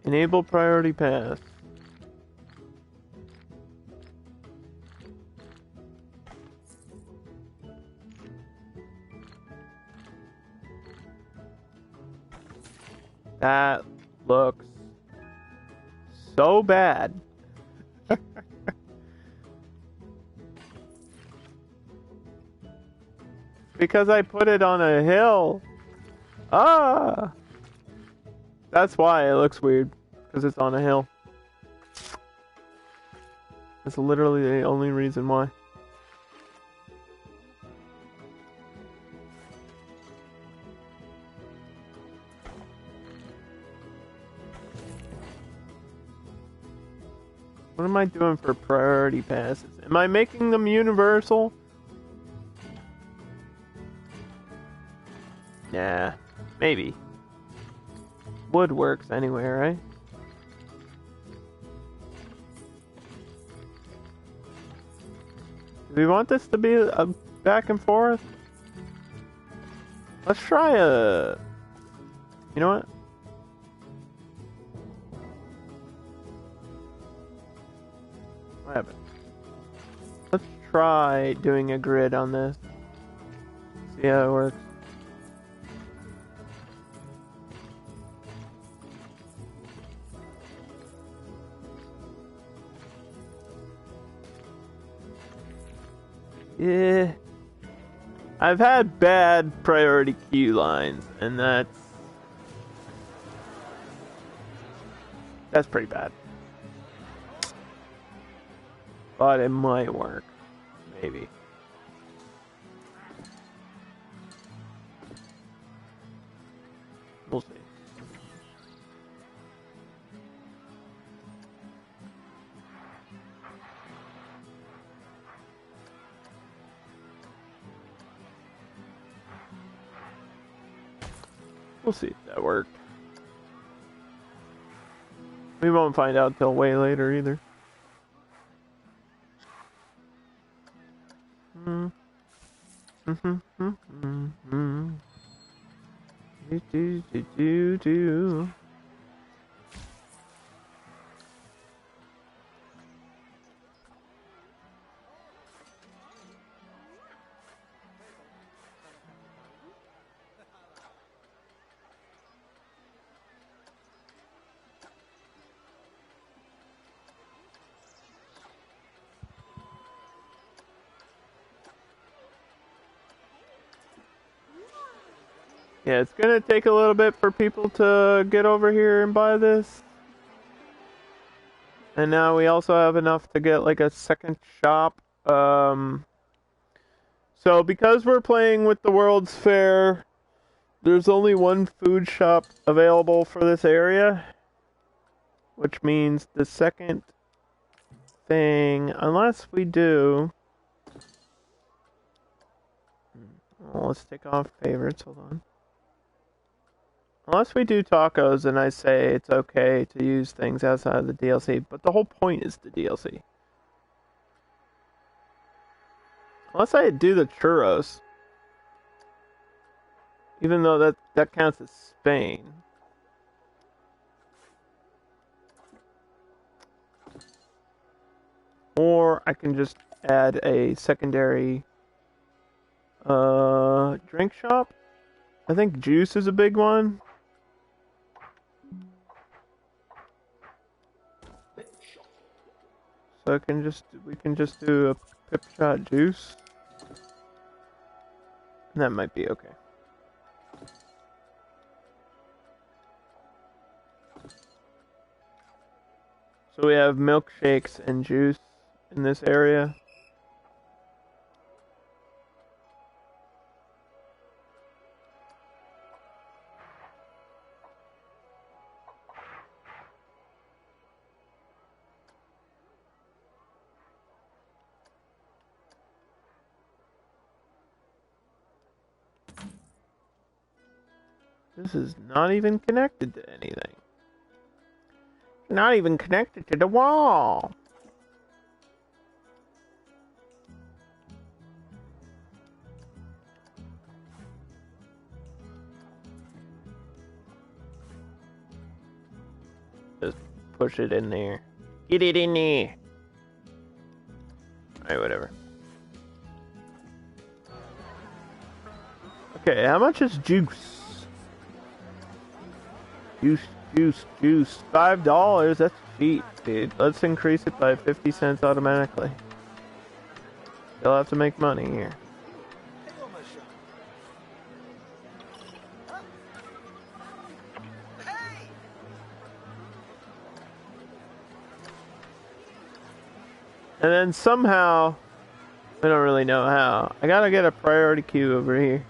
S1: Enable priority pass. That looks so bad. Because I put it on a hill. Ah! That's why it looks weird. Because it's on a hill. That's literally the only reason why. What am I doing for priority passes? Am I making them universal? Nah, maybe. Wood works anyway, right? Do we want this to be a back and forth? Let's try a... You know what? What happened? Let's try doing a grid on this. See how it works. Yeah. I've had bad priority queue lines, and that's pretty bad. But it might work. Maybe. We'll see. We'll see if that worked. We won't find out till way later either. Do. Yeah, it's gonna take a little bit for people to get over here and buy this. And now we also have enough to get like a second shop. So because we're playing with the World's Fair, there's only one food shop available for this area. Which means the second thing, unless we do... Well, let's take off favorites, hold on. Unless we do tacos and I say it's okay to use things outside of the DLC, but the whole point is the DLC. Unless I do the churros. Even though that counts as Spain. Or I can just add a secondary drink shop. I think juice is a big one. So we can just do a pip shot juice. And that might be okay. So we have milkshakes and juice in this area. This is not even connected to anything. Not even connected to the wall. Just push it in there. Get it in there. Alright, whatever. Okay, how much is juice? Juice, juice, juice. $5. That's cheap, dude. Let's increase it by 50 cents automatically. They'll have to make money here. And then somehow, I don't really know how, I gotta get a priority queue over here.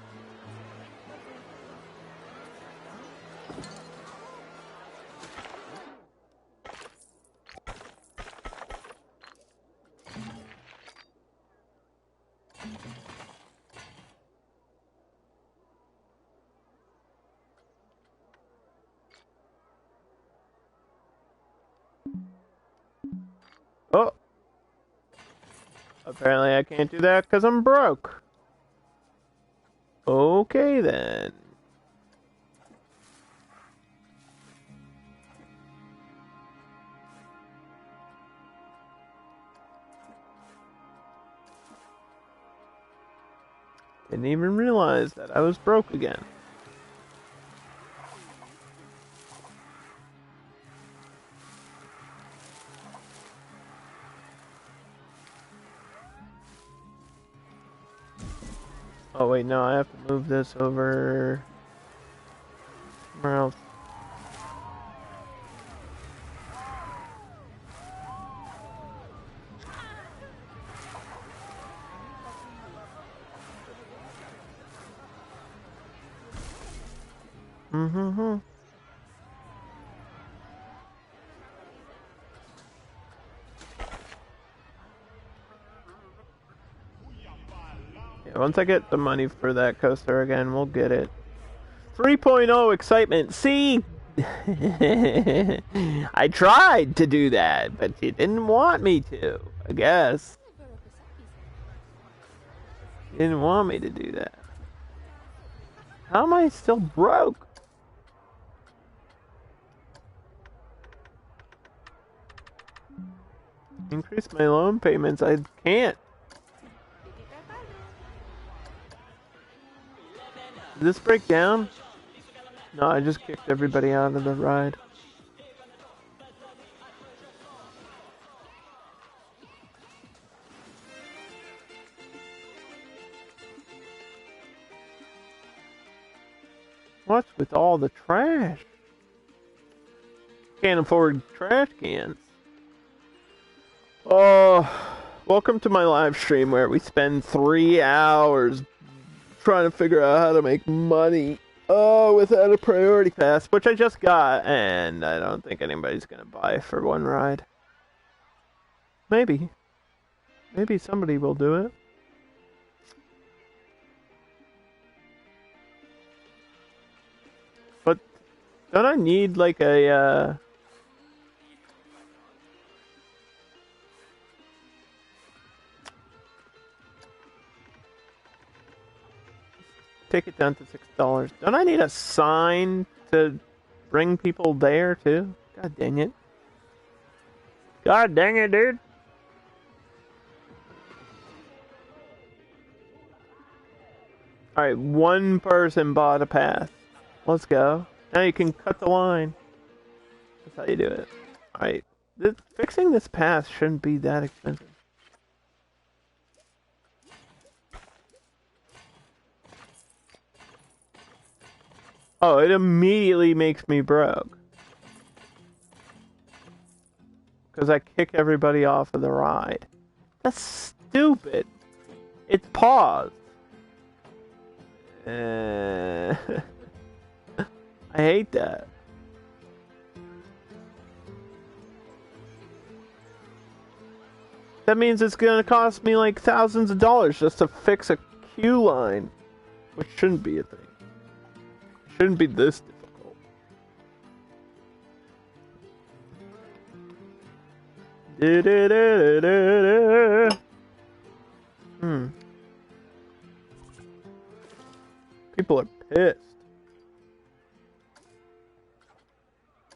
S1: Oh! Apparently I can't do that because I'm broke. Okay then. Didn't even realize that I was broke again. Oh wait, no, I have to move this over somewhere else. Mm-hmm. Yeah, once I get the money for that coaster again, we'll get it. 3.0 excitement. See? I tried to do that, but you didn't want me to, I guess. You didn't want me to do that. How am I still broke? Increase my loan payments. I can't. Did this break down? No, I just kicked everybody out of the ride. What's with all the trash? Can't afford trash cans. Oh, welcome to my live stream where we spend 3 hours trying to figure out how to make money. Oh, without a priority pass, which I just got, and I don't think anybody's gonna buy for one ride. Maybe. Maybe somebody will do it. But don't I need like a take it down to $6. Don't I need a sign to bring people there too? God dang it. God dang it, dude. Alright, one person bought a pass. Let's go. Now you can cut the line. That's how you do it. Alright. Fixing this pass shouldn't be that expensive. Oh, it immediately makes me broke. Because I kick everybody off of the ride. That's stupid. It's paused. I hate that. That means it's gonna cost me like thousands of dollars just to fix a queue line. Which shouldn't be a thing. Shouldn't be this difficult. People are pissed.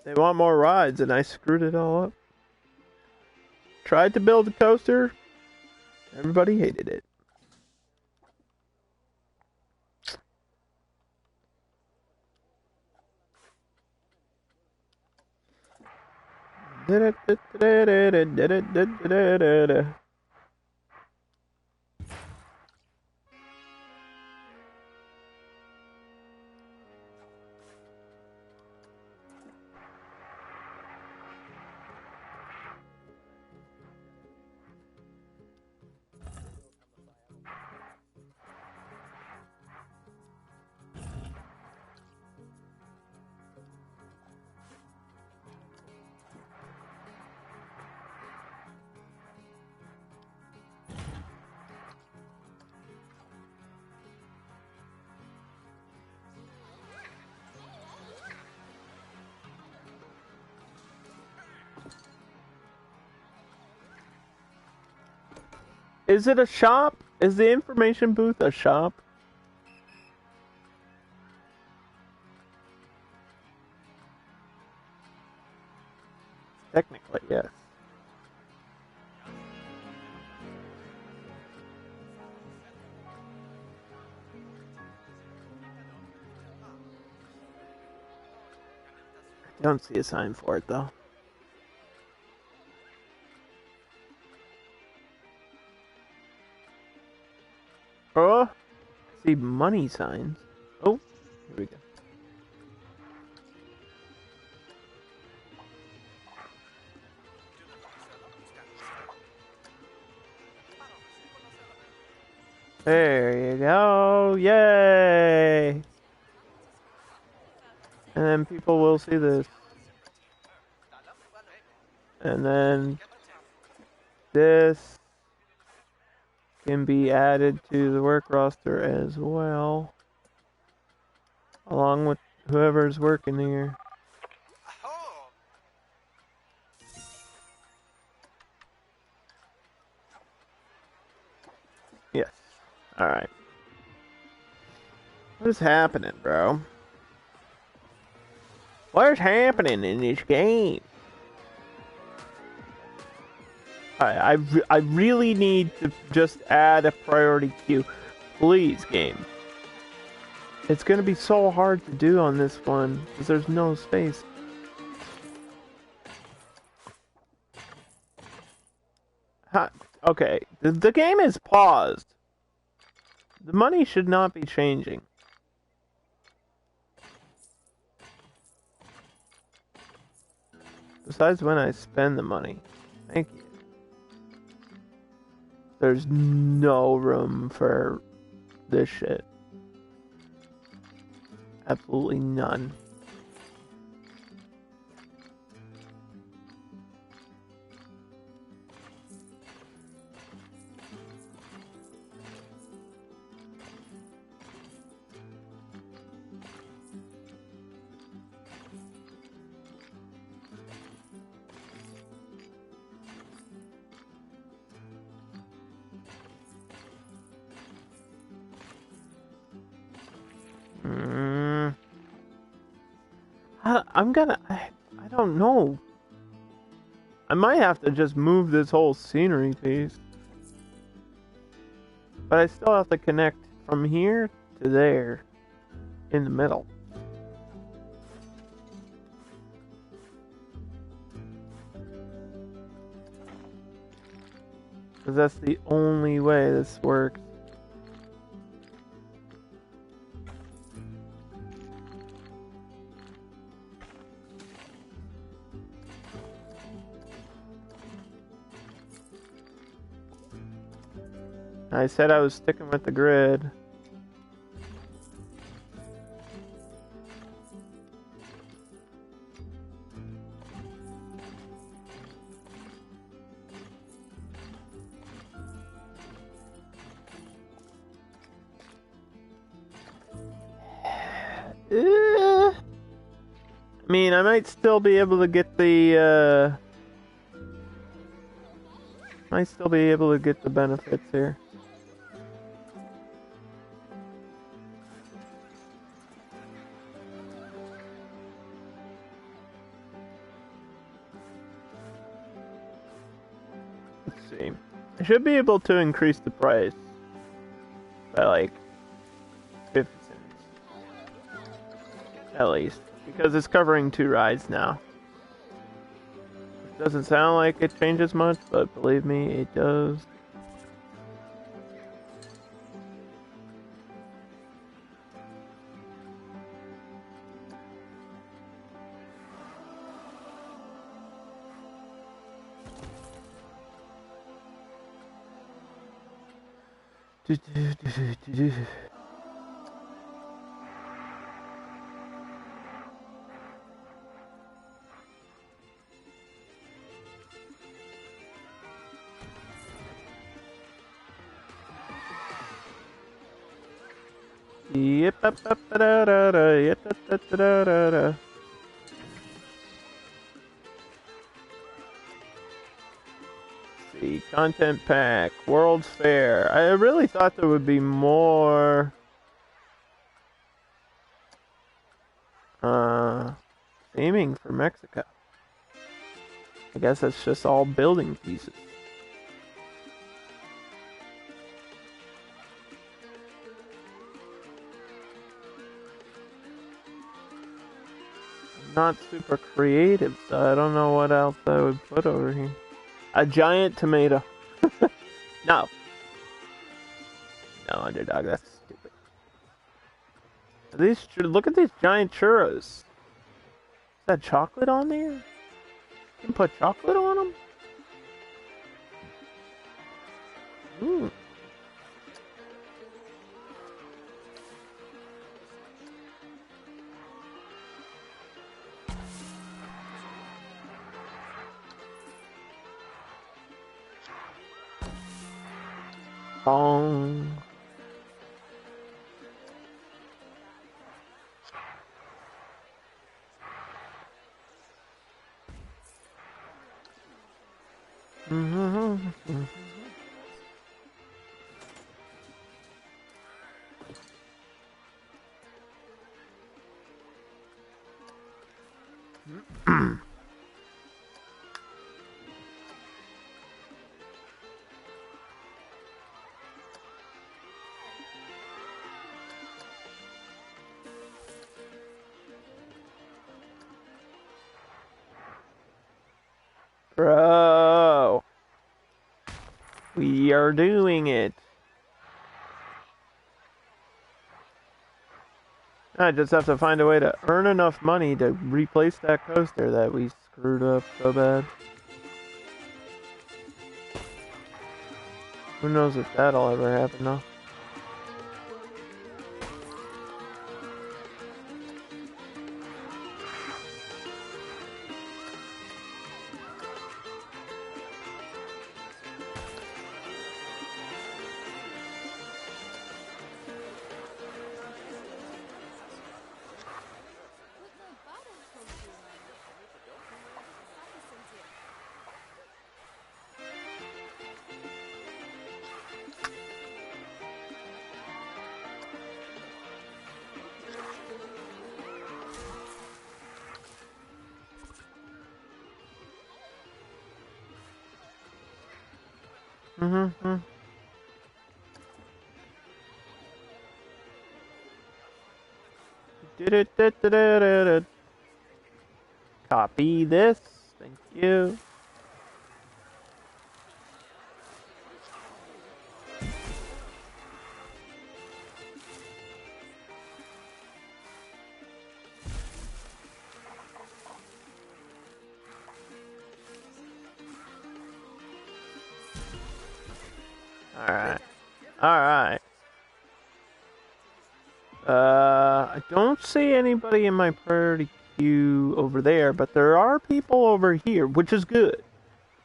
S1: They want more rides and I screwed it all up. Tried to build a coaster. Everybody hated it. Is it a shop? Is the information booth a shop? Technically, yes. I don't see a sign for it, though. Oh, I see money signs. Oh, here we go. There you go. Yay! And then people will see this. And then this can be added to the work roster as well, along with whoever's working here. Yes. Alright. What is happening, bro? What is happening in this game? I really need to just add a priority queue. Please, game. It's gonna be so hard to do on this one, because there's no space. Okay, the game is paused. The money should not be changing. Besides when I spend the money. Thank you. There's no room for this shit. Absolutely none. I don't know. I might have to just move this whole scenery piece. But I still have to connect from here to there in the middle. Because that's the only way this works. I said I was sticking with the grid. I mean, I might still be able to get the, might still be able to get the benefits here. Let's see. I should be able to increase the price by like 50 cents. At least. Because it's covering 2 rides now. Doesn't sound like it changes much, but believe me, it does. See, content pack, World's Fair. I really thought there would be more theming for Mexico. I guess that's just all building pieces. Not super creative, so I don't know what else I would put over here. A giant tomato. No. No, underdog, that's stupid. Look at these giant churros. Is that chocolate on there? You can put chocolate on them? Ooh. Bong. Bro, we are doing it. I just have to find a way to earn enough money to replace that coaster that we screwed up so bad. Who knows if that'll ever happen though. Copy this. Thank you. Alright. Alright. I don't see anybody in my priority queue over there, but there are people over here, which is good.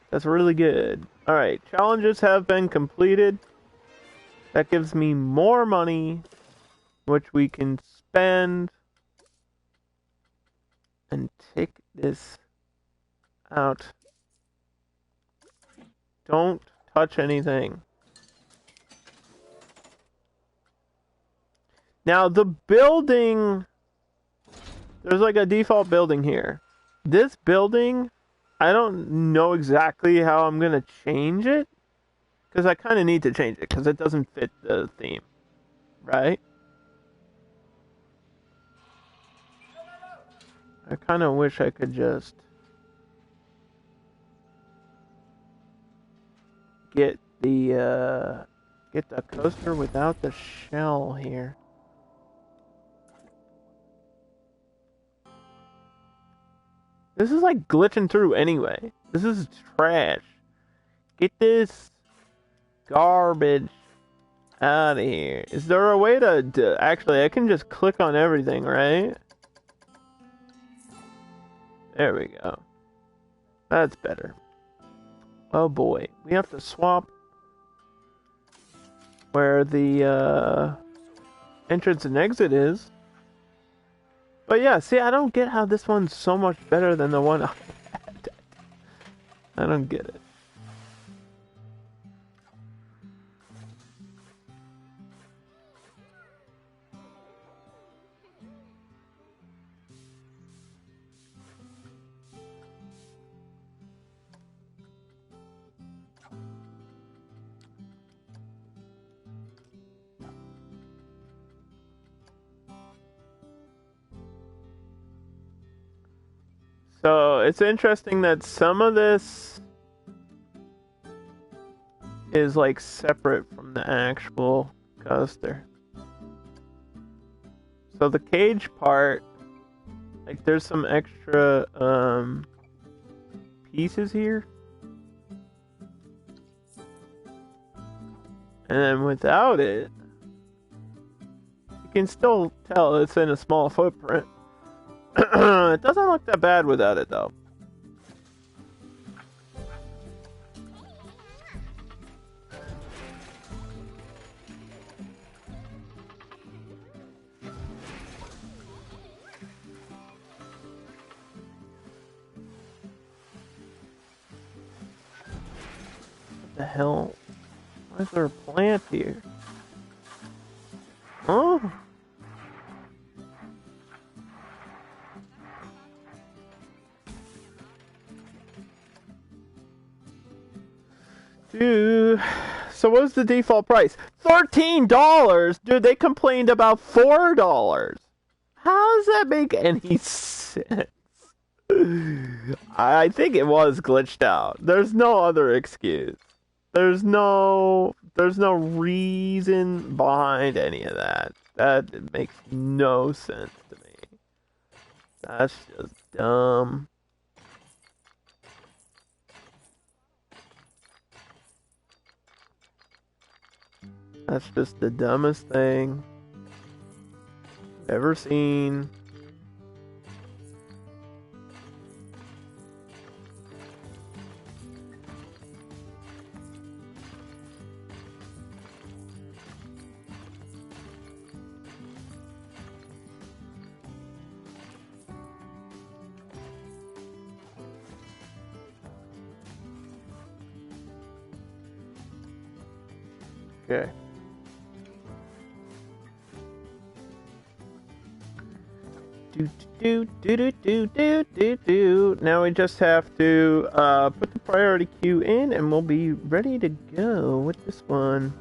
S1: That's really good. Alright, challenges have been completed. That gives me more money, which we can spend and take this out. Don't touch anything. Now, the building... There's like a default building here. This building, I don't know exactly how I'm going to change it. Because I kind of need to change it, because it doesn't fit the theme. Right? I kind of wish I could just... get the coaster without the shell here. This is like glitching through anyway. This is trash. Get this garbage out of here. Is there a way to actually, I can just click on everything, right? There we go. That's better. Oh boy. We have to swap where the entrance and exit is. But yeah, see, I don't get how this one's so much better than the one I had. I don't get it. So it's interesting that some of this is like separate from the actual coaster. So the cage part, like there's some extra pieces here. And then without it, you can still tell it's in a small footprint. It doesn't look that bad without it, though. What the hell? Why is there a plant here? Oh. Dude, so what was the default price? $13? Dude, they complained about $4. How does that make any sense? I think it was glitched out. There's no other excuse. There's no reason behind any of that. That makes no sense to me. That's just dumb. That's just the dumbest thing I've ever seen. Okay. Now we just have to put the priority queue in and we'll be ready to go with this one.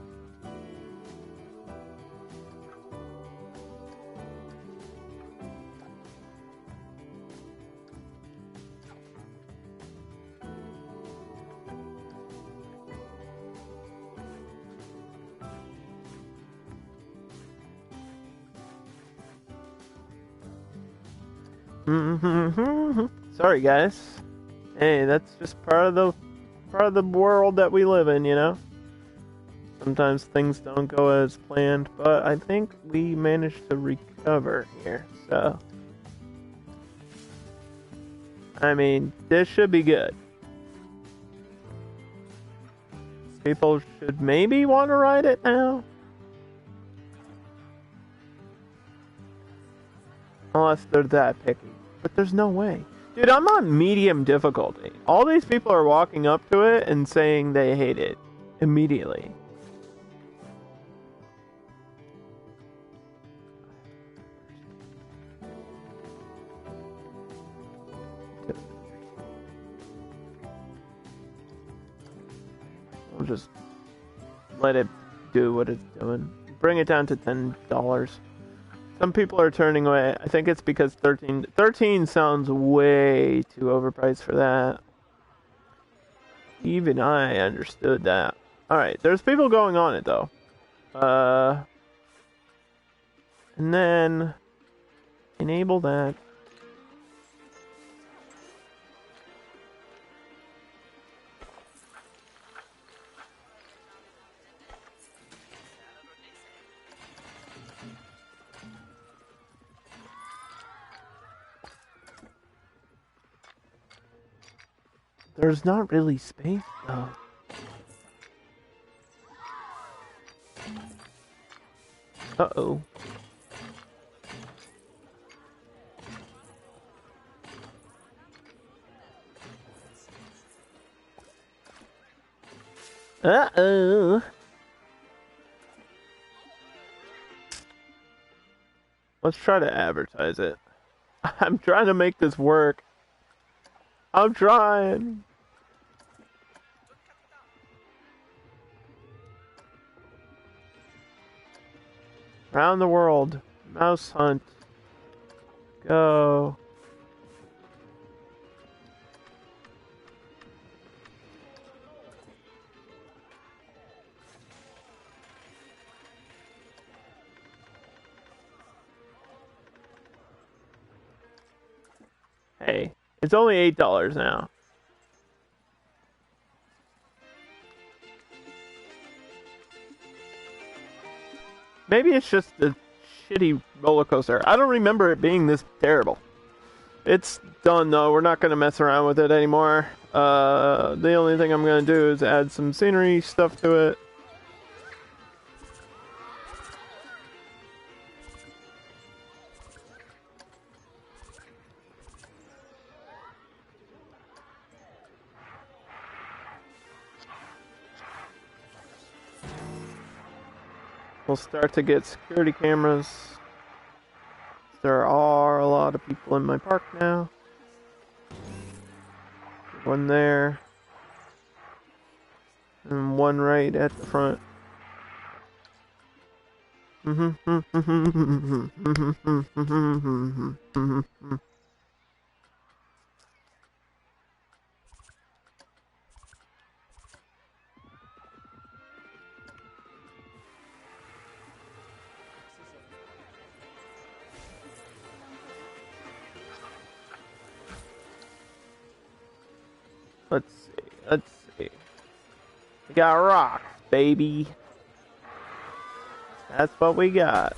S1: Sorry, guys. Hey, that's just part of the world that we live in, you know. Sometimes things don't go as planned, but I think we managed to recover here. So, I mean, this should be good. People should maybe want to ride it now. Unless they're that picky. But there's no way. Dude, I'm on medium difficulty. All these people are walking up to it and saying they hate it. Immediately. I'll just let it do what it's doing. Bring it down to $10. Some people are turning away. I think it's because 13 sounds way too overpriced for that. Even I understood that. Alright, there's people going on it though. And then enable that. There's not really space though. Uh-oh. Uh-oh. Let's try to advertise it. I'm trying to make this work. I'm trying. Around the world. Mouse hunt. Go. Hey, it's only $8 now. Maybe it's just a shitty roller coaster. I don't remember it being this terrible. It's done though. We're not going to mess around with it anymore. The only thing I'm going to do is add some scenery stuff to it. We'll start to get security cameras. There are a lot of people in my park now. One there. And one right at the front. Let's see. We got rocks, baby. That's what we got.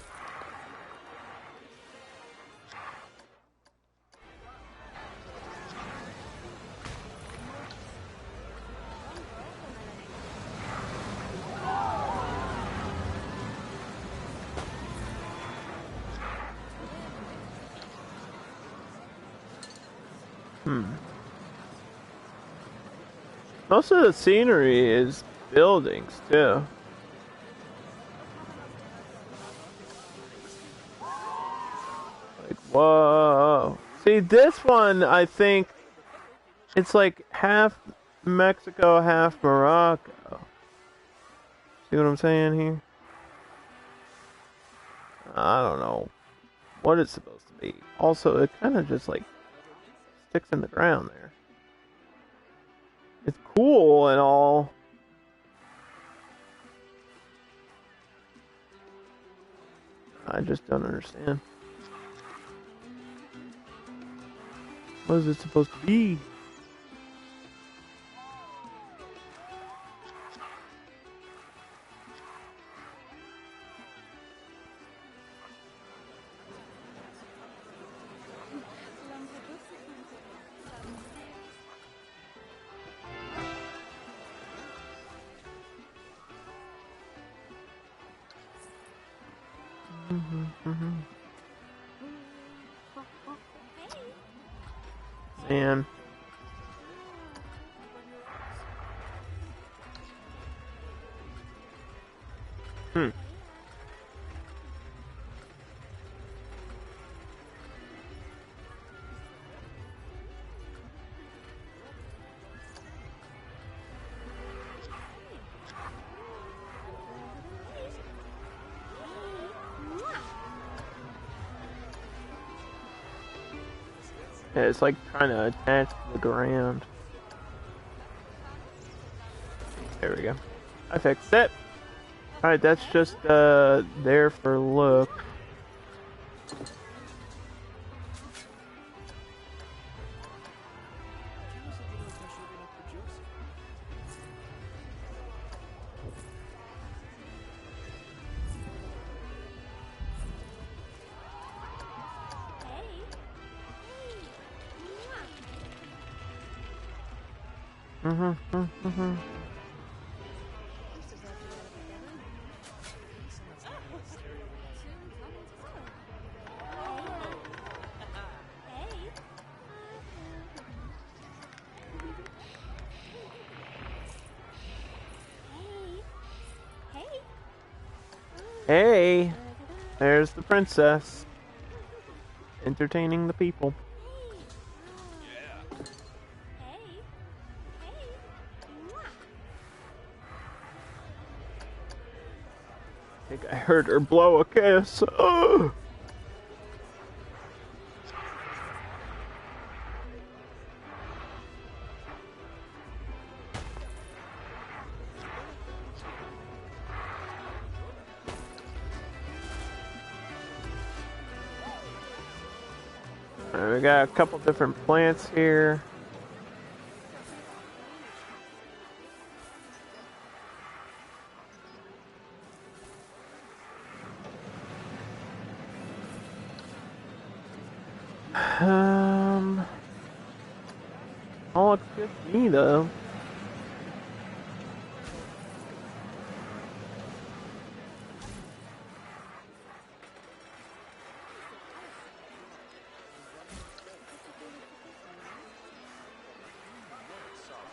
S1: Most of the scenery is buildings, too. Like, whoa. See, this one, I think, it's like half Mexico, half Morocco. See what I'm saying here? I don't know what it's supposed to be. Also, it kind of just, like, sticks in the ground there. It's cool and all. I just don't understand. What is it supposed to be? Man. Yeah, it's like trying to attach to the ground. there we go. I fixed it. Alright, that's just there for look. Hey, there's the princess, entertaining the people. I think I heard her blow a kiss. Oh. We got a couple different plants here. All looks good to me though.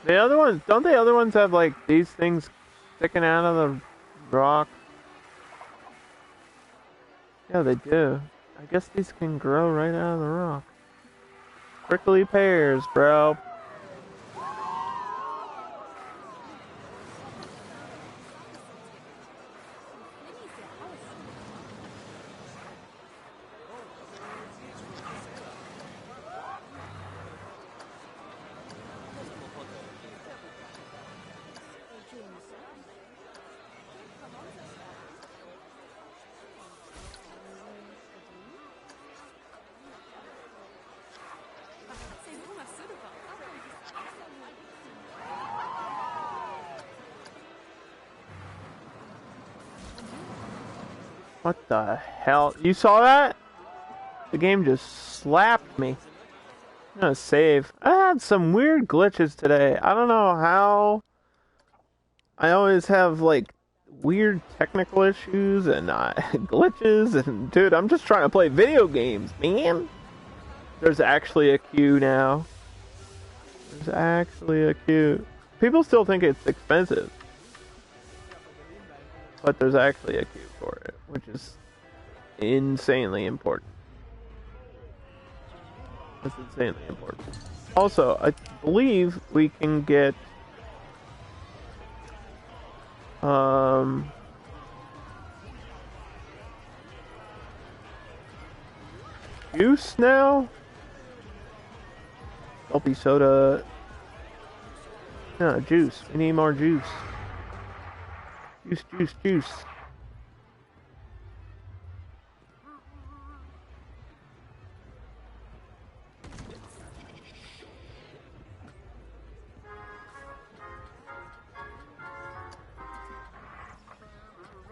S1: The other ones, don't the other ones have like these things sticking out of the rock? Yeah, they do. I guess these can grow right out of the rock. Prickly pears, bro. What the hell? You saw that? The game just slapped me. I'm gonna save. I had some weird glitches today. I don't know how. I always have like weird technical issues and glitches and dude, I'm just trying to play video games, man. There's actually a queue now. There's actually a queue. People still think it's expensive. But there's actually a queue for it, which is insanely important. That's insanely important. Also, I believe we can get juice now? Salty soda. No, juice. We need more juice. Juice.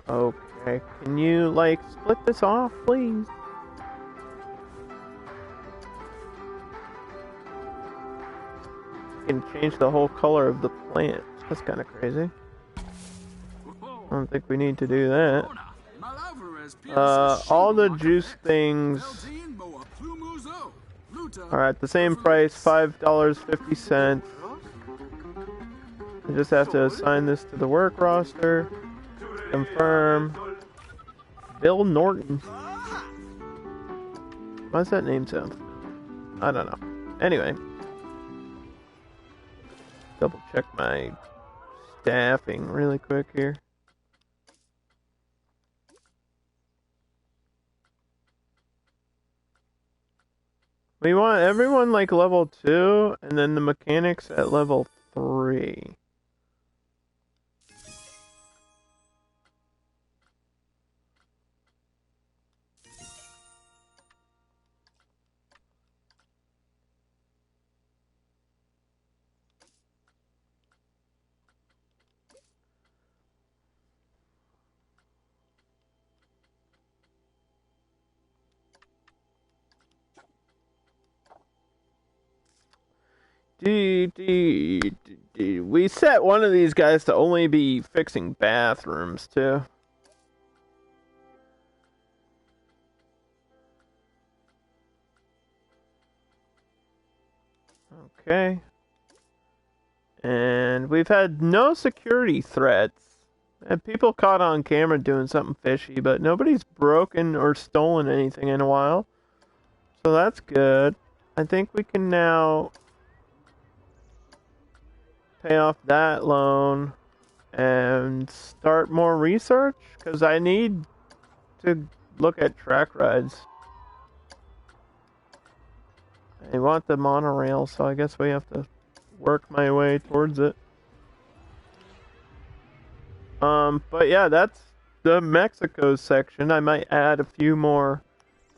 S1: Okay, can you, like, split this off, please? You can change the whole color of the plant. That's kind of crazy. I don't think we need to do that. All the juice things are at the same price, $5.50. I just have to assign this to the work roster. Confirm. Bill Norton. Why does that name sound? I don't know. Anyway. Double check my staffing really quick here. We want everyone like level 2 and then the mechanics at level 3. We set one of these guys to only be fixing bathrooms, too. Okay. And we've had no security threats. And people caught on camera doing something fishy, but nobody's broken or stolen anything in a while. So that's good. I think we can now pay off that loan and start more research, because I need to look at track rides. I want the monorail, so I guess we have to work my way towards it. But yeah, that's the Mexico section. I might add a few more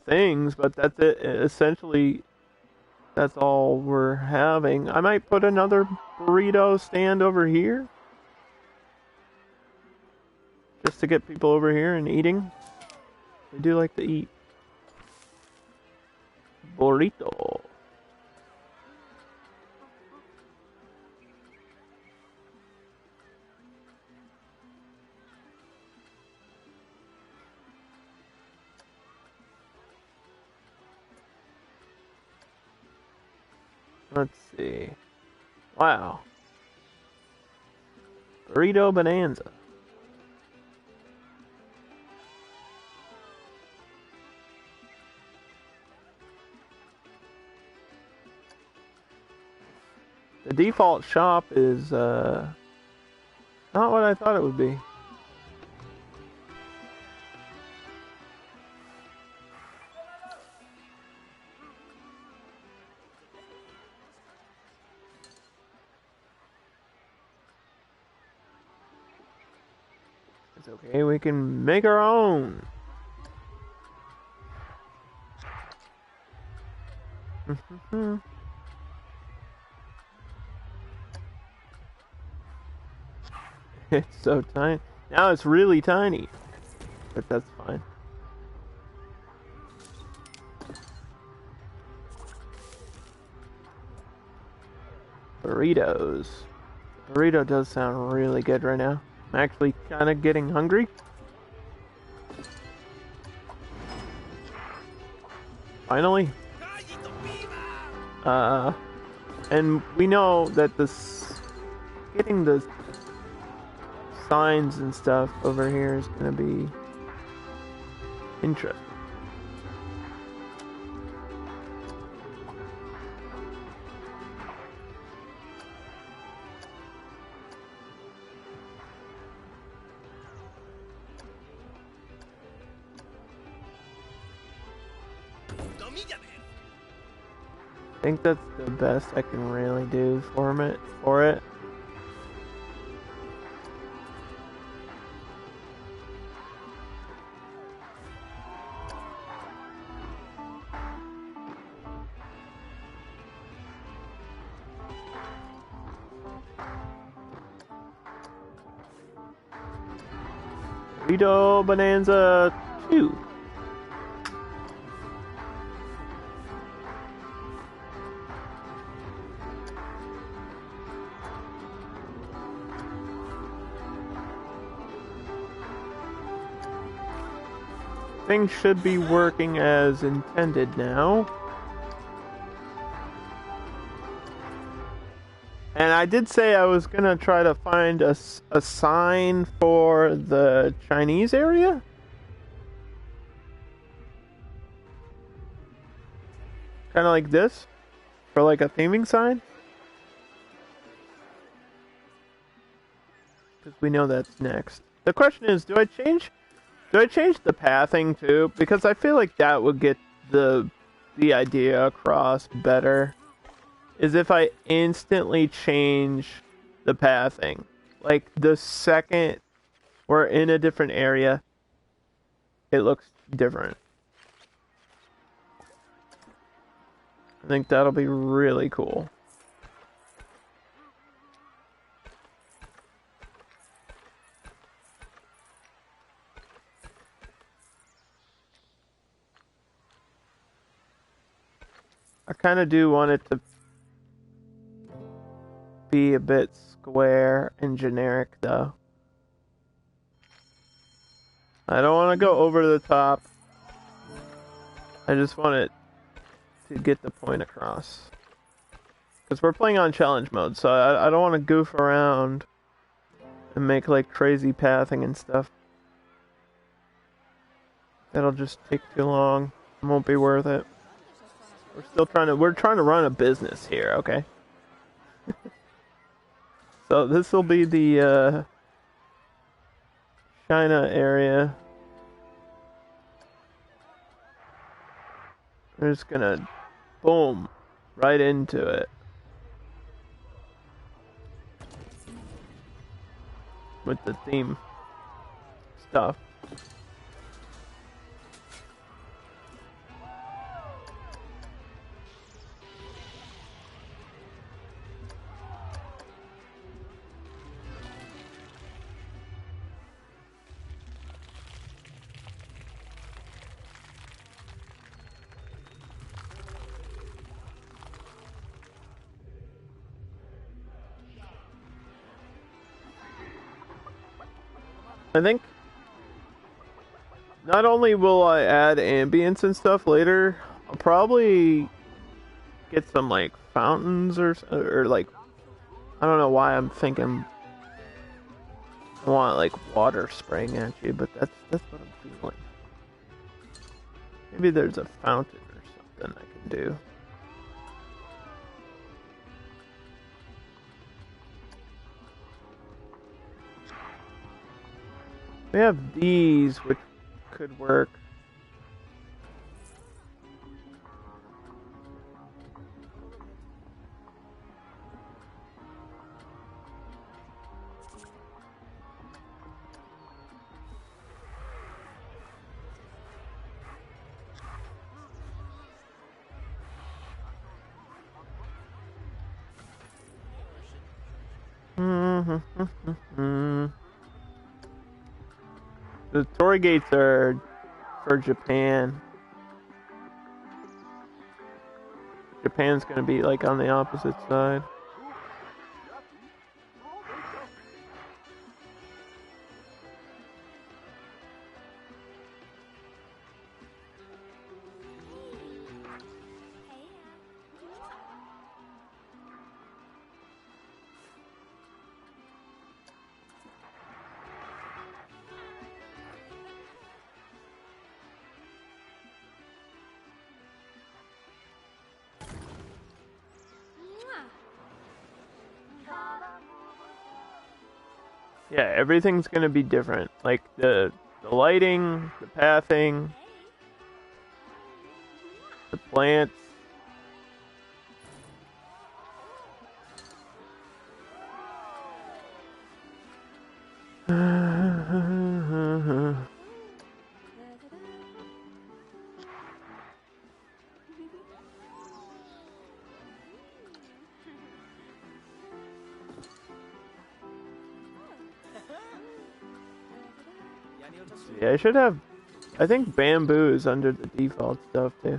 S1: things, but that's it. Essentially, that's all we're having. I might put another burrito stand over here, just to get people over here and eating. They do like to eat. Burrito. Let's see. Wow. Burrito Bonanza. The default shop is not what I thought it would be. It's okay, we can make our own. It's so tiny. Now it's really tiny. But that's fine. Burritos. Burrito does sound really good right now. I'm actually kind of getting hungry. Finally. And we know that getting the signs and stuff over here is gonna be interesting. I think that's the best I can really do for it. Burrito Bonanza 2. Things should be working as intended now. And I did say I was gonna try to find a sign for the Chinese area. Kind of like this. For like a theming sign. Because we know that's next. The question is, do I change the pathing too? Because I feel like that would get the idea across better. Is if I instantly change the pathing. Like the second we're in a different area, it looks different. I think that'll be really cool. I kind of do want it to be a bit square and generic, though. I don't want to go over the top. I just want it to get the point across. Because we're playing on challenge mode, so I don't want to goof around and make like crazy pathing and stuff. That'll just take too long. It won't be worth it. We're trying to run a business here, okay? So this will be the China area. We're just gonna boom right into it. With the theme stuff. I think not only will I add ambience and stuff later, I'll probably get some like fountains or like, I don't know why I'm thinking I want like water spraying at you, but that's what I'm feeling. Maybe there's a fountain or something I can do. We have these, which could work. The Torii gates are for Japan. Japan's gonna be like on the opposite side. Yeah, everything's gonna be different. Like the lighting, the pathing, the plants. Yeah, I should have. I think bamboo is under the default stuff too.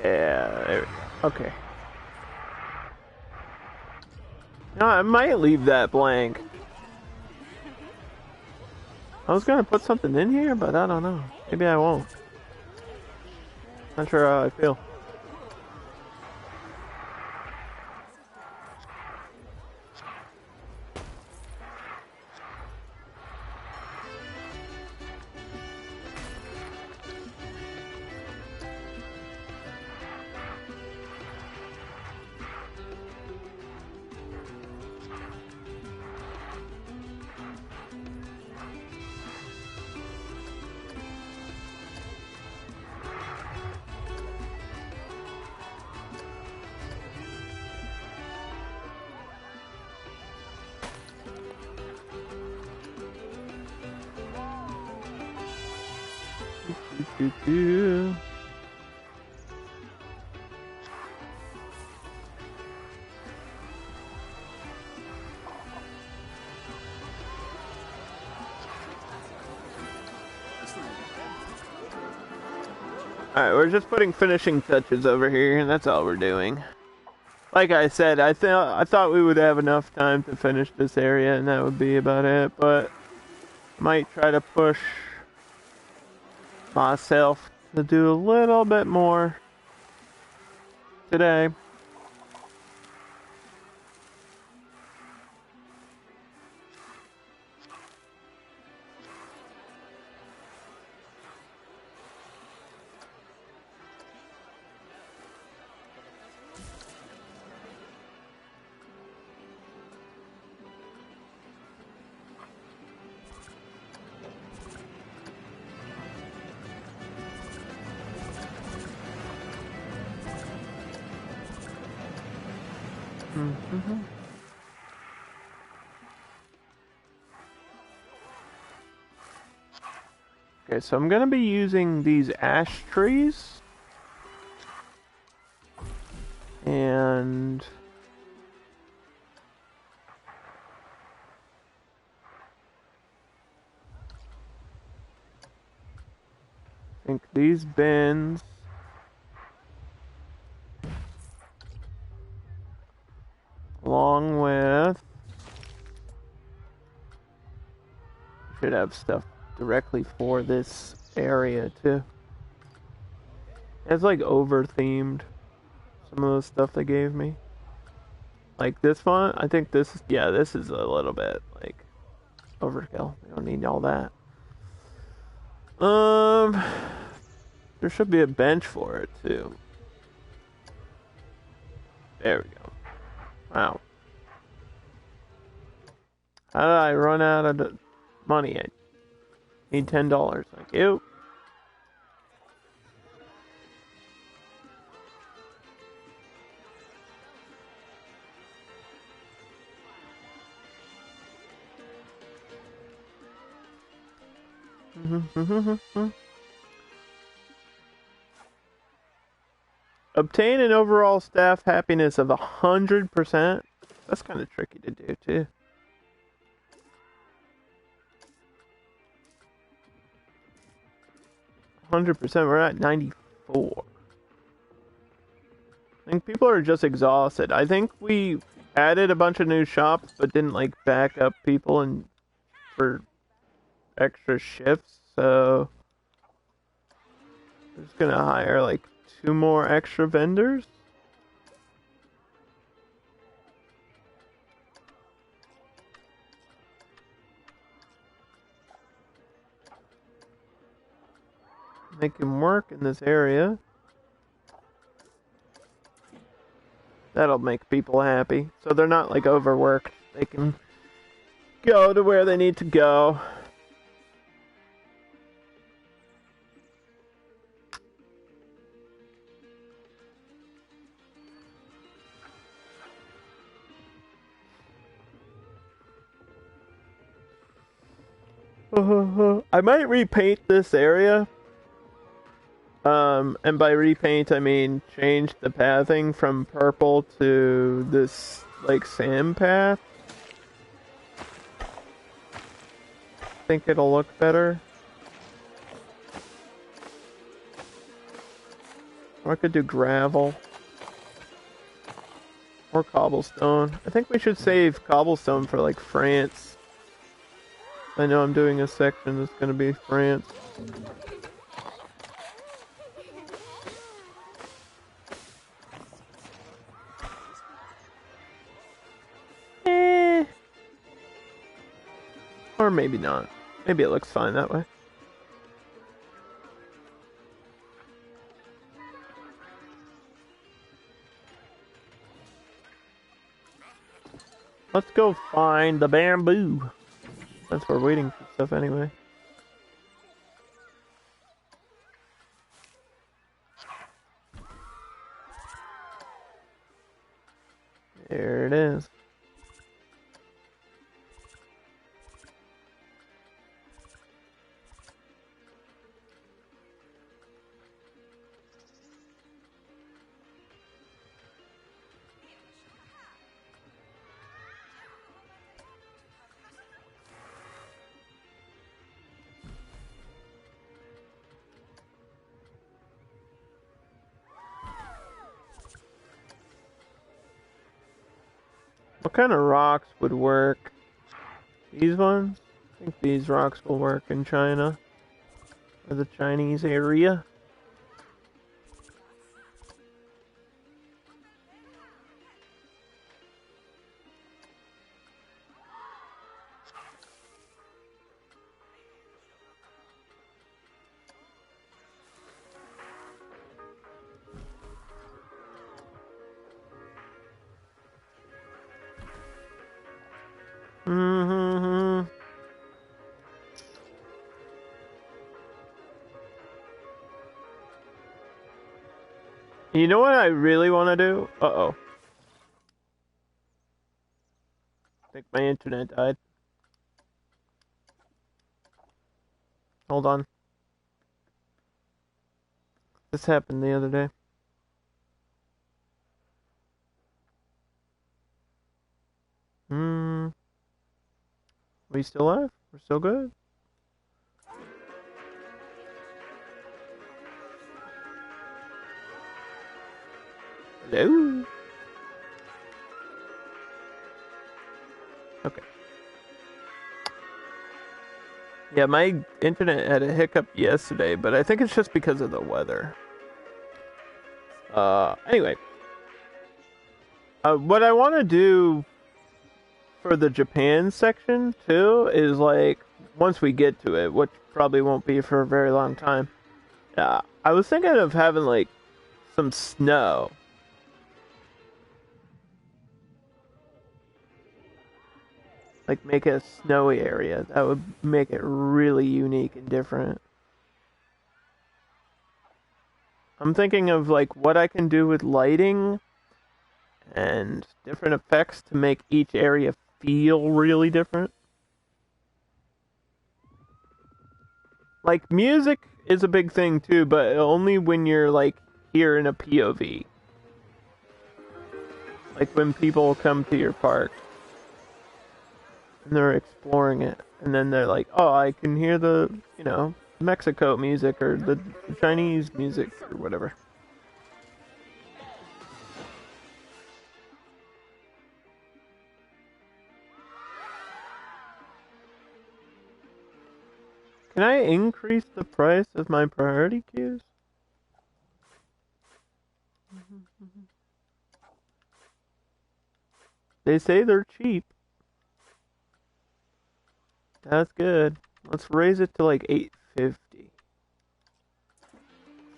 S1: Yeah, there we go. Okay. No, I might leave that blank. I was gonna put something in here, but I don't know. Maybe I won't. Not sure how I feel. Do. Alright, we're just putting finishing touches over here, and that's all we're doing. Like I said, I thought we would have enough time to finish this area, and that would be about it, but might try to push myself to do a little bit more today. Mm-hmm. Okay, so I'm gonna be using these ash trees. And I think these bins along with should have stuff directly for this area too. It's like over themed, some of the stuff they gave me. Like this one, I think this is a little bit like overkill. We don't need all that. There should be a bench for it too. There we go. Wow. How did I run out of the money? I need $10. Thank you. Obtain an overall staff happiness of 100%. That's kind of tricky to do too. 100%. We're at 94. I think people are just exhausted. I think we added a bunch of new shops, but didn't like back up people and for extra shifts. So I'm just gonna hire like 2 more extra vendors. Make him work in this area. That'll make people happy. So they're not like overworked. They can go to where they need to go. I might repaint this area. And by repaint, I mean change the pathing from purple to this, like, sand path. I think it'll look better. Or I could do gravel. Or cobblestone. I think we should save cobblestone for, like, France. I know I'm doing a section that's gonna be France. Or maybe not. Maybe it looks fine that way. Let's go find the bamboo. Since we're waiting for stuff anyway. There it is. What kind of rocks would work? These ones? I think these rocks will work in China. Or the Chinese area. Mm-hmm. You know what I really want to do? Uh-oh. I think my internet died. Hold on. This happened the other day. We still alive? We're still good? Hello? Okay. Yeah, my internet had a hiccup yesterday, but I think it's just because of the weather. Anyway. What I want to do for the Japan section, too, is, like, once we get to it, which probably won't be for a very long time, I was thinking of having, like, some snow. Like, make it a snowy area. That would make it really unique and different. I'm thinking of, like, what I can do with lighting and different effects to make each area feel really different. Like, music is a big thing, too, but only when you're, like, here in a POV. Like, when people come to your park. And they're exploring it, and then they're like, oh, I can hear the, Mexico music, or the Chinese music, or whatever. Can I increase the price of my priority queues? They say they're cheap. That's good. Let's raise it to like $8.50.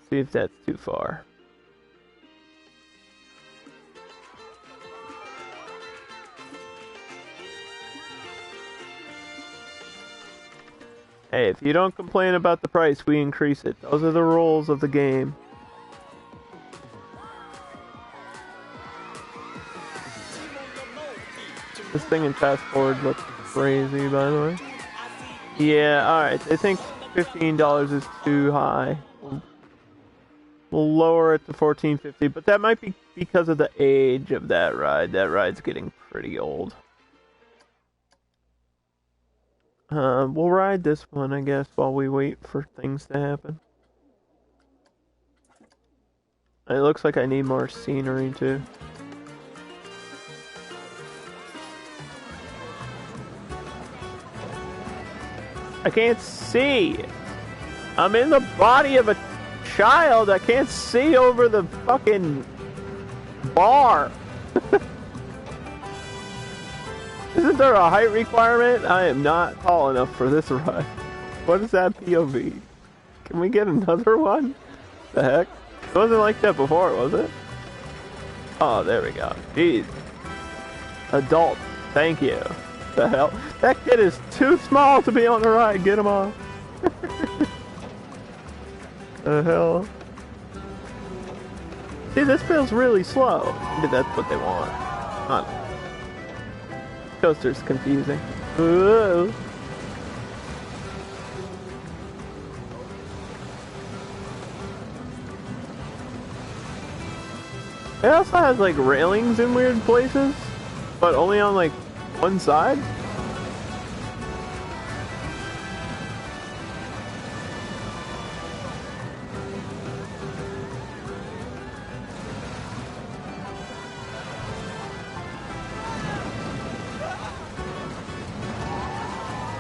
S1: See if that's too far. Hey, if you don't complain about the price, we increase it. Those are the rules of the game. This thing in fast forward looks crazy, by the way. Yeah, alright. I think $15 is too high. We'll lower it to $14.50, but that might be because of the age of that ride. That ride's getting pretty old. We'll ride this one, I guess, while we wait for things to happen. It looks like I need more scenery, too. I can't see! I'm in the body of a child! I can't see over the fucking bar! Isn't there a height requirement? I am not tall enough for this ride. What is that POV? Can we get another one? The heck? It wasn't like that before, was it? Oh, there we go. Jeez. Adult. Thank you. The hell? That kid is too small to be on the ride. Get him off. The hell? See, this feels really slow. Maybe that's what they want. I don't know. Coaster's confusing. Whoa. It also has like railings in weird places, but only on like one side.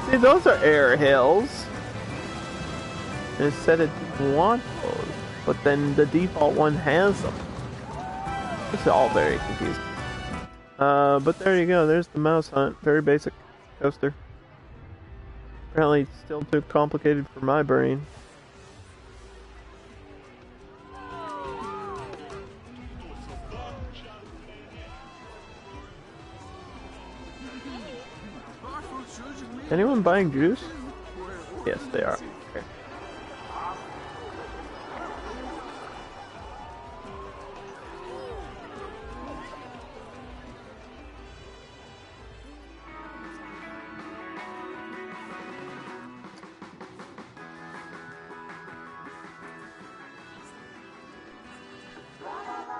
S1: See, those are air hills. And it said it didn't want those, but then the default one has them. It's all very confusing. But there you go. There's the mouse hunt. Very basic coaster. Apparently still too complicated for my brain. Anyone buying juice? Yes, they are. Okay.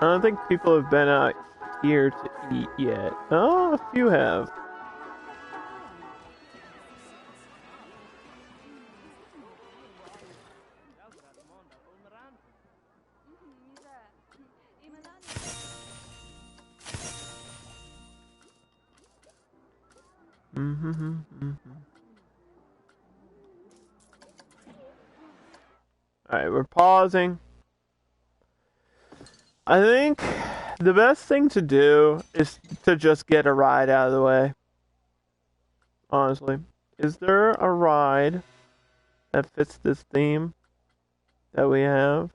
S1: I don't think people have been out here to eat yet. Oh, a few have. Alright, we're pausing. I think the best thing to do is to just get a ride out of the way. Honestly. Is there a ride that fits this theme that we have?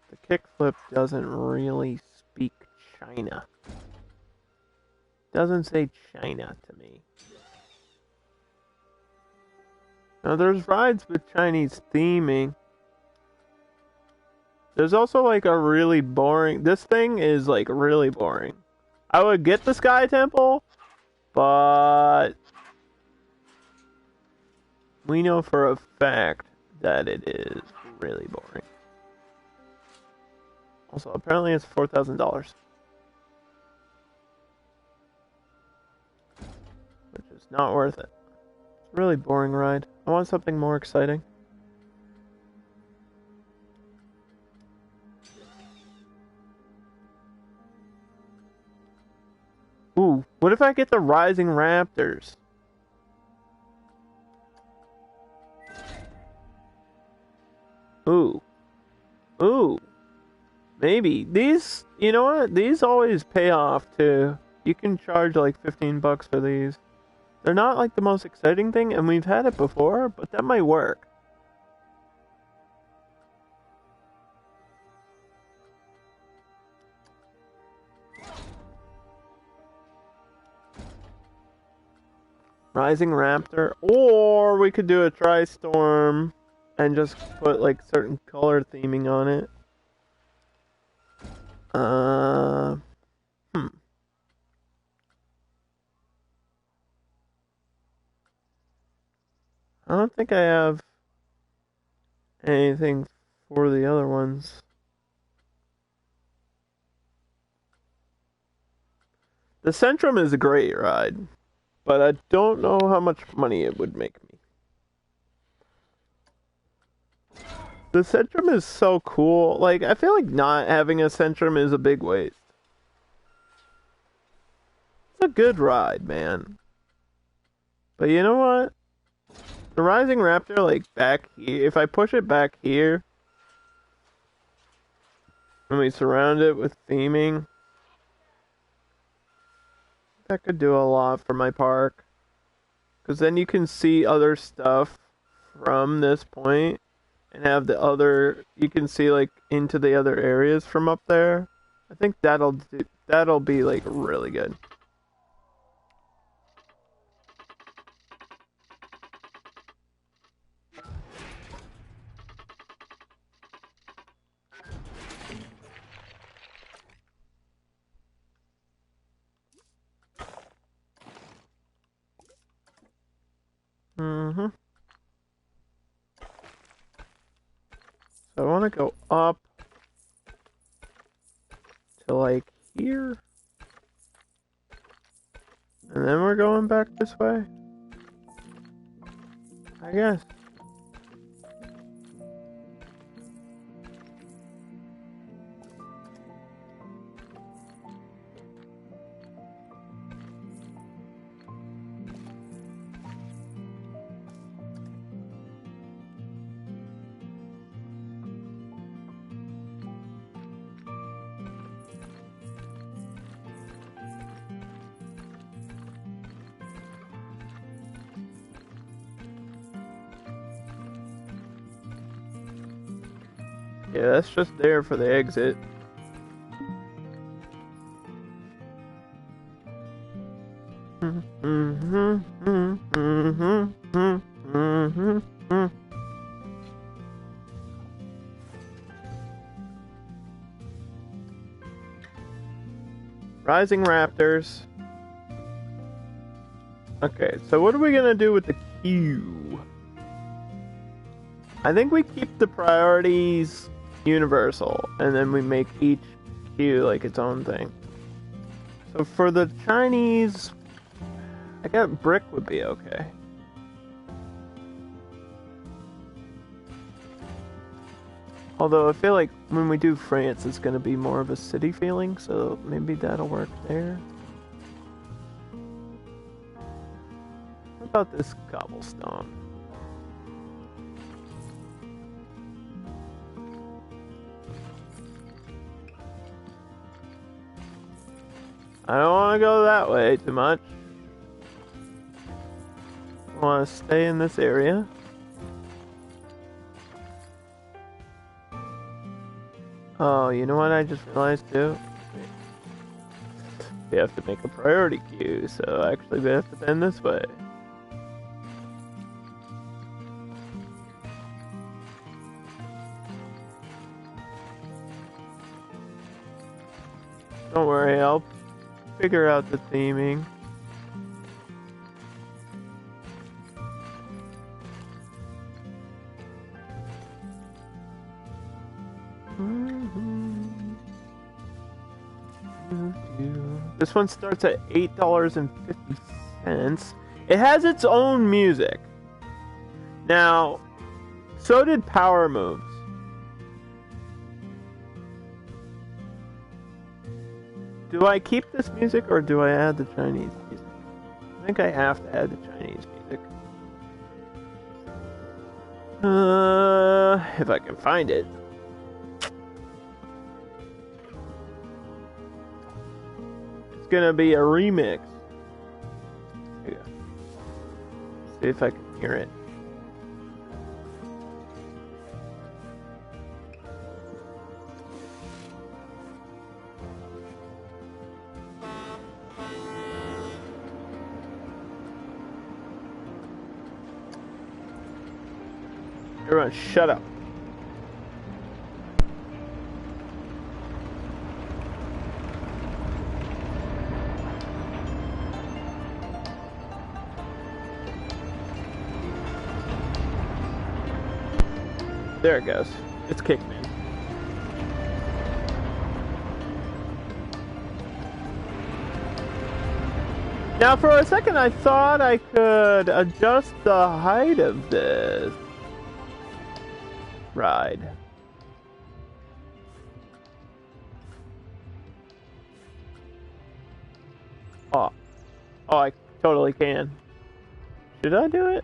S1: The kickflip doesn't really speak China. Doesn't say China to me. Now there's rides with Chinese theming. There's also like a really boring... This thing is like really boring. I would get the Sky Temple, but... we know for a fact that it is really boring. Also, apparently it's $4,000. Which is not worth it. It's a really boring ride. I want something more exciting. Ooh, what if I get the Rising Raptors? Ooh. Ooh. Maybe. These, you know what? These always pay off too. You can charge like $15 for these. They're not like the most exciting thing, and we've had it before, but that might work. Rising Raptor, or we could do a Tri-Storm and just put like certain color theming on it. I don't think I have anything for the other ones. The Centrum is a great ride, but I don't know how much money it would make me. The Centrum is so cool. Like, I feel like not having a Centrum is a big waste. It's a good ride, man. But you know what? The Rising Raptor, like, back here, if I push it back here, and we surround it with theming, that could do a lot for my park. Because then you can see other stuff from this point, and have the other, you can see, like, into the other areas from up there. I think that'll be, like, really good. So I want to go up to like here. And then we're going back this way. I guess. Yeah, that's just there for the exit. Rising raptors. Okay, so what are we gonna do with the queue? I think we keep the priorities universal, and then we make each queue like its own thing. So for the Chinese, I got brick would be okay. Although I feel like when we do France, it's going to be more of a city feeling, so maybe that'll work there. What about this cobblestone? I don't want to go that way too much. I want to stay in this area. Oh, you know what I just realized too? We have to make a priority queue, so actually we have to bend this way. Don't worry, I'll figure out the theming. This one starts at $8.50. It has its own music. Now, so did Power Moves. Do I keep this music or do I add the Chinese music? I think I have to add the Chinese music. If I can find it. Gonna be a remix. Here. See if I can hear it. Everyone, shut up. There it goes. It's kicked in. Now, for a second, I thought I could adjust the height of this ride. Oh, I totally can. Should I do it?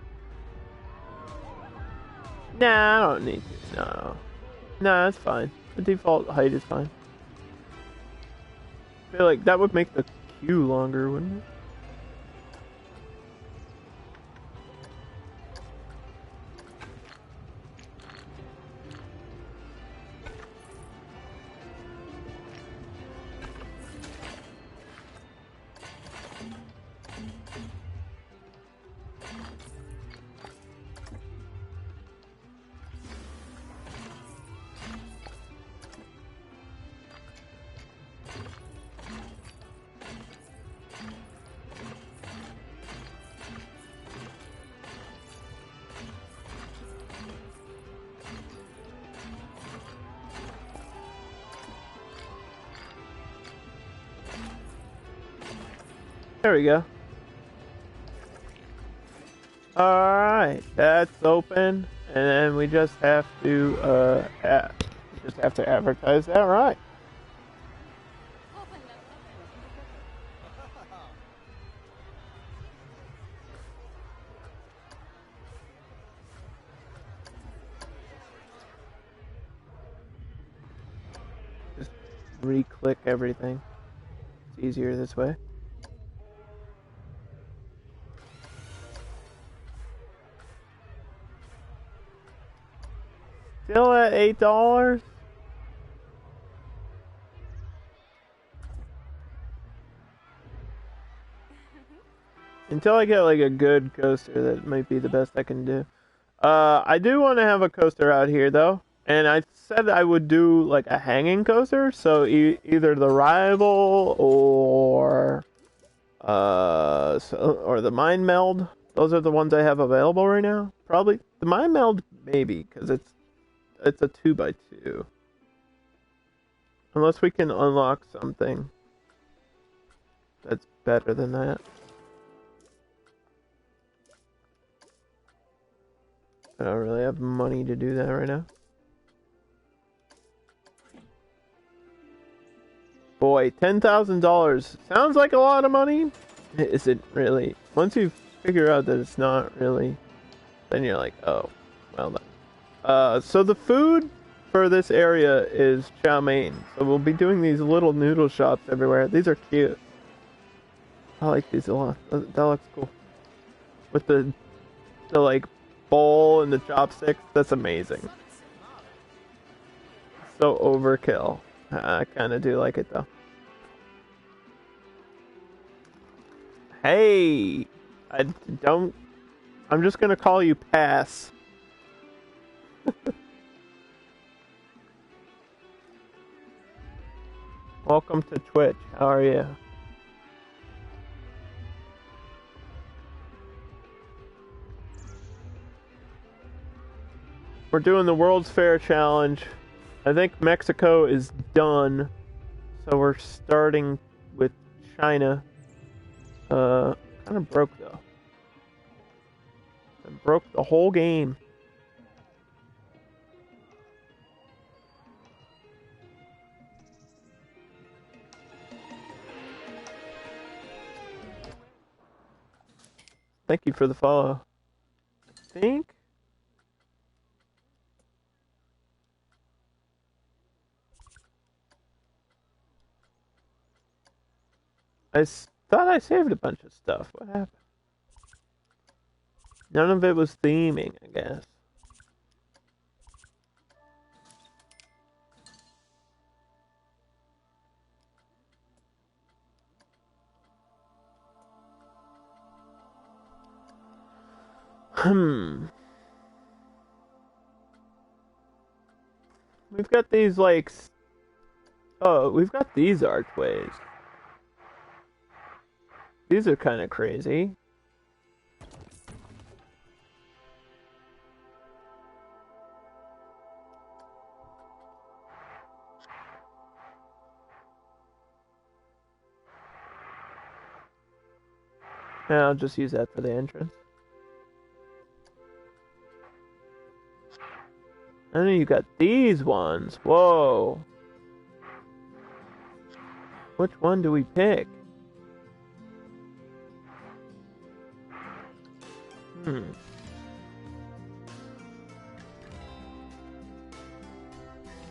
S1: Nah, I don't need to. No. Nah, that's fine. The default height is fine. I feel like that would make the queue longer, wouldn't it? There we go. Alright, that's open, and then we just have to advertise that, right? Just re-click everything. It's easier this way. Still at $8? Until I get like a good coaster, that might be the best I can do. I do want to have a coaster out here though, and I said I would do like a hanging coaster, so either the rival or the mind meld. Those are the ones I have available right now. Probably the mind meld, maybe, because it's a 2x2. Unless we can unlock something that's better than that. I don't really have money to do that right now. Boy, $10,000 sounds like a lot of money. Is it really? Once you figure out that it's not really, then you're like, oh, well then. So the food for this area is chow mein. So we'll be doing these little noodle shops everywhere. These are cute. I like these a lot. That looks cool. With the like bowl and the chopsticks, that's amazing. So overkill. I kind of do like it though. Hey, I'm just gonna call you Pass. Welcome to Twitch. How are you? We're doing the World's Fair Challenge. I think Mexico is done, so we're starting with China. Kind of broke though. I broke the whole game. Thank you for the follow. I think. I thought I saved a bunch of stuff. What happened? None of it was theming, I guess. We've got these like... Oh, we've got these archways. These are kind of crazy. Yeah, I'll just use that for the entrance. I know you got these ones. Whoa. Which one do we pick?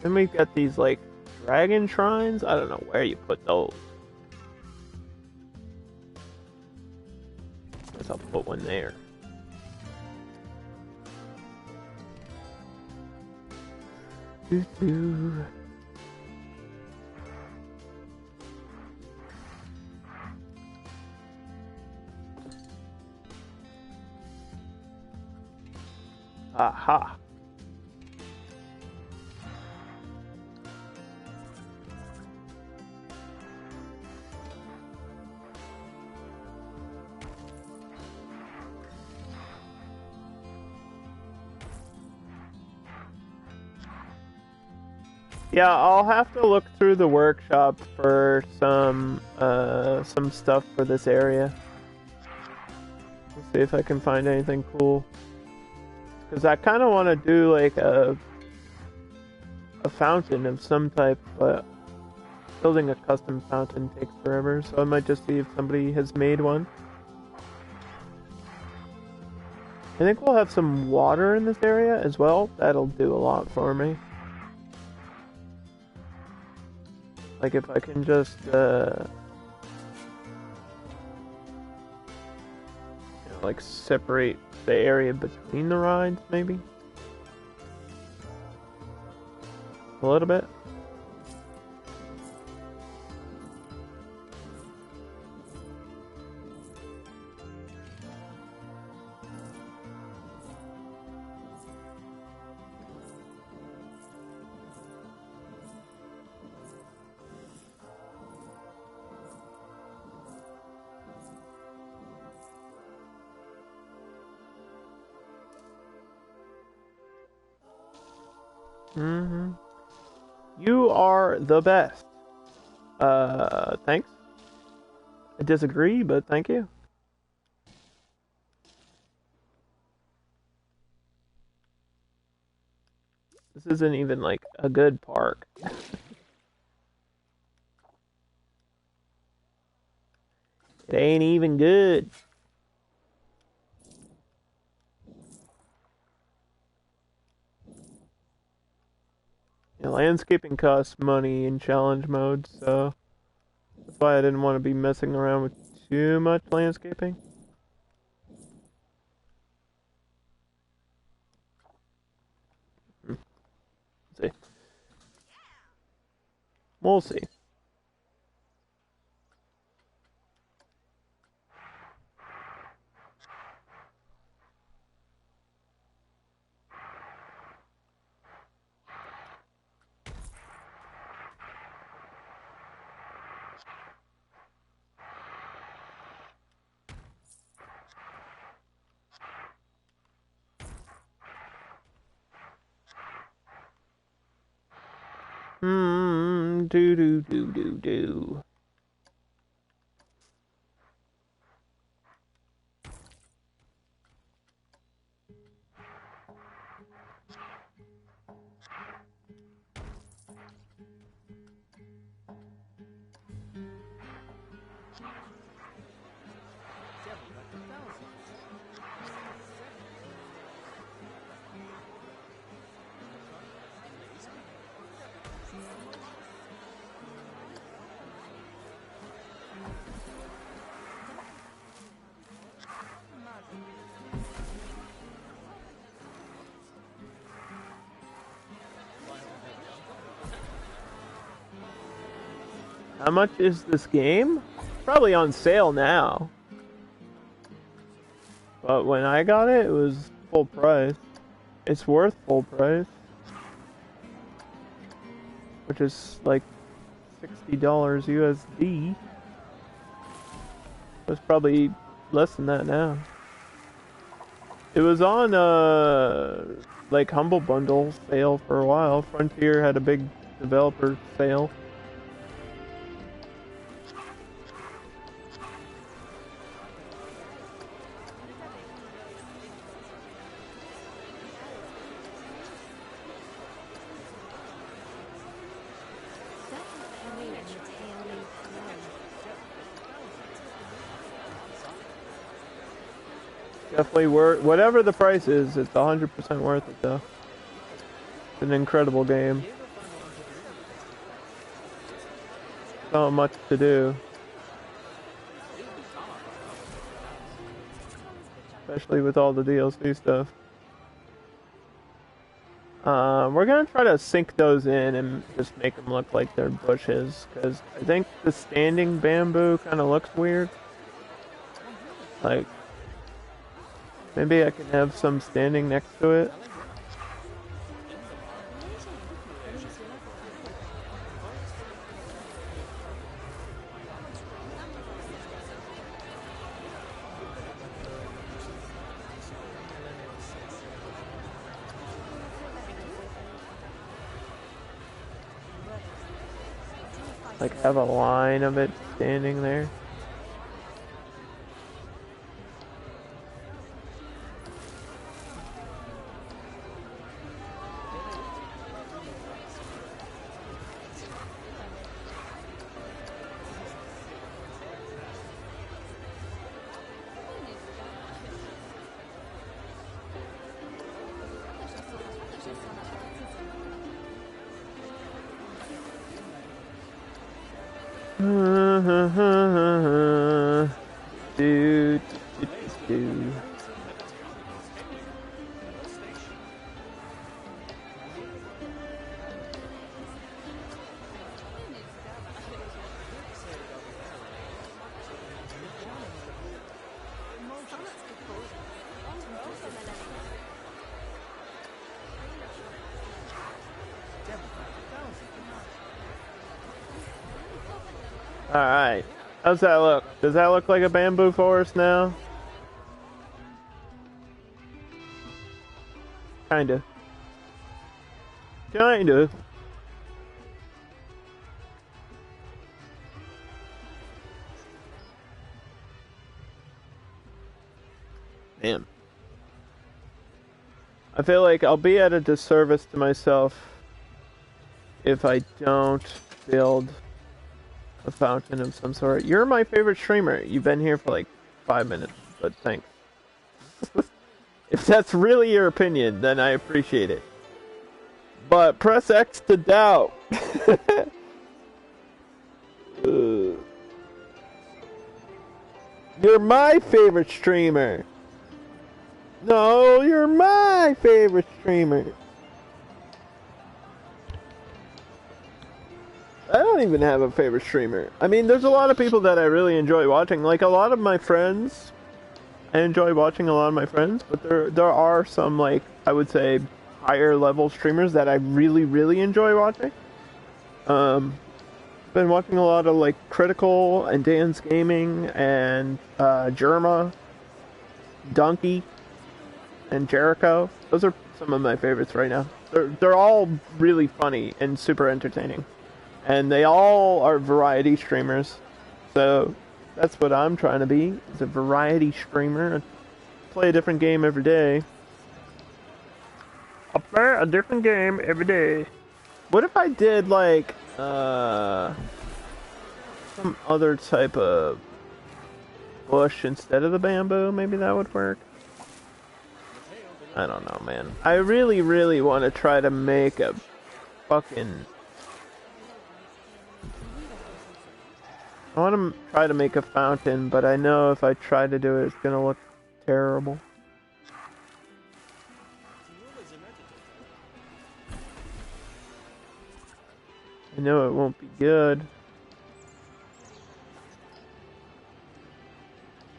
S1: Then we've got these like dragon shrines. I don't know where you put those. Guess I'll put one there. Doo-doo. Aha. Yeah, I'll have to look through the workshop for some stuff for this area. Let's see if I can find anything cool. Because I kind of want to do like a fountain of some type, but building a custom fountain takes forever, so I might just see if somebody has made one. I think we'll have some water in this area as well. That'll do a lot for me. Like if I can just like separate the area between the rides, maybe a little bit. Mm-hmm. You are the best. Thanks. I disagree, but thank you. This isn't even like a good park. It ain't even good. Yeah, landscaping costs money in challenge mode, so that's why I didn't want to be messing around with too much landscaping. Let's see. We'll see. Do. How much is this game? Probably on sale now. But when I got it, it was full price. It's worth full price. Which is like $60 USD. It's probably less than that now. It was on like Humble Bundle sale for a while. Frontier had a big developer sale. Definitely worth whatever the price is. It's 100% worth it, though. It's an incredible game. Not much to do, especially with all the DLC stuff. We're gonna try to sink those in and just make them look like they're bushes, because I think the standing bamboo kind of looks weird. Like, maybe I can have some standing next to it. Like, have a line of it standing there. Do. Alright. How's that look? Does that look like a bamboo forest now? Kinda. kinda. Damn. I feel like I'll be at a disservice to myself if I don't build a fountain of some sort. You're my favorite streamer. You've been here for like 5 minutes, but thanks. If that's really your opinion, then I appreciate it. But press X to doubt. You're my favorite streamer. No, you're my favorite streamer. I don't even have a favorite streamer. I mean, there's a lot of people that I really enjoy watching. Like, a lot of my friends, I enjoy watching a lot of my friends, but there are some, like, I would say, higher level streamers that I really, really enjoy watching. Been watching a lot of, like, Critical and Dan's Gaming and Jerma, Donkey, and Jericho. Those are some of my favorites right now. They're all really funny and super entertaining. And they all are variety streamers. So that's what I'm trying to be, is a variety streamer. Play a different game every day. I'll play a different game every day. What if I did like some other type of bush instead of the bamboo? Maybe that would work. I don't know, man. I really, really want to try to make a fucking... I want to try to make a fountain, but I know if I try to do it, it's gonna look terrible. I know it won't be good.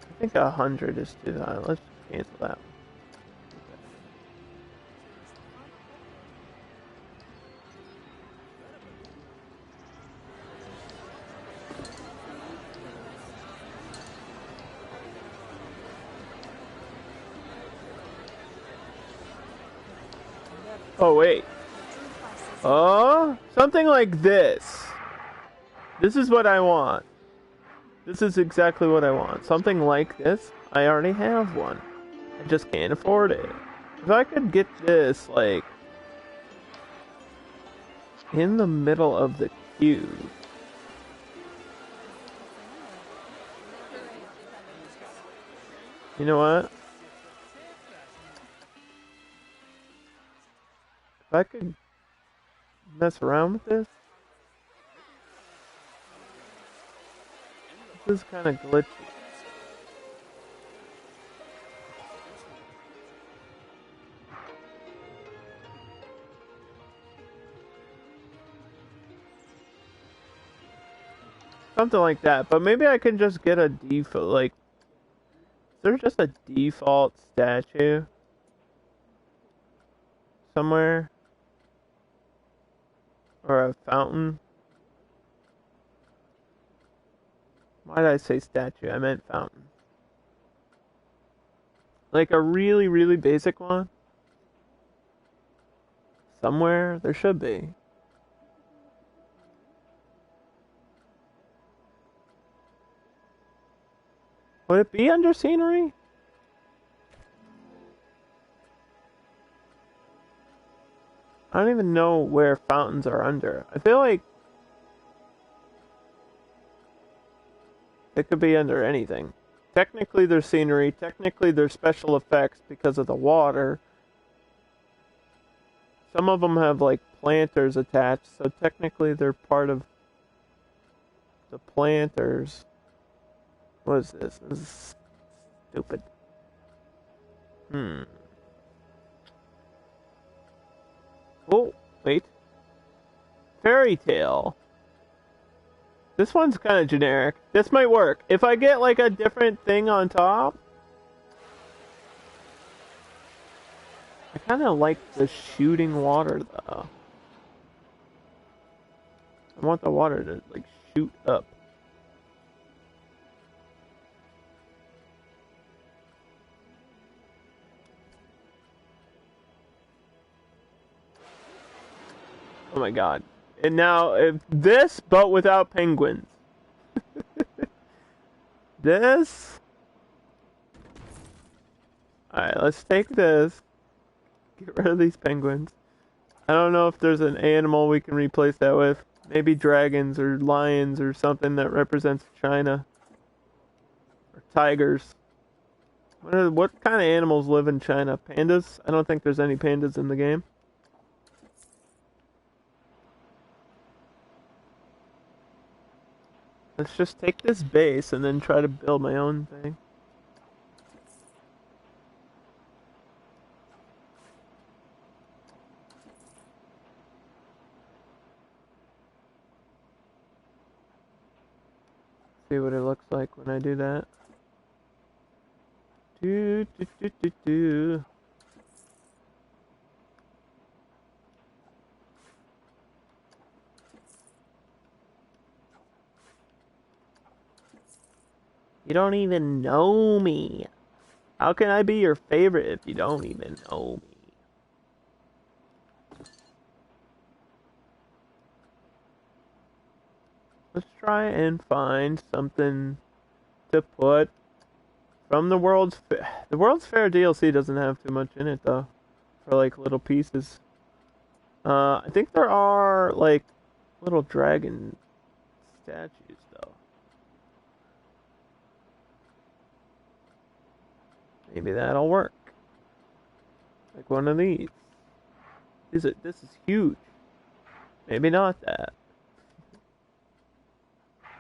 S1: I think 100 is too high. Let's cancel that. Oh, wait. Oh, something like this. This is what I want. This is exactly what I want. Something like this. I already have one. I just can't afford it. If I could get this, like, in the middle of the cube. You know what? If I could mess around with this. This is kind of glitchy. Something like that, but maybe I can just get a default, like, is there just a default statue somewhere? Or a fountain? Why did I say statue? I meant fountain. Like a really, really basic one? Somewhere? There should be. Would it be under scenery? I don't even know where fountains are under. I feel like it could be under anything. Technically there's scenery, technically there's special effects because of the water. Some of them have like planters attached, so technically they're part of the planters. What is this? This is stupid. Oh, wait. Fairy tale. This one's kind of generic. This might work. If I get like a different thing on top. I kind of like the shooting water though. I want the water to like shoot up. Oh my god. And now, if this, but without penguins. This. Alright, let's take this. Get rid of these penguins. I don't know if there's an animal we can replace that with. Maybe dragons or lions or something that represents China. Or tigers. What kind of animals live in China? Pandas? I don't think there's any pandas in the game. Let's just take this base and then try to build my own thing. See what it looks like when I do that. Do, do, do, do, do. You don't even know me. How can I be your favorite if you don't even know me? Let's try and find something to put from the World's Fair. The World's Fair DLC doesn't have too much in it though, for like little pieces. I think there are like little dragon statues though. Maybe that'll work. Like one of these. This is huge. Maybe not that.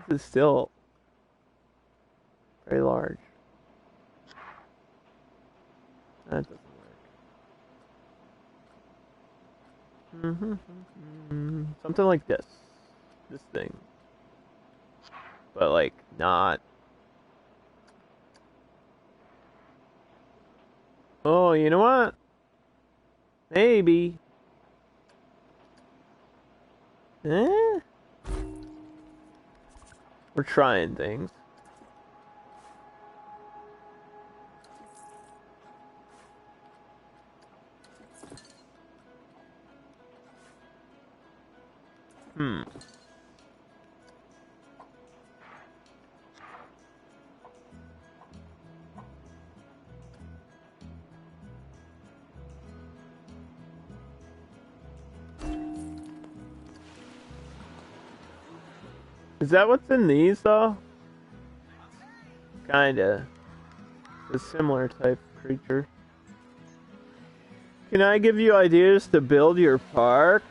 S1: This is still very large. That doesn't work. Something like this. This thing. But like not. Oh, you know what? Maybe. Eh? We're trying things. Is that what's in these though? Kinda. A similar type creature. Can I give you ideas to build your park?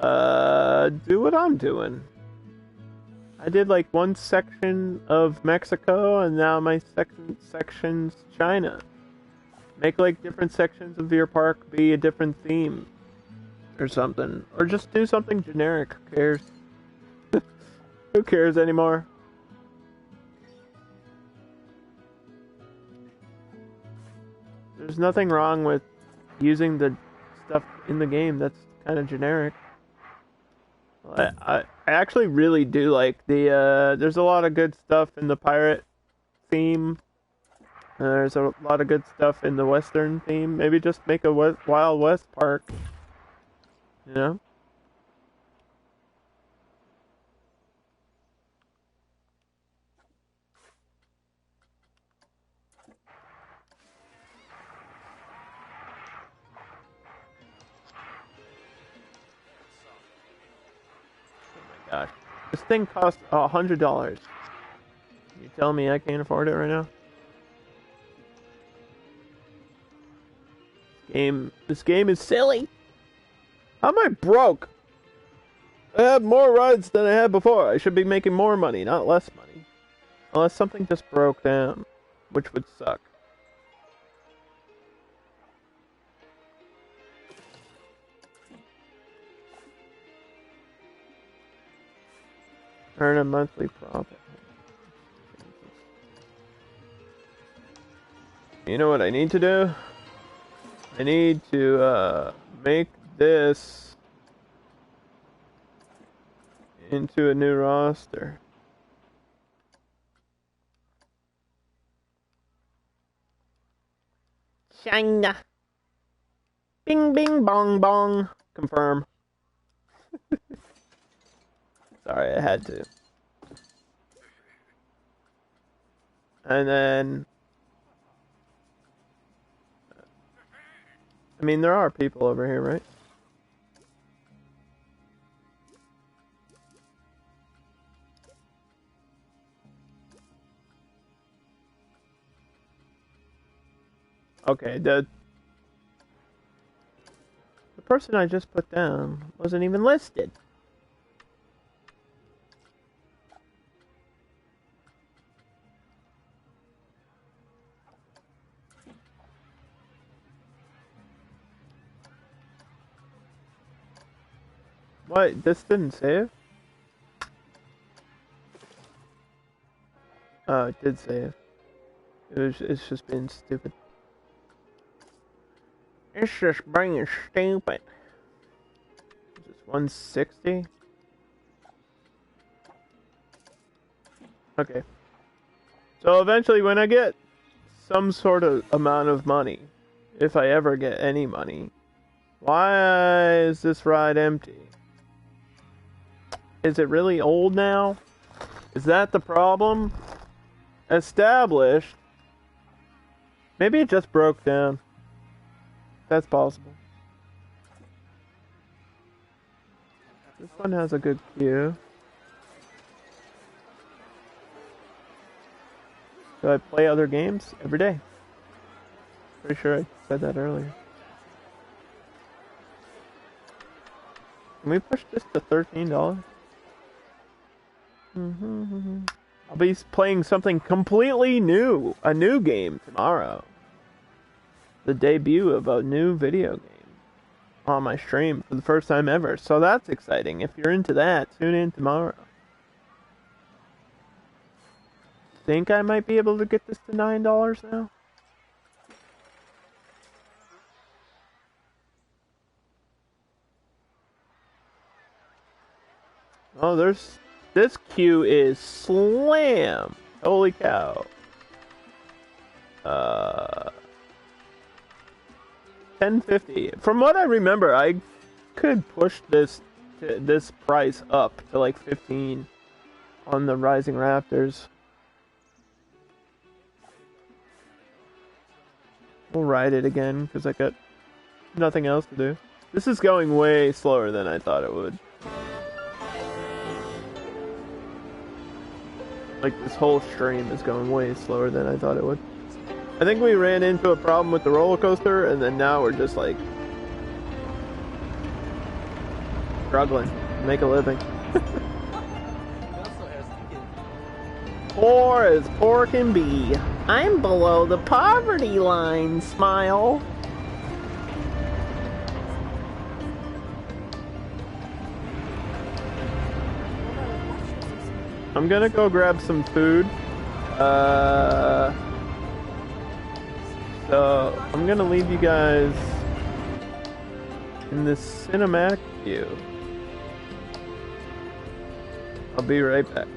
S1: Do what I'm doing. I did like one section of Mexico and now my second section's China. Make like different sections of your park be a different theme. Or something. Or just do something generic. Who cares? Who cares anymore? There's nothing wrong with using the stuff in the game that's kind of generic. I actually really do like the, there's a lot of good stuff in the pirate theme. There's a lot of good stuff in the western theme. Maybe just make a Wild West park. You know? Gosh, this thing costs $100. You telling me I can't afford it right now? This game is silly. How am I broke? I have more rides than I had before. I should be making more money, not less money. Unless something just broke down, which would suck. Earn a monthly profit. You know what I need to do? I need to make this into a new roster. China. Bing bing bong bong. Confirm. Sorry, I had to. And then... I mean, there are people over here, right? Okay, the person I just put down wasn't even listed. What? This didn't save? Oh, it did save. It's just being stupid. It's just being stupid. Is this 160? Okay. So eventually when I get some sort of amount of money, if I ever get any money, why is this ride empty? Is it really old now? Is that the problem? Established. Maybe it just broke down. That's possible. This one has a good queue. Do I play other games every day? Pretty sure I said that earlier. Can we push this to $13? I'll be playing something completely new. A new game tomorrow. The debut of a new video game on my stream for the first time ever. So that's exciting. If you're into that, tune in tomorrow. Think I might be able to get this to $9 now? Oh, this queue is slam. Holy cow. 1050. From what I remember, I could push this price up to like 15 on the Rising Raptors. We'll ride it again because I got nothing else to do. This is going way slower than I thought it would. Like, this whole stream is going way slower than I thought it would. I think we ran into a problem with the roller coaster, and then now we're just like struggling to make a living. Poor as poor can be. I'm below the poverty line, smile. I'm gonna go grab some food. So I'm gonna leave you guys in this cinematic view. I'll be right back.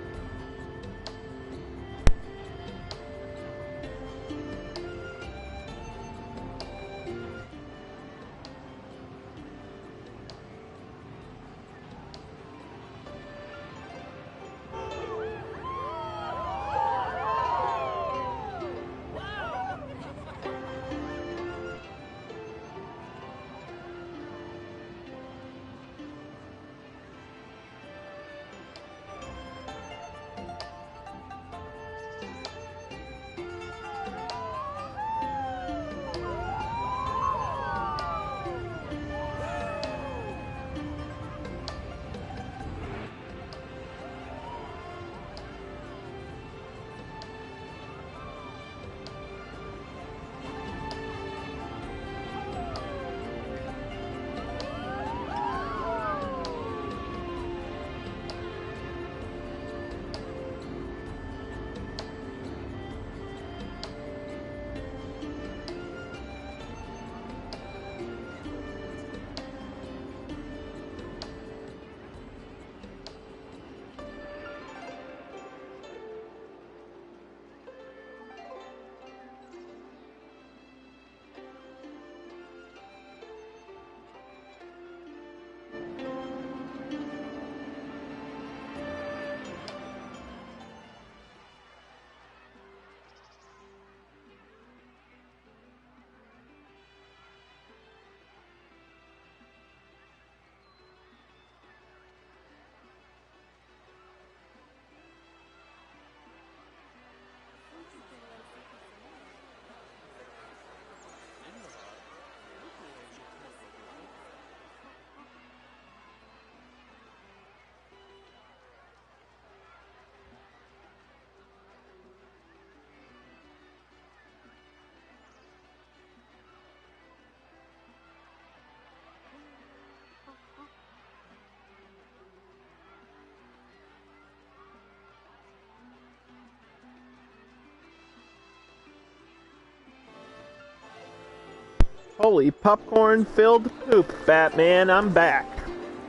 S1: Holy popcorn-filled poop, Batman, I'm back.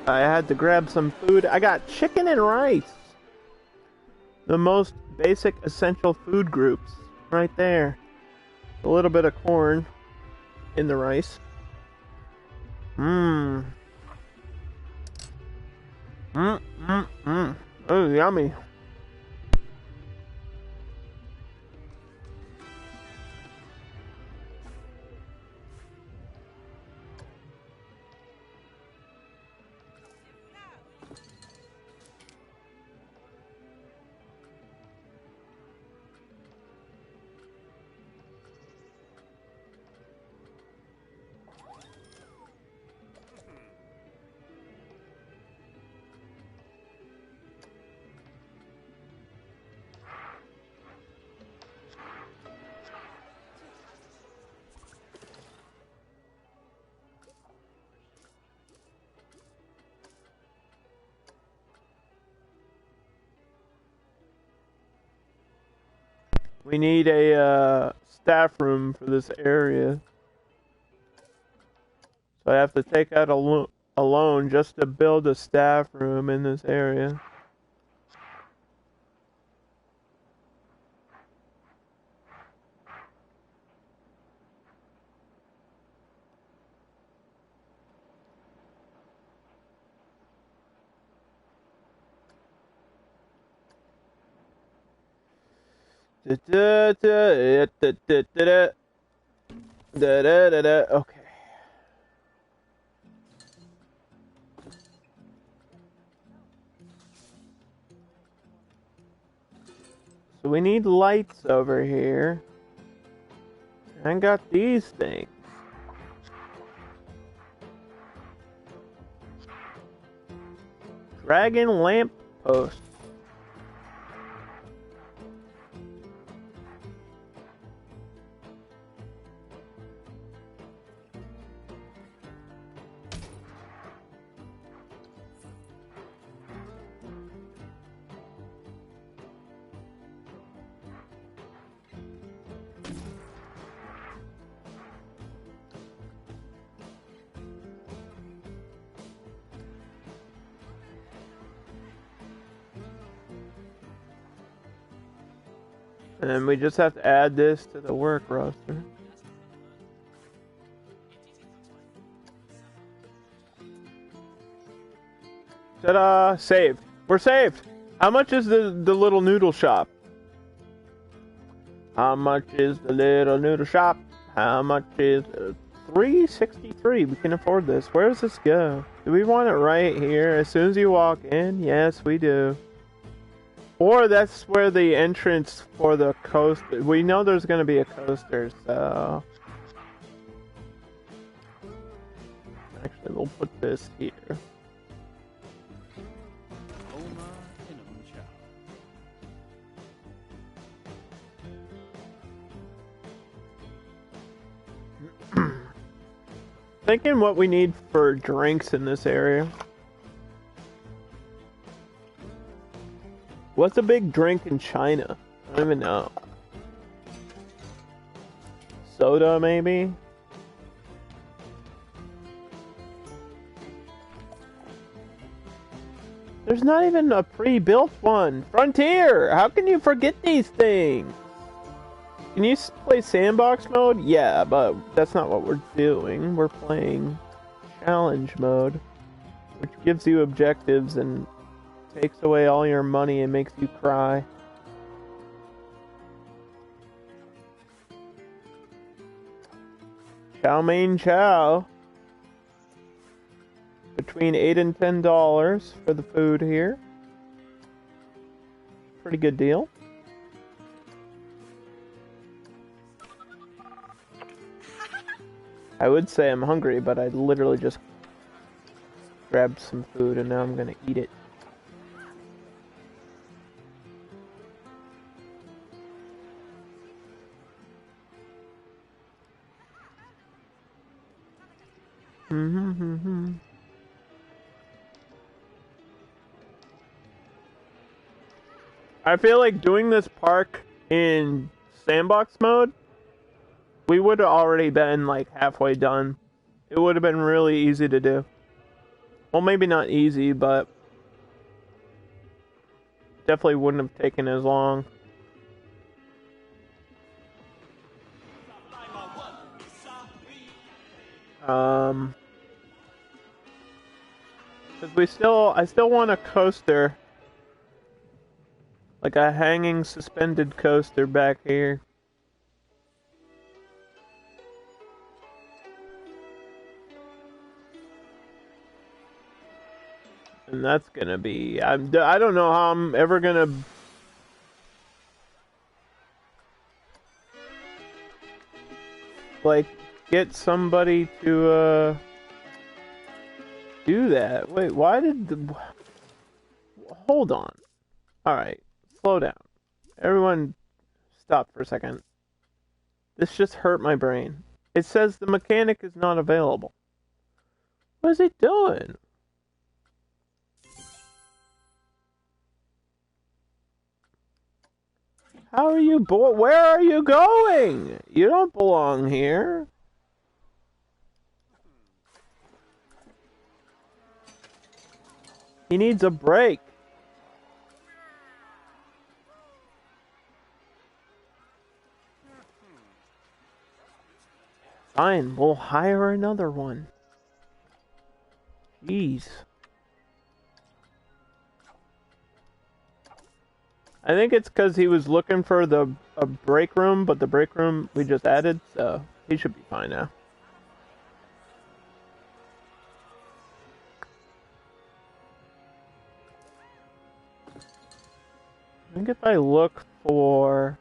S1: I had to grab some food. I got chicken and rice. The most basic essential food groups right there. A little bit of corn in the rice. Oh, yummy. We need a staff room for this area. So I have to take out a loan just to build a staff room in this area. Okay. So we need lights over here. I got these things. Dragon lamp post. And we just have to add this to the work roster. Ta-da! Saved. We're saved! How much is the little noodle shop? How much is the little noodle shop? How much is... $3.63. We can afford this. Where does this go? Do we want it right here? As soon as you walk in? Yes, we do. Or that's where the entrance for the coaster... We know there's going to be a coaster, so... Actually, we'll put this here. Thinking what we need for drinks in this area. What's a big drink in China? I don't even know. Soda, maybe? There's not even a pre-built one. Frontier! How can you forget these things? Can you play sandbox mode? Yeah, but that's not what we're doing. We're playing challenge mode, which gives you objectives and takes away all your money and makes you cry. Chow mein chow. Between $8 and $10 for the food here. Pretty good deal. I would say I'm hungry, but I literally just grabbed some food and now I'm gonna eat it. I feel like doing this park in sandbox mode we would have already been like halfway done. It would have been really easy to do. Well, maybe not easy, but definitely wouldn't have taken as long. Because I still want a coaster. Like a hanging suspended coaster back here. And that's gonna be... I don't know how I'm ever gonna... like, get somebody to, do that. Wait, why did the... Hold on. Alright, slow down. Everyone, stop for a second. This just hurt my brain. It says the mechanic is not available. What is he doing? How are you, where are you going? You don't belong here. He needs a break. Fine, we'll hire another one. Jeez. I think it's because he was looking for a break room, but the break room we just added, so he should be fine now. I think if I look for...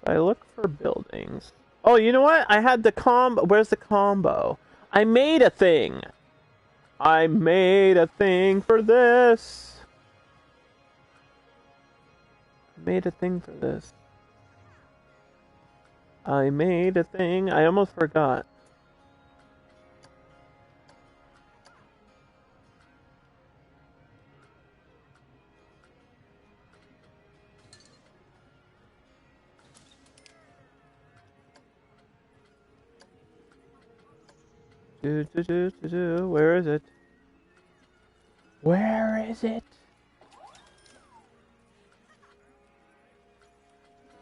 S1: I look for buildings. Oh, you know what? I had the combo. Where's the combo? I made a thing. I made a thing for this. I made a thing for this. I made a thing. I almost forgot. Where is it? Where is it?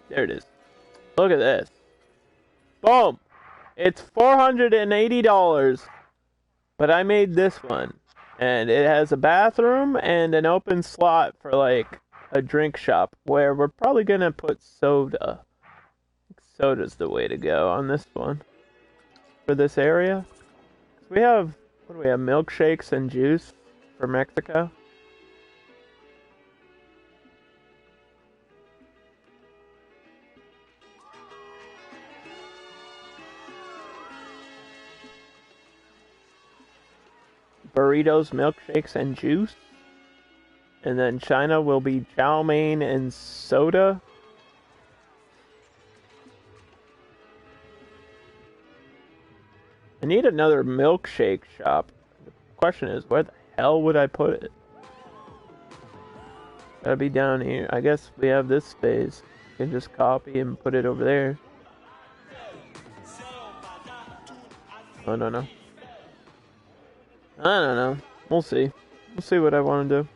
S1: There it is. Look at this. Boom! It's $480. But I made this one. And it has a bathroom and an open slot for like a drink shop where we're probably gonna put soda. Soda's the way to go on this one. For this area. We have, what do we have, milkshakes and juice for Mexico? Burritos, milkshakes, and juice. And then China will be chow mein and soda. I need another milkshake shop. The question is, where the hell would I put it? Gotta be down here. I guess we have this space. You can just copy and put it over there. Oh, no. I don't know. We'll see. We'll see what I want to do.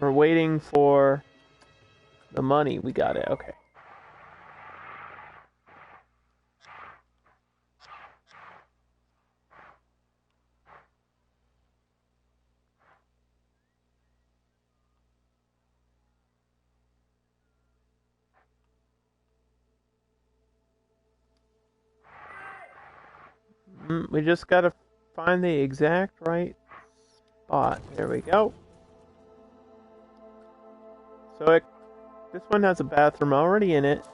S1: We're waiting for the money. We got it. Okay. We just gotta find the exact right spot. There we go. So this one has a bathroom already in it.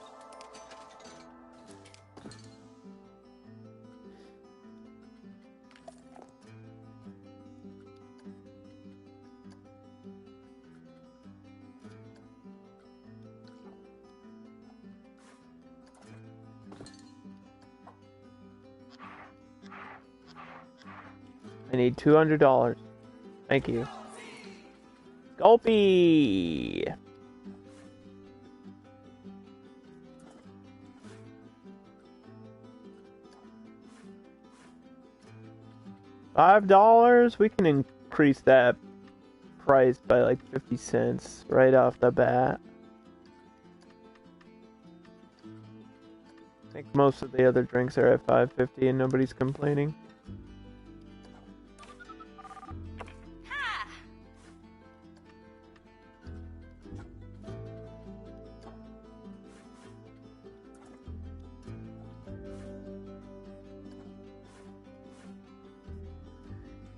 S1: I need $200. Thank you. Gulpy! $5? We can increase that price by like 50 cents right off the bat. I think most of the other drinks are at $5.50 and nobody's complaining.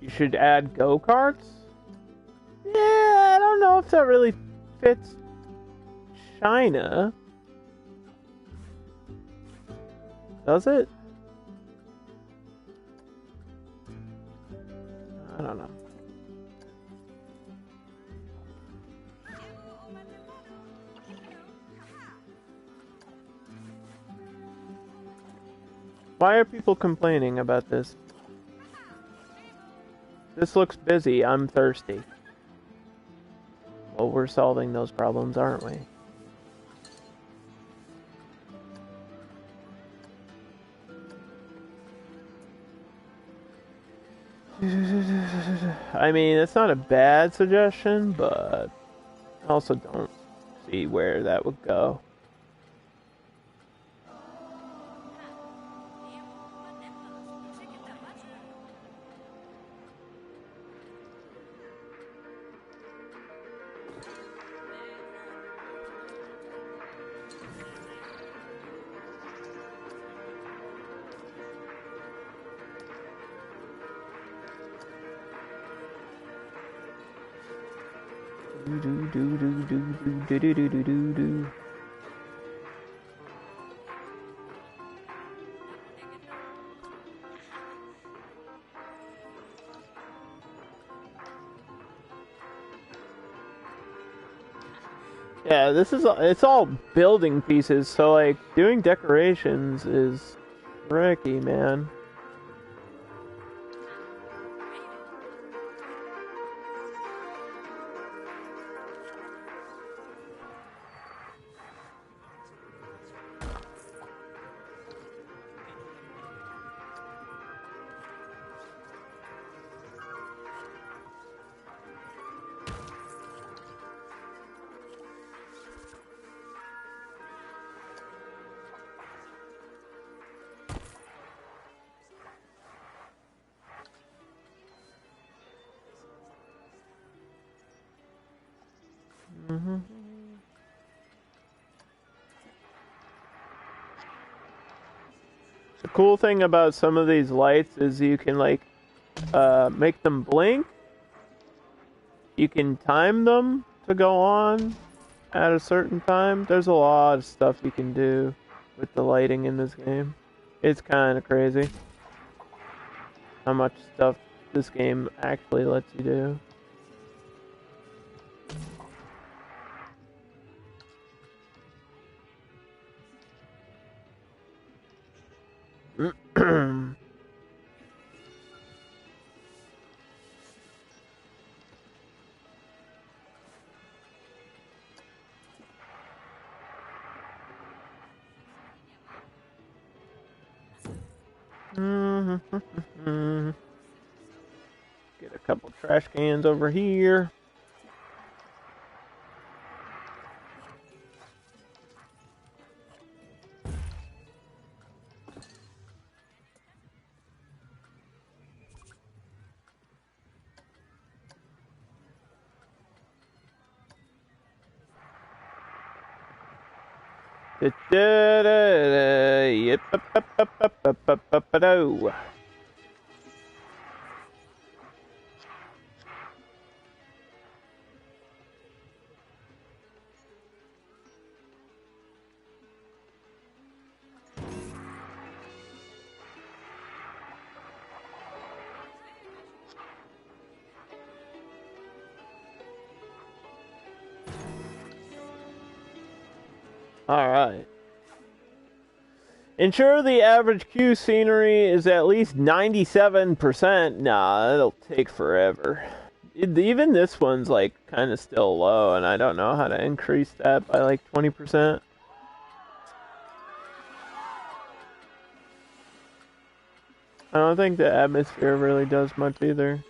S1: You should add go-karts? Yeah, I don't know if that really fits China. Does it? I don't know. Why are people complaining about this? This looks busy. I'm thirsty. Well, we're solving those problems, aren't we? I mean, it's not a bad suggestion, but I also don't see where that would go. Yeah, it's all building pieces, so like doing decorations is tricky, man. The cool thing about some of these lights is you can like make them blink. You can time them to go on at a certain time. There's a lot of stuff you can do with the lighting in this game. It's kind of crazy how much stuff this game actually lets you do. Get a couple trash cans over here. Yep. All right. Ensure the average queue scenery is at least 97%. Nah, that'll take forever. Even this one's like kind of still low, and I don't know how to increase that by like 20%. I don't think the atmosphere really does much either.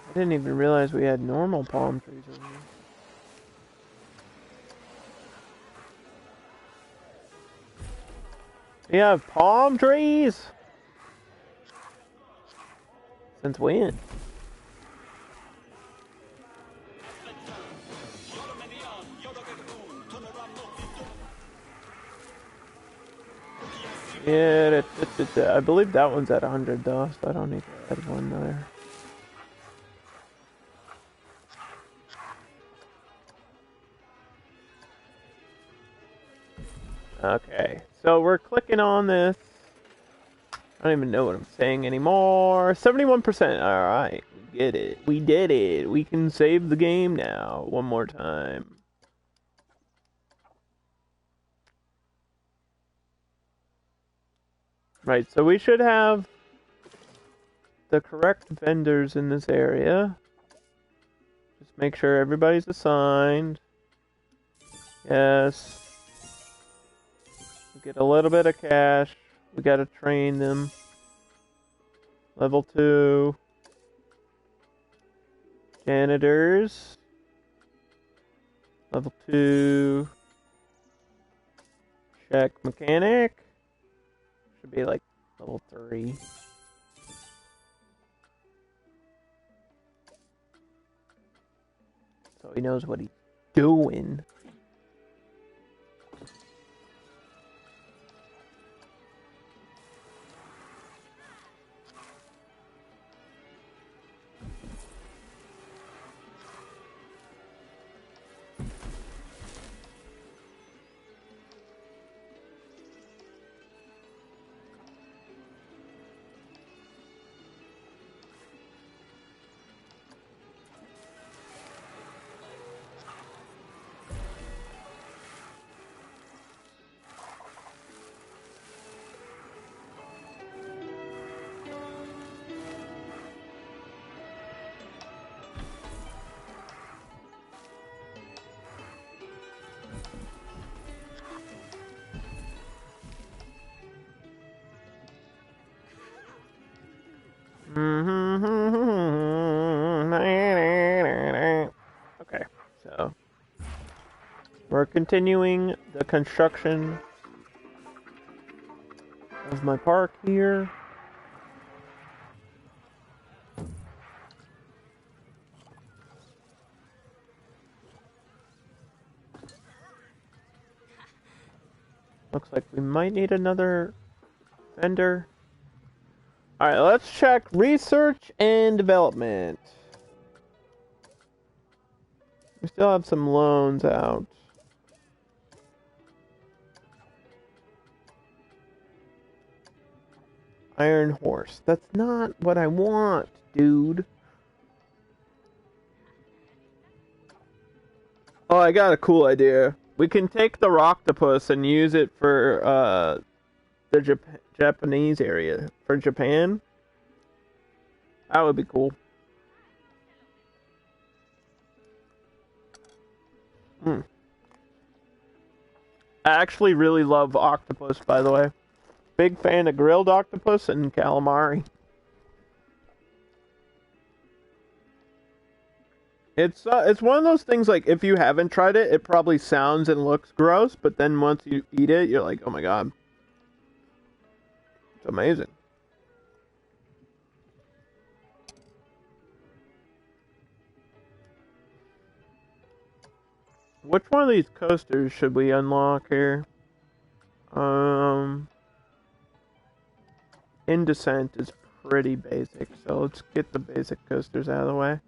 S1: I didn't even realize we had normal palm trees over here. We have palm trees? Since when? Yeah, I believe that one's at 100 though, so I don't need to add one there. Okay, so we're clicking on this. I don't even know what I'm saying anymore. 71%. Alright, we get it. We did it. We can save the game now. One more time. Right, so we should have the correct vendors in this area. Just make sure everybody's assigned. Yes. We get a little bit of cash. We gotta train them. Level 2. Janitors. Level 2. Check mechanic. Should be like level 3. So he knows what he's doing. Okay, so we're continuing the construction of my park here. Looks like we might need another vendor. Alright, let's check research and development. We still have some loans out. Iron Horse. That's not what I want, dude. Oh, I got a cool idea. We can take the Rocktopus and use it for the Japanese area. For Japan. That would be cool. I actually really love octopus, by the way. Big fan of grilled octopus and calamari. It's one of those things like if you haven't tried it, it probably sounds and looks gross, but then once you eat it, you're like, oh my god, it's amazing. Which one of these coasters should we unlock here? In Descent is pretty basic, so let's get the basic coasters out of the way.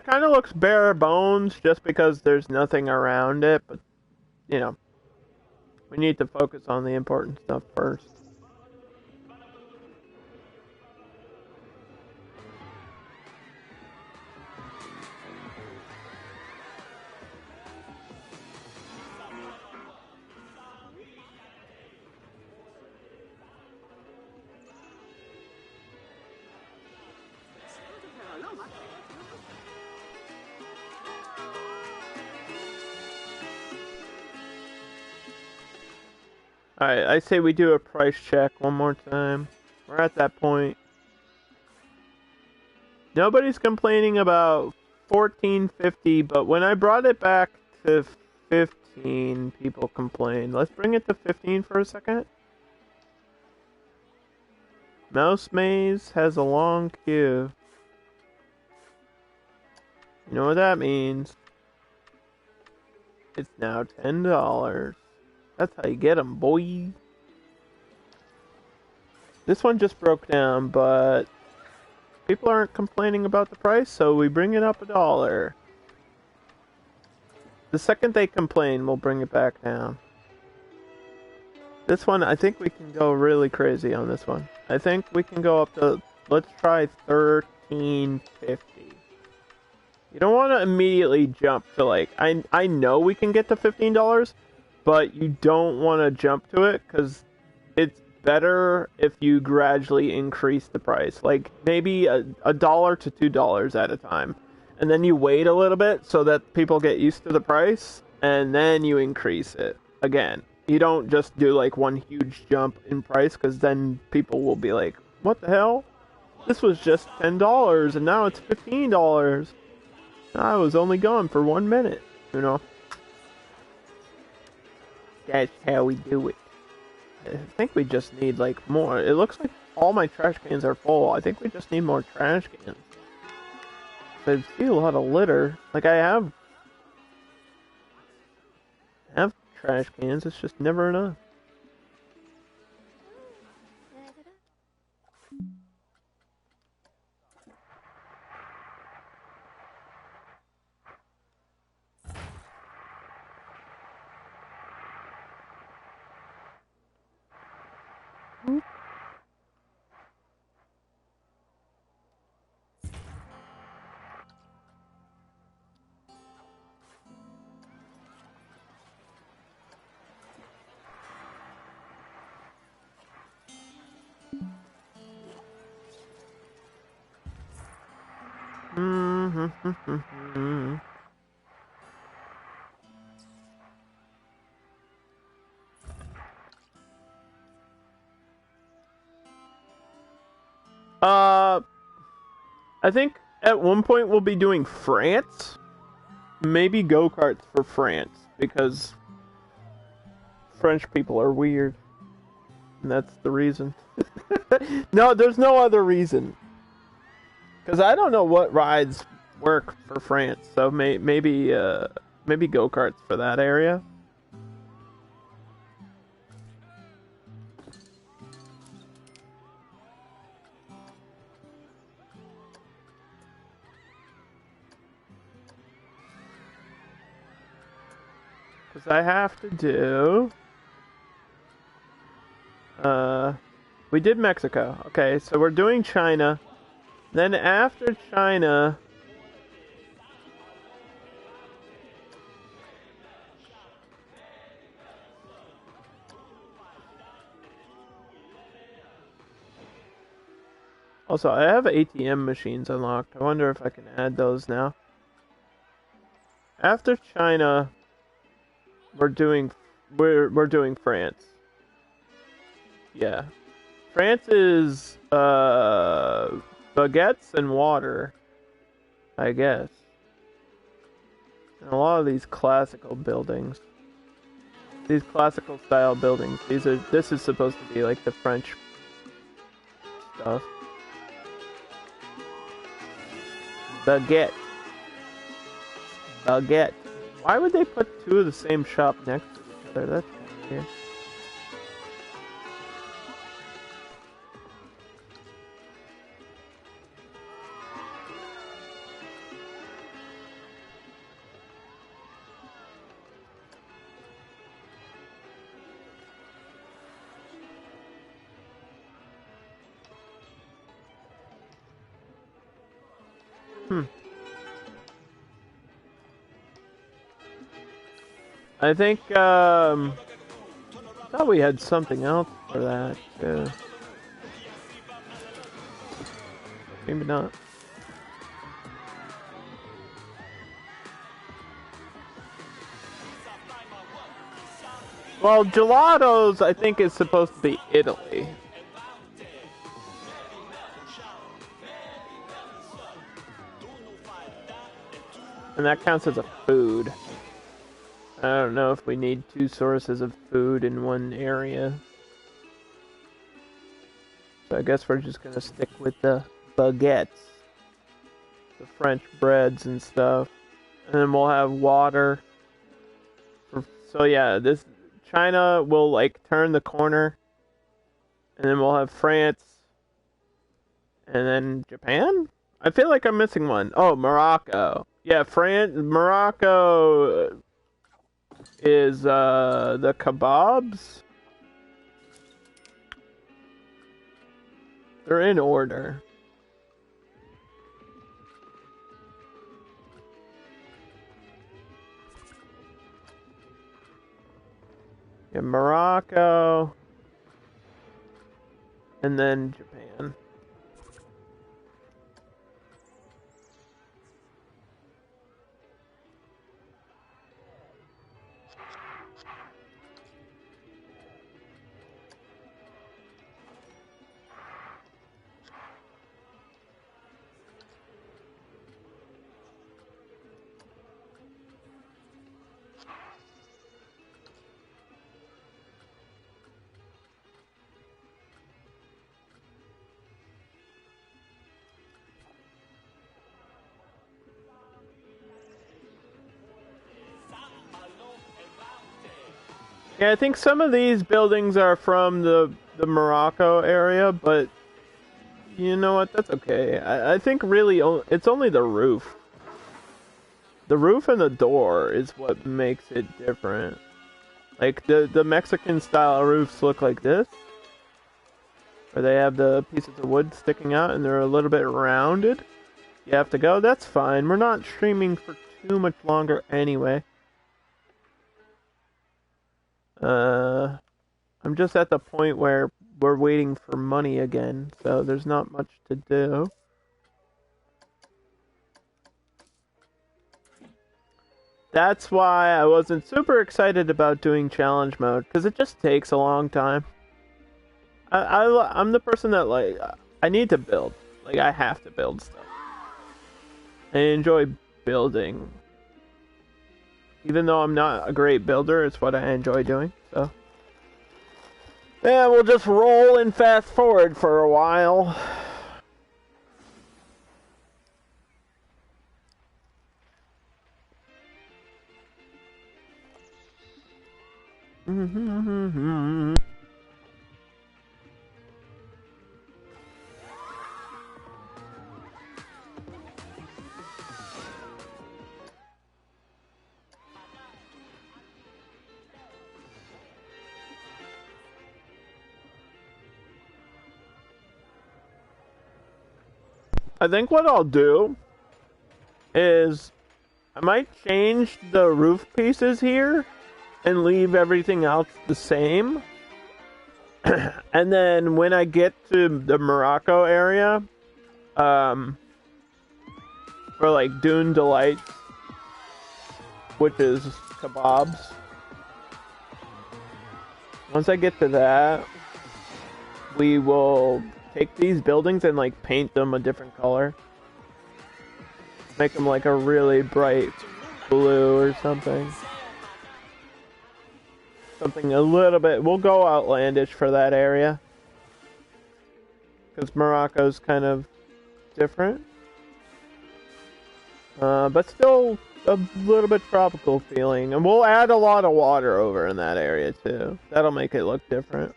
S1: it kind of looks bare bones just because there's nothing around it, but, you know, we need to focus on the important stuff first. Alright, I say we do a price check one more time. We're at that point. Nobody's complaining about $14.50, but when I brought it back to 15, people complained. Let's bring it to 15 for a second. Mouse Maze has a long queue. You know what that means? It's now $10. That's how you get them, boy. This one just broke down, but people aren't complaining about the price, so we bring it up $1. The second they complain, we'll bring it back down. This one, I think we can go really crazy on this one. I think we can go up to, let's try $13.50. You don't want to immediately jump to like, I know we can get to $15, but you don't want to jump to it because it's better if you gradually increase the price. Like maybe $1 to $2 at a time. And then you wait a little bit so that people get used to the price, and then you increase it again. You don't just do like one huge jump in price because then people will be like, what the hell? This was just $10 and now it's $15. I was only gone for 1 minute, you know? That's how we do it. I think we just need like more. It looks like all my trash cans are full. I think we just need more trash cans. I see a lot of litter. Like I have trash cans, it's just never enough. I think at one point we'll be doing France. Maybe go-karts for France, because French people are weird. And that's the reason. No, there's no other reason. Because I don't know what rides work for France, so maybe go-karts for that area. Because I have to do... we did Mexico. Okay, so we're doing China. Then after China... Also, I have ATM machines unlocked. I wonder if I can add those now. After China, we're doing France. Yeah. France is baguettes and water, I guess. And a lot of these classical buildings. These classical style buildings. This is supposed to be like the French stuff. Baguette. Baguette. Why would they put two of the same shop next to each other? That's kind of weird. I think, thought we had something else for that, too. Maybe not. Well, gelatos, I think, is supposed to be Italy. And that counts as a food. I don't know if we need two sources of food in one area. So I guess we're just gonna stick with the baguettes. The French breads and stuff. And then we'll have water. So yeah, this China will like turn the corner. And then we'll have France. And then Japan? I feel like I'm missing one. Oh, Morocco. Yeah, Morocco is the kebabs. They're in order. Yeah, Morocco. And then Japan. Yeah, I think some of these buildings are from the Morocco area, but you know what? That's okay. I think really it's only the roof. The roof and the door is what makes it different. Like the Mexican style roofs look like this, where they have the pieces of wood sticking out and they're a little bit rounded. You have to go. That's fine. We're not streaming for too much longer anyway. I'm just at the point where we're waiting for money again, so there's not much to do. That's why I wasn't super excited about doing challenge mode, because it just takes a long time. I'm the person that, like, I need to build. Like, I have to build stuff. I enjoy building. Even though I'm not a great builder, it's what I enjoy doing, so. Yeah, we'll just roll and fast forward for a while. I think what I'll do is I might change the roof pieces here and leave everything else the same. And then when I get to the Morocco area, for like Dune Delights, which is kebabs. Once I get to that, we will take these buildings and like paint them a different color. Make them like a really bright blue or something. Something a little bit, we'll go outlandish for that area. Because Morocco's kind of different. But still a little bit tropical feeling. And we'll add a lot of water over in that area too. That'll make it look different.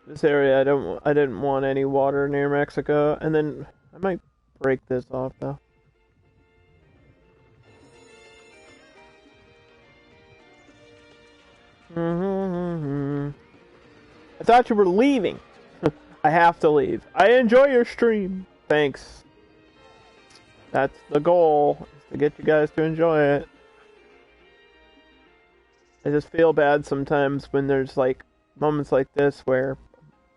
S1: This area, I didn't want any water near Mexico. And then I might break this off though. I thought you were leaving. I have to leave. I enjoy your stream. thanks. That's the goal, is to get you guys to enjoy it. I just feel bad sometimes when there's like moments like this where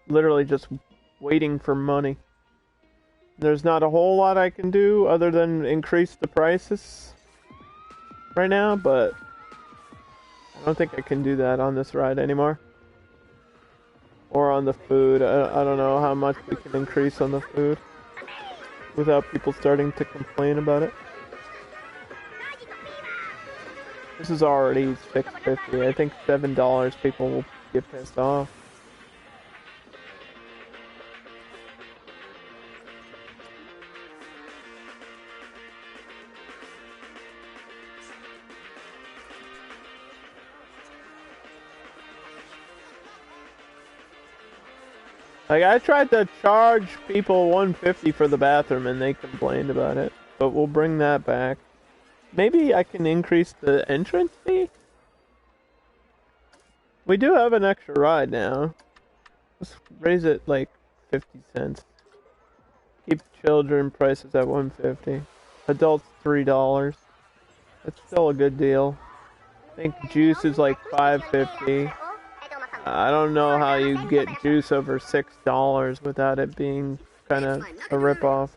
S1: literally just waiting for money. There's not a whole lot I can do other than increase the prices right now, but I don't think I can do that on this ride anymore. Or on the food. I don't know how much we can increase on the food without people starting to complain about it. This is already $6.50. I think $7 people will get pissed off. Like, I tried to charge people $1.50 for the bathroom and they complained about it. But we'll bring that back. Maybe I can increase the entrance fee? We do have an extra ride now. Let's raise it like 50 cents. Keep children prices at $1.50. Adults $3. That's still a good deal. I think juice is like $5.50. I don't know how you get juice over $6 without it being kind of a ripoff.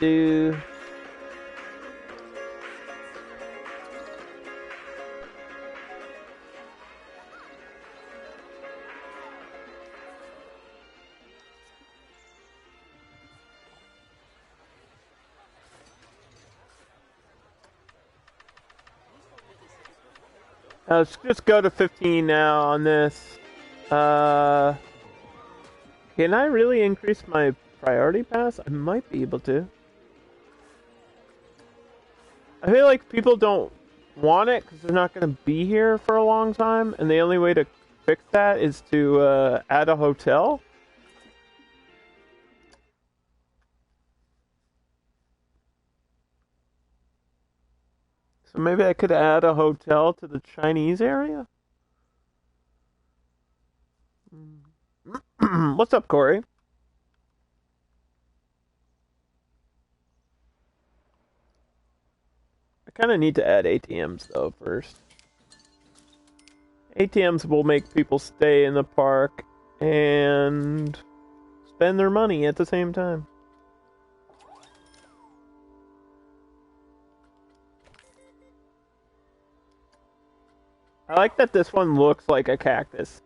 S1: Do. Let's just go to 15 now on this. Can I really increase my priority pass? I might be able to. I feel like people don't want it because they're not going to be here for a long time, and the only way to fix that is to add a hotel. So maybe I could add a hotel to the Chinese area? What's up, Corey? I kind of need to add ATMs, though, first. ATMs will make people stay in the park and spend their money at the same time. I like that this one looks like a cactus.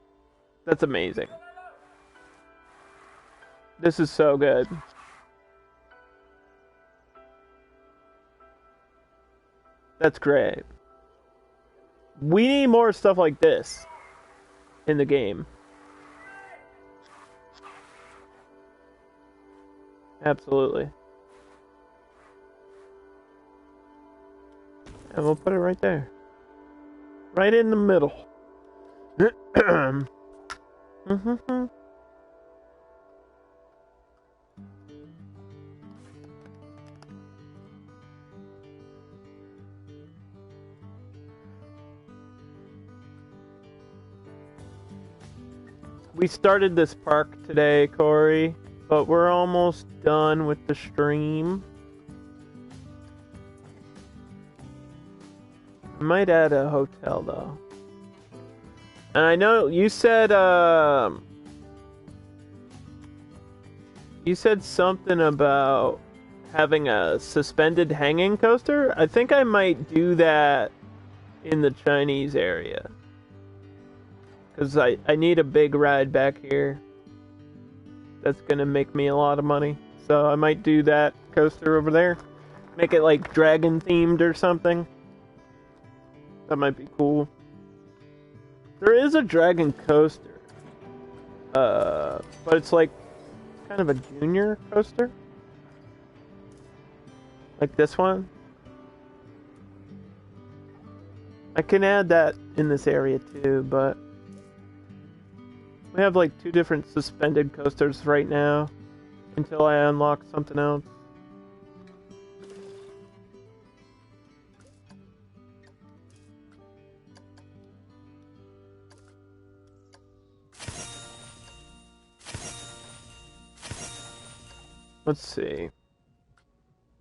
S1: That's amazing. This is so good. That's great. We need more stuff like this in the game. Absolutely. And we'll put it right there. Right in the middle. We started this park today, Corey, but we're almost done with the stream. I might add a hotel, though. And I know you said something about having a suspended hanging coaster. I think I might do that in the Chinese area. Because I need a big ride back here. That's going to make me a lot of money. So I might do that coaster over there. Make it like dragon themed or something. That might be cool. There is a dragon coaster. But it's like kind of a junior coaster. Like this one. I can add that in this area too, but we have like 2 different suspended coasters right now until I unlock something else. Let's see.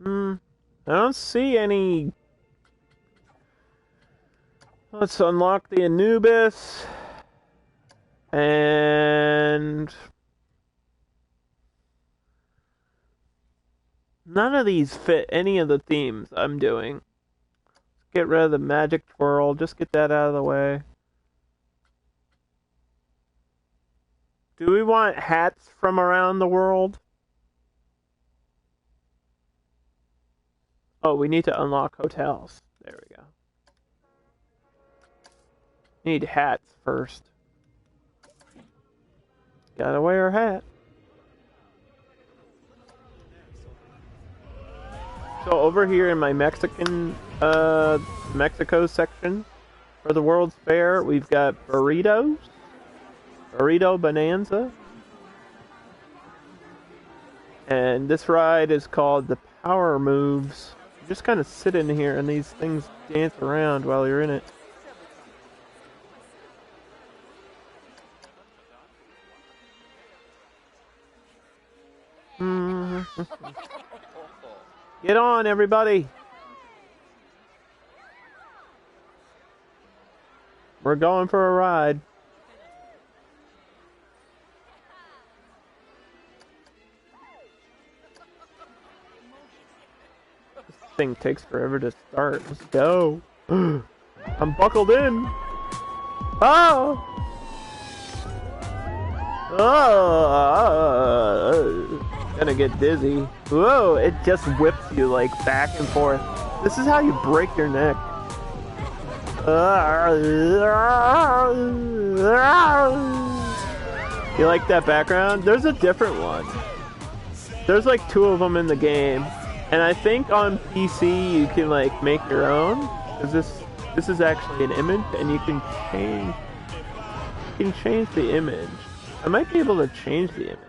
S1: I don't see any. Let's unlock the Anubis. And none of these fit any of the themes I'm doing. Get rid of the magic twirl. Just get that out of the way. Do we want hats from around the world? Oh, we need to unlock hotels. There we go. Need hats first. Gotta wear a hat. So over here in my Mexico section for the World's Fair, we've got burritos. Burrito Bonanza. And this ride is called the Power Moves. You just kind of sit in here and these things dance around while you're in it. Get on, everybody. We're going for a ride. This thing takes forever to start. Let's go. I'm buckled in. Oh! Oh! Gonna get dizzy. Whoa, it just whips you like back and forth. This is how you break your neck. You like that background? There's a different one. There's like 2 of them in the game. And I think on PC you can like make your own. Cause this is actually an image and you can change the image. I might be able to change the image.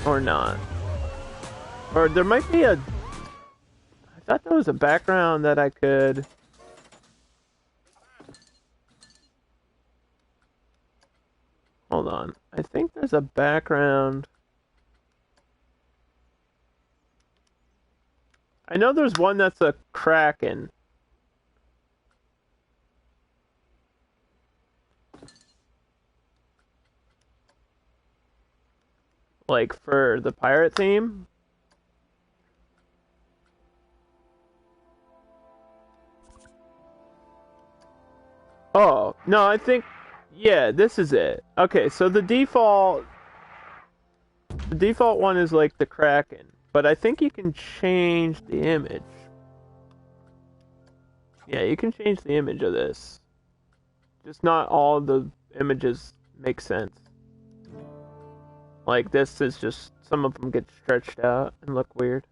S1: Or not. Or there might be a... I thought there was a background that I could... Hold on. I think there's a background... I know there's one that's a Kraken. Like for the pirate theme. Oh, no, I think, yeah, this is it. Okay, so the default one is like the Kraken, but I think you can change the image. Yeah, you can change the image of this. Just not all the images make sense. Like this is just, some of them get stretched out and look weird.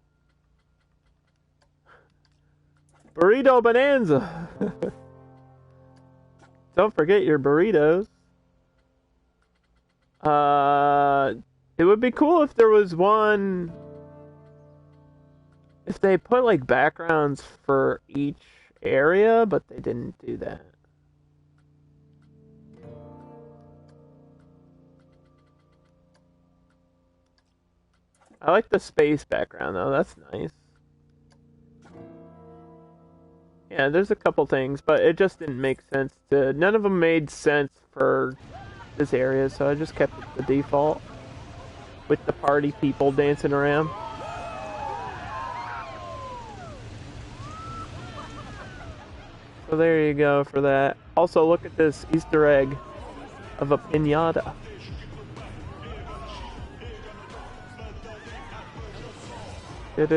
S1: Burrito Bonanza! Don't forget your burritos. It would be cool if there was one... If they put like backgrounds for each area, but they didn't do that. I like the space background though, that's nice. Yeah, there's a couple things, but it just didn't make sense to... None of them made sense for this area, so I just kept it the default. With the party people dancing around. So there you go for that. Also, look at this Easter egg of a piñata. And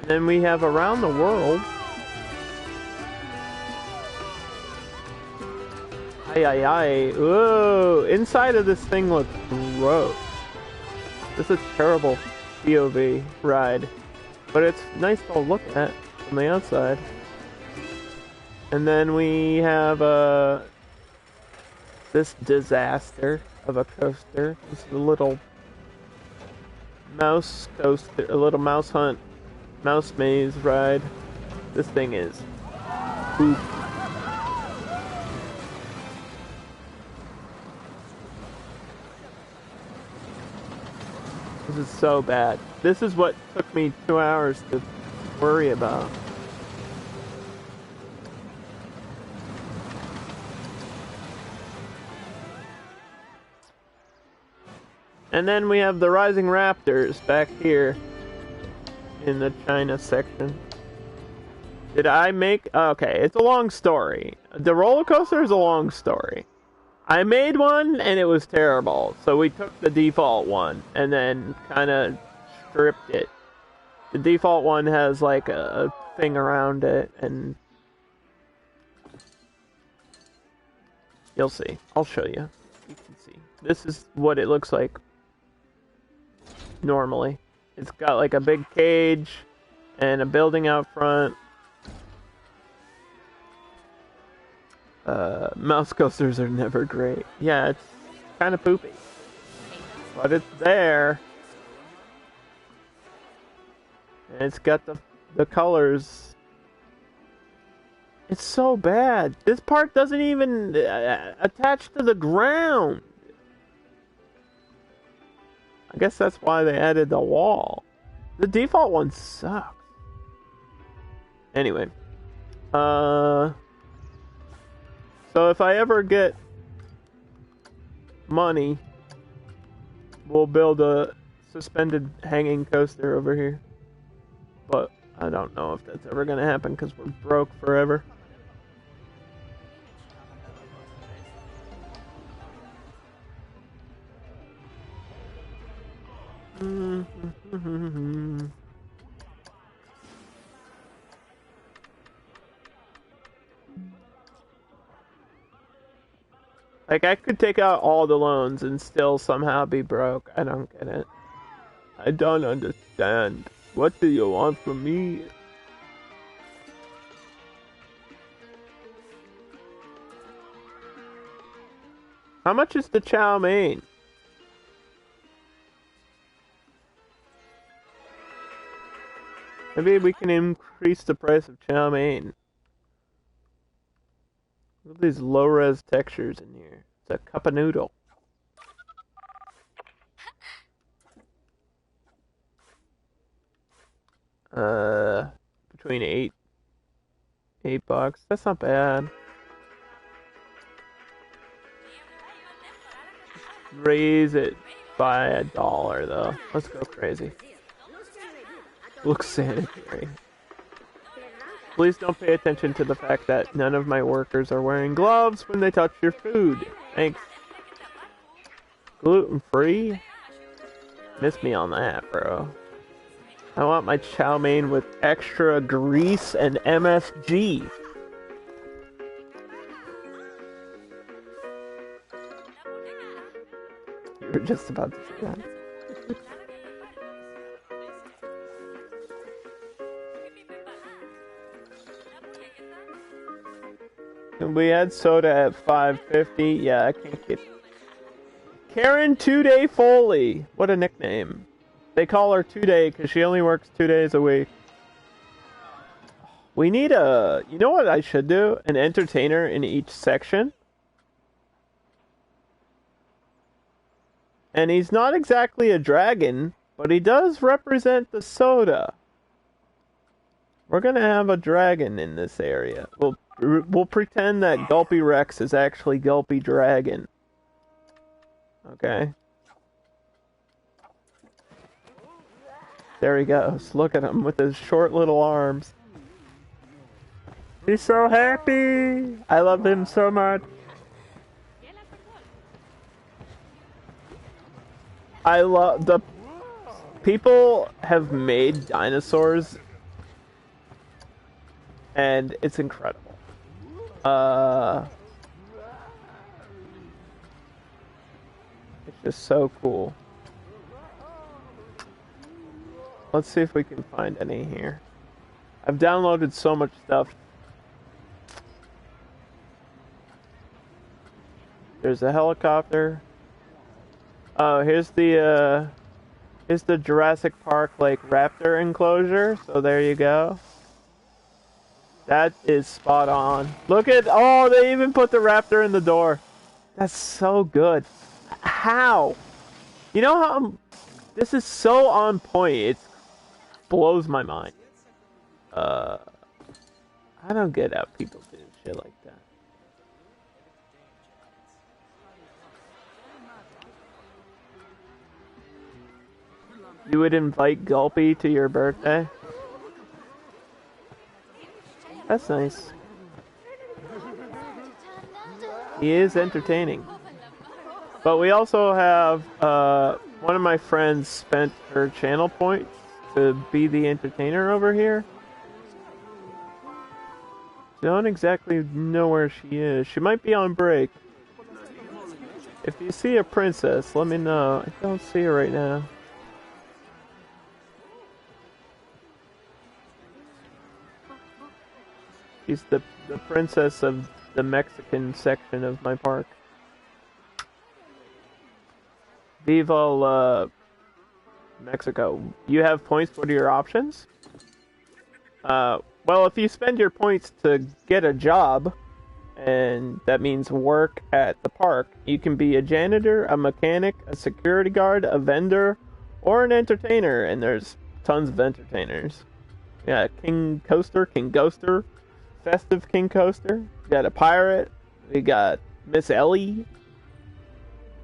S1: then we have around the world. Aye. Whoa! Inside of this thing looks gross. This is a terrible POV ride. But it's nice to look at from the outside. And then we have this disaster of a coaster. This is a little mouse coaster, a little mouse hunt, mouse maze ride. This thing is poop. This is so bad. This is what took me 2 hours to worry about. And then we have the Rising Raptors back here in the China section. Did I make... Okay, it's a long story. The roller coaster is a long story. I made one and it was terrible, so we took the default one and then kind of stripped it. The default one has like a thing around it, and you'll see. I'll show you. You can see. This is what it looks like normally. It's got like a big cage and a building out front. Mouse coasters are never great. Yeah, it's kind of poopy. But it's there. And it's got the colors. It's so bad. This part doesn't even attach to the ground. I guess that's why they added the wall. The default one sucks. Anyway. So if I ever get money, we'll build a suspended hanging coaster over here. But I don't know if that's ever going to happen because we're broke forever. Like, I could take out all the loans and still somehow be broke. I don't get it. I don't understand. What do you want from me? How much is the chow mein? Maybe we can increase the price of chow mein. Look at these low-res textures in here. It's a cup of noodle. Between $8 bucks. That's not bad. Raise it by $1 though. Let's go crazy. Looks sanitary. Please don't pay attention to the fact that none of my workers are wearing gloves when they touch your food. Thanks. Gluten-free? Miss me on that, bro. I want my chow mein with extra grease and MSG. You were just about to say that. Can we add soda at $5.50? Yeah, I can't get... Karen 2-Day Foley. What a nickname. They call her 2-Day because she only works 2 days a week. We need a... You know what I should do? An entertainer in each section. And he's not exactly a dragon, but he does represent the soda. We're gonna have a dragon in this area. We'll pretend that Gulpy Rex is actually Gulpy Dragon. Okay. There he goes. Look at him with his short little arms. He's so happy! I love him so much. I love the... People have made dinosaurs and it's incredible. It's just so cool. Let's see if we can find any here. I've downloaded so much stuff. There's a helicopter. Oh, here's the Jurassic Park like raptor enclosure. So there you go. That is spot on. Look at, oh, they even put the raptor in the door. That's so good. How? You know how, this is so on point. It blows my mind. I don't get how people do shit like that. You would invite Gulpy to your birthday? That's nice. He is entertaining. But we also have, one of my friends spent her channel points to be the entertainer over here. Don't exactly know where she is. She might be on break. If you see a princess, let me know. I don't see her right now. She's the princess of the Mexican section of my park. Viva Mexico. You have points. What are your options? Well, if you spend your points to get a job, and that means work at the park, you can be a janitor, a mechanic, a security guard, a vendor, or an entertainer. And there's tons of entertainers. Yeah, King Ghoster. Festive King Coaster. We got a pirate. We got Miss Ellie.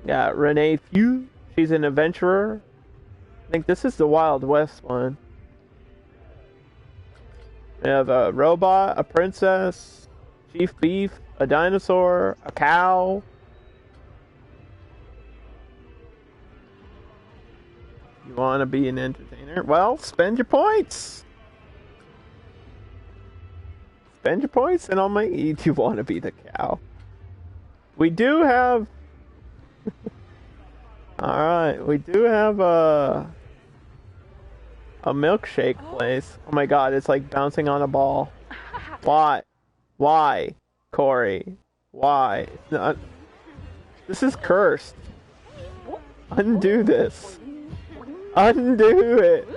S1: We got Renee Few. She's an adventurer. I think this is the Wild West one. We have a robot, a princess, Chief Beef, a dinosaur, a cow. You want to be an entertainer? Well, spend your points. Spend your points and I'll make you. Do you want to be the cow? We do have... Alright, we do have a milkshake place. Oh my god, it's like bouncing on a ball. Why? Why, Corey? Why? It's not... This is cursed. Undo this. Undo it.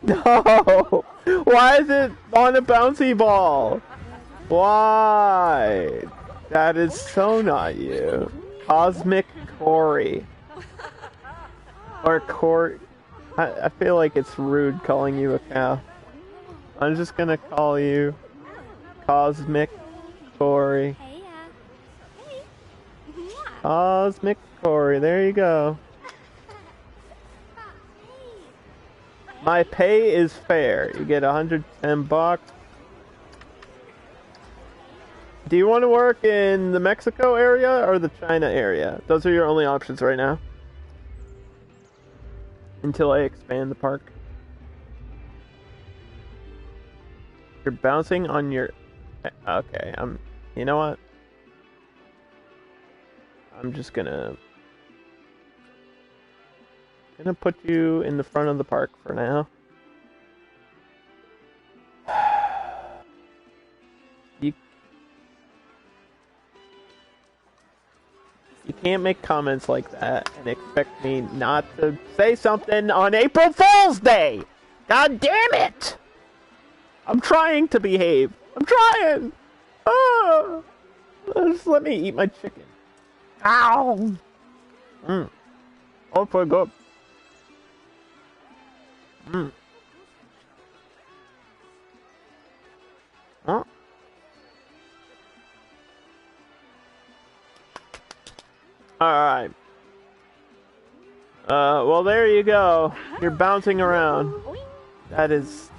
S1: No! Why is it on a bouncy ball? Why? That is so not you. Cosmic Corey. Or Corey. I feel like it's rude calling you a cow. I'm just gonna call you Cosmic Corey. Cosmic Corey, there you go. My pay is fair. You get 110 bucks. Do you want to work in the Mexico area or the China area? Those are your only options right now. Until I expand the park. You're bouncing on your... Okay, you know what? I'm just gonna put you in the front of the park for now. You can't make comments like that and expect me not to say something on April Fool's Day! God damn it! I'm trying to behave. I'm trying! Oh, just let me eat my chicken. Ow! Oh, for good. Huh? Alright. Well, there you go. You're bouncing around. That is...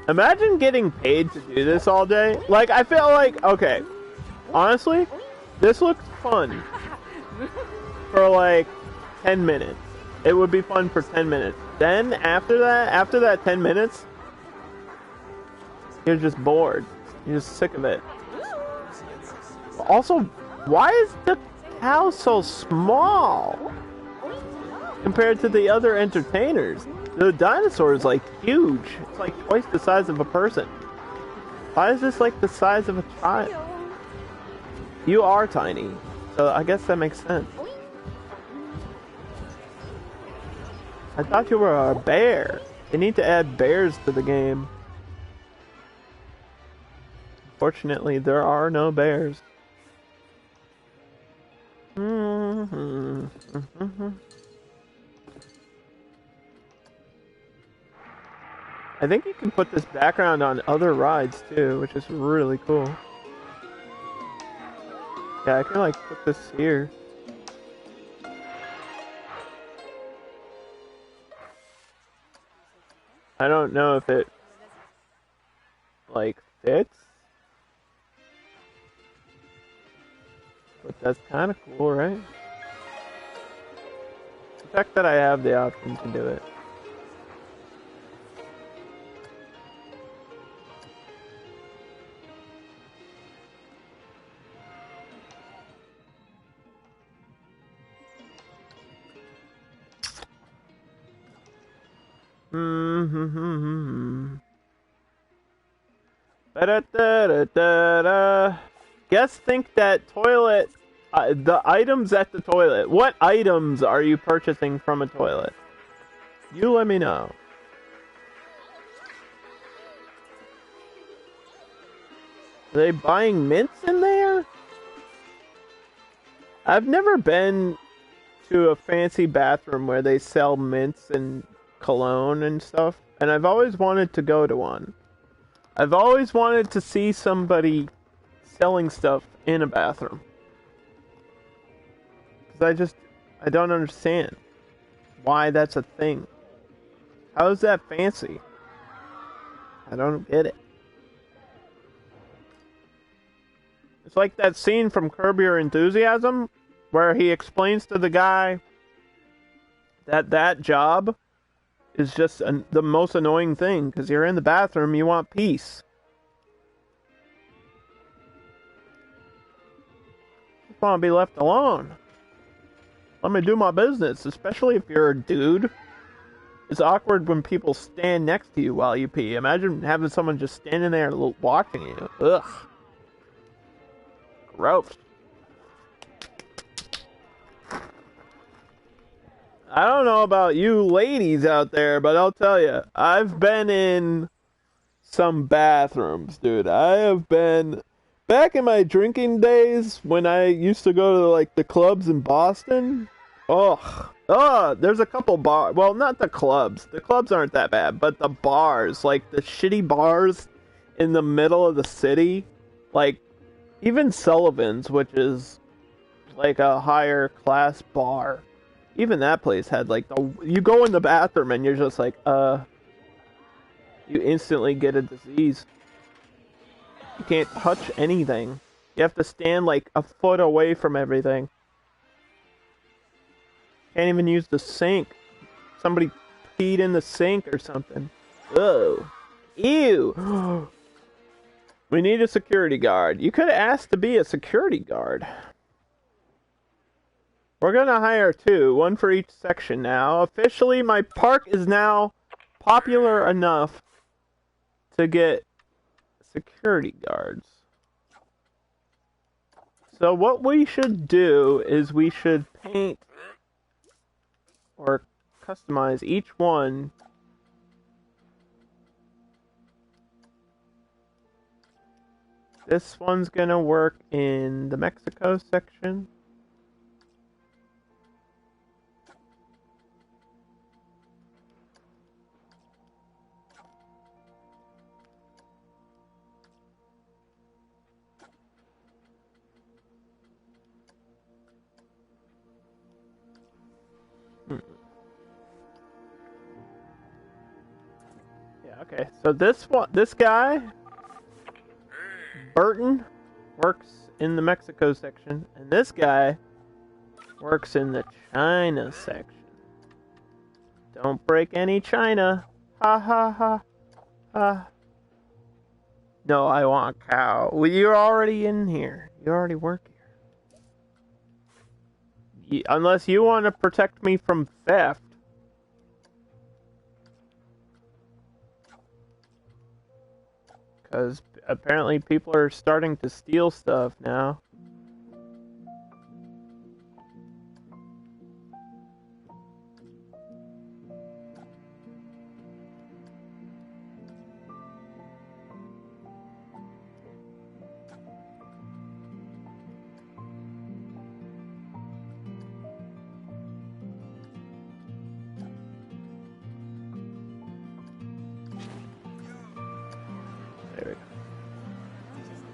S1: Imagine getting paid to do this all day. Like, I feel like... Okay. Honestly, this looks fun. For, like, 10 minutes. It would be fun for 10 minutes. Then, after that 10 minutes, you're just bored. You're just sick of it. Also, why is the cow so small compared to the other entertainers? The dinosaur is like huge. It's like twice the size of a person. Why is this like the size of a child? You are tiny, so I guess that makes sense. I thought you were a bear. They need to add bears to the game. Fortunately, there are no bears. I think you can put this background on other rides too, which is really cool. Yeah, I can like put this here. I don't know if it like fits, but that's kind of cool, right? The fact that I have the option to do it. Ba-da-da-da-da-da. Guests think that toilet, the items at the toilet. What items are you purchasing from a toilet? You let me know. Are they buying mints in there? I've never been to a fancy bathroom where they sell mints and cologne and stuff, and I've always wanted to go to one. I've always wanted to see somebody selling stuff in a bathroom. Because I don't understand why that's a thing. How is that fancy? I don't get it. It's like that scene from Curb Your Enthusiasm where he explains to the guy that job is just the most annoying thing because you're in the bathroom, you want peace. You just want to be left alone. Let me do my business, especially if you're a dude. It's awkward when people stand next to you while you pee. Imagine having someone just standing there watching you. Ugh. Gross. I don't know about you ladies out there, but I'll tell you, I've been in some bathrooms, dude. I have been back in my drinking days when I used to go to like the clubs in Boston. There's a couple bars. Well, not the clubs. The clubs aren't that bad, but the bars, like the shitty bars in the middle of the city, like even Sullivan's, which is like a higher class bar. Even that place had like you go in the bathroom and you're just like, you instantly get a disease. You can't touch anything. You have to stand like a foot away from everything. Can't even use the sink. Somebody peed in the sink or something. Oh. Ew. We need a security guard. You could have asked to be a security guard. We're gonna hire two, one for each section now. Officially, my park is now popular enough to get security guards. So what we should do is we should paint or customize each one. This one's gonna work in the Mexico section. Yeah, okay. So this guy, Burton, works in the Mexico section, and this guy works in the China section. Don't break any China. Ha ha ha ha. No, I want cow. Well, you're already in here. You already work here. Unless you want to protect me from theft. Because apparently people are starting to steal stuff now.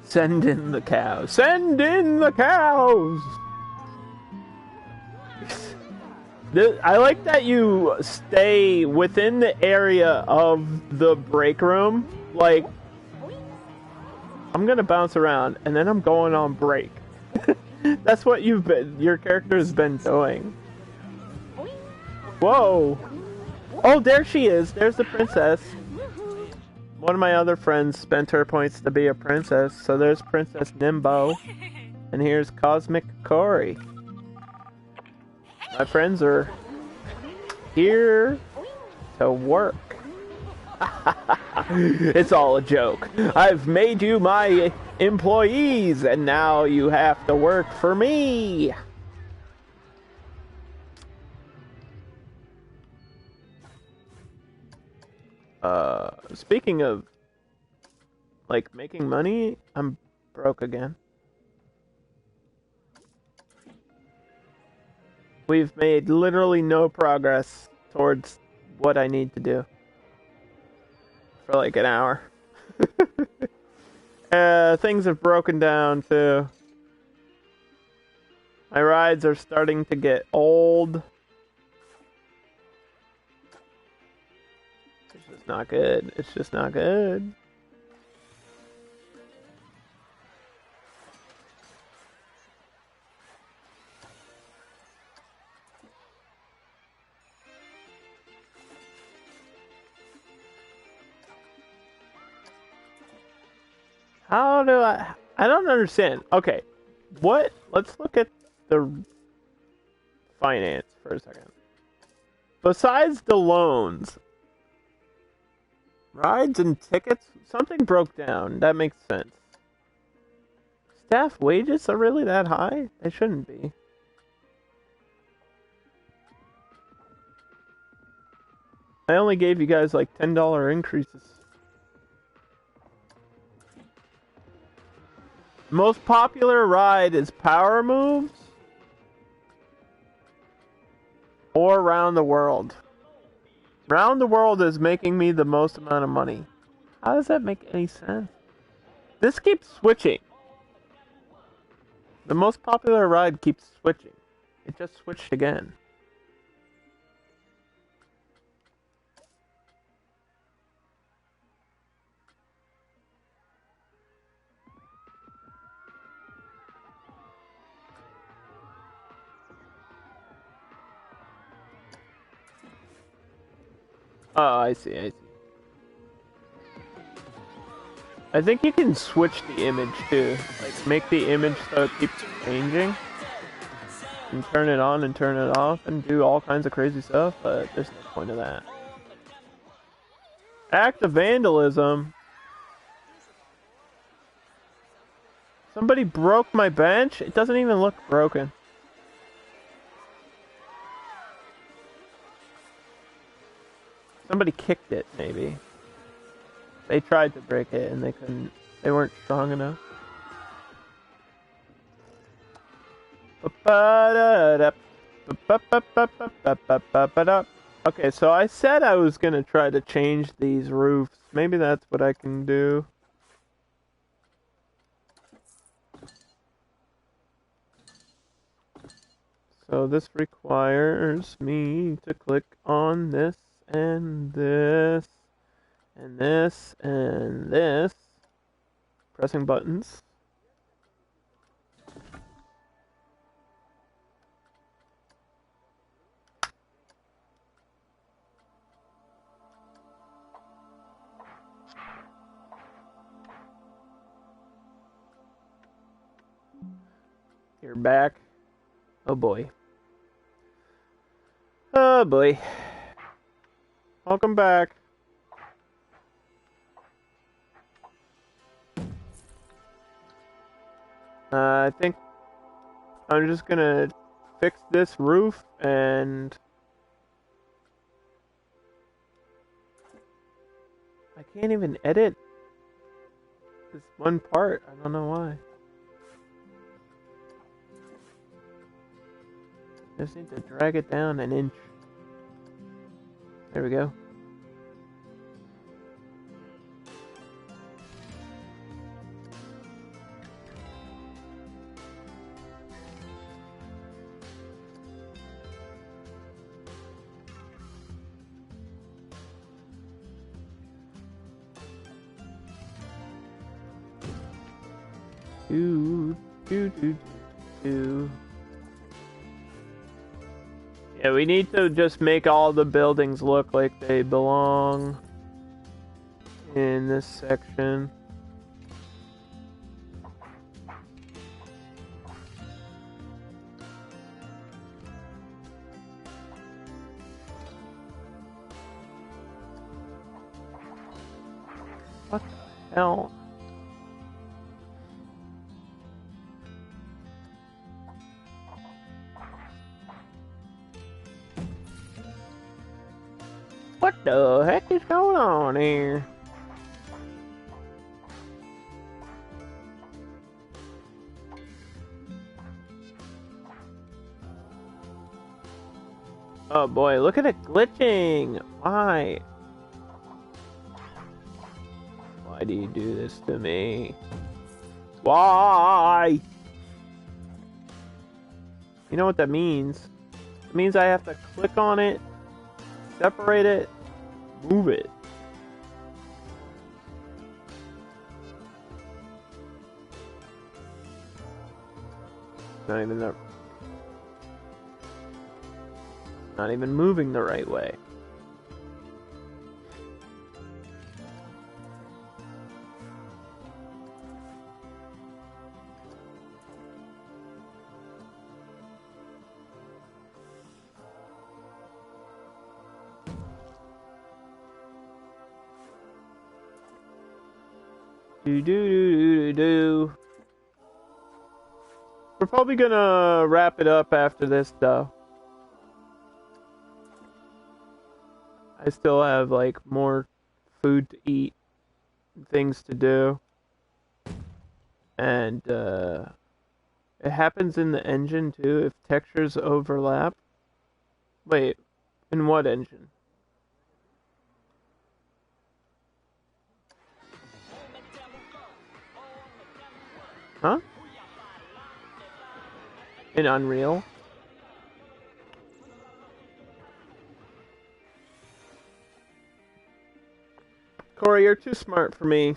S1: Send in the cows. Send in the cows! I like that you stay within the area of the break room. Like, I'm gonna bounce around, and then I'm going on break. That's what your character has been doing. Whoa! Oh, there she is. There's the princess. One of my other friends spent her points to be a princess, so there's Princess Nimbo. And here's Cosmic Cory. My friends are here to work. It's all a joke. I've made you my employees, and now you have to work for me. Speaking of, like, making money, I'm broke again. We've made literally no progress towards what I need to do for like an hour. Things have broken down too. My rides are starting to get old. It's just not good. It's just not good. How do I don't understand. Okay. Let's look at the finance for a second. Besides the loans, rides and tickets, something broke down. That makes sense. Staff wages are really that high? They shouldn't be. I only gave you guys like $10 increases. Most popular ride is Power Moves or Round the World. Round the World is making me the most amount of money. How does that make any sense? This keeps switching. The most popular ride keeps switching. It just switched again. Oh, I see. I think you can switch the image too. Like, make the image so it keeps changing. And turn it on and turn it off and do all kinds of crazy stuff, but there's no point of that. Act of vandalism? Somebody broke my bench? It doesn't even look broken. Somebody kicked it, maybe. They tried to break it and they weren't strong enough. Okay, so I said I was gonna try to change these roofs. Maybe that's what I can do. So this requires me to click on this and this and this and this. Pressing buttons. You're back. Oh boy. Oh boy. Welcome back. I think I'm just gonna fix this roof and I can't even edit this one part. I don't know why. I just need to drag it down an inch. There we go. Do, do, do, do. Yeah, we need to just make all the buildings look like they belong in this section. What the hell? What the heck is going on here? Oh boy, look at it glitching! Why? Why do you do this to me? Why? You know what that means? It means I have to click on it, separate it, move it. Not even moving the right way. Do. We're probably gonna wrap it up after this, though. I still have, like, more food to eat, and things to do. And, it happens in the engine, too, if textures overlap. Wait, in what engine? Huh? In Unreal? Corey, you're too smart for me.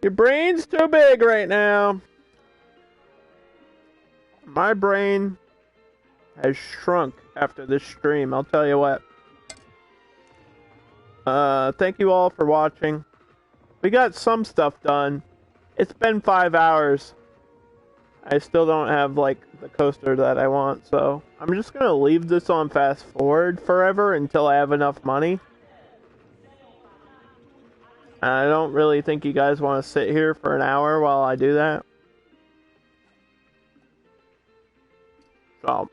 S1: Your brain's too big right now. My brain has shrunk after this stream, I'll tell you what. Thank you all for watching. We got some stuff done. It's been 5 hours. I still don't have, like, the coaster that I want, so I'm just gonna leave this on fast forward forever until I have enough money. I don't really think you guys want to sit here for an hour while I do that. So.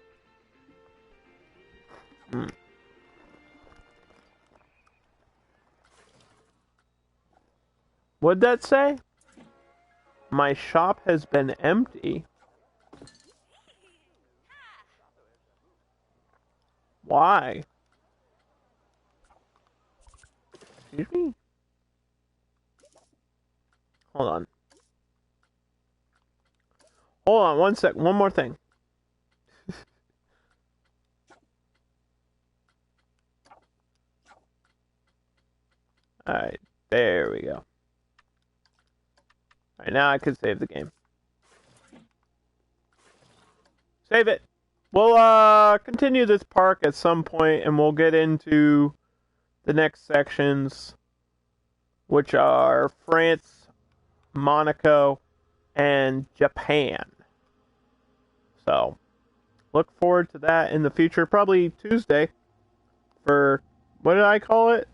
S1: What'd that say? My shop has been empty. Why? Excuse me? Hold on. Hold on, 1 sec. One more thing. Alright, there we go. Alright, now I can save the game. Save it! We'll, continue this park at some point, and we'll get into the next sections, which are France, Monaco, and Japan. So, look forward to that in the future, probably Tuesday, for, what did I call it?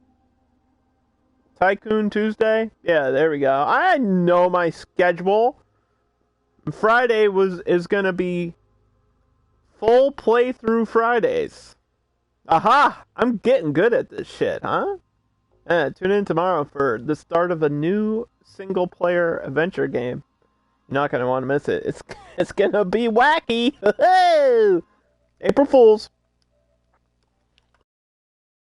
S1: Tycoon Tuesday? Yeah, there we go. I know my schedule. Friday is gonna be full playthrough Fridays. Aha! I'm getting good at this shit, huh? Tune in tomorrow for the start of a new single-player adventure game. You're not gonna want to miss it. It's gonna be wacky. April Fools.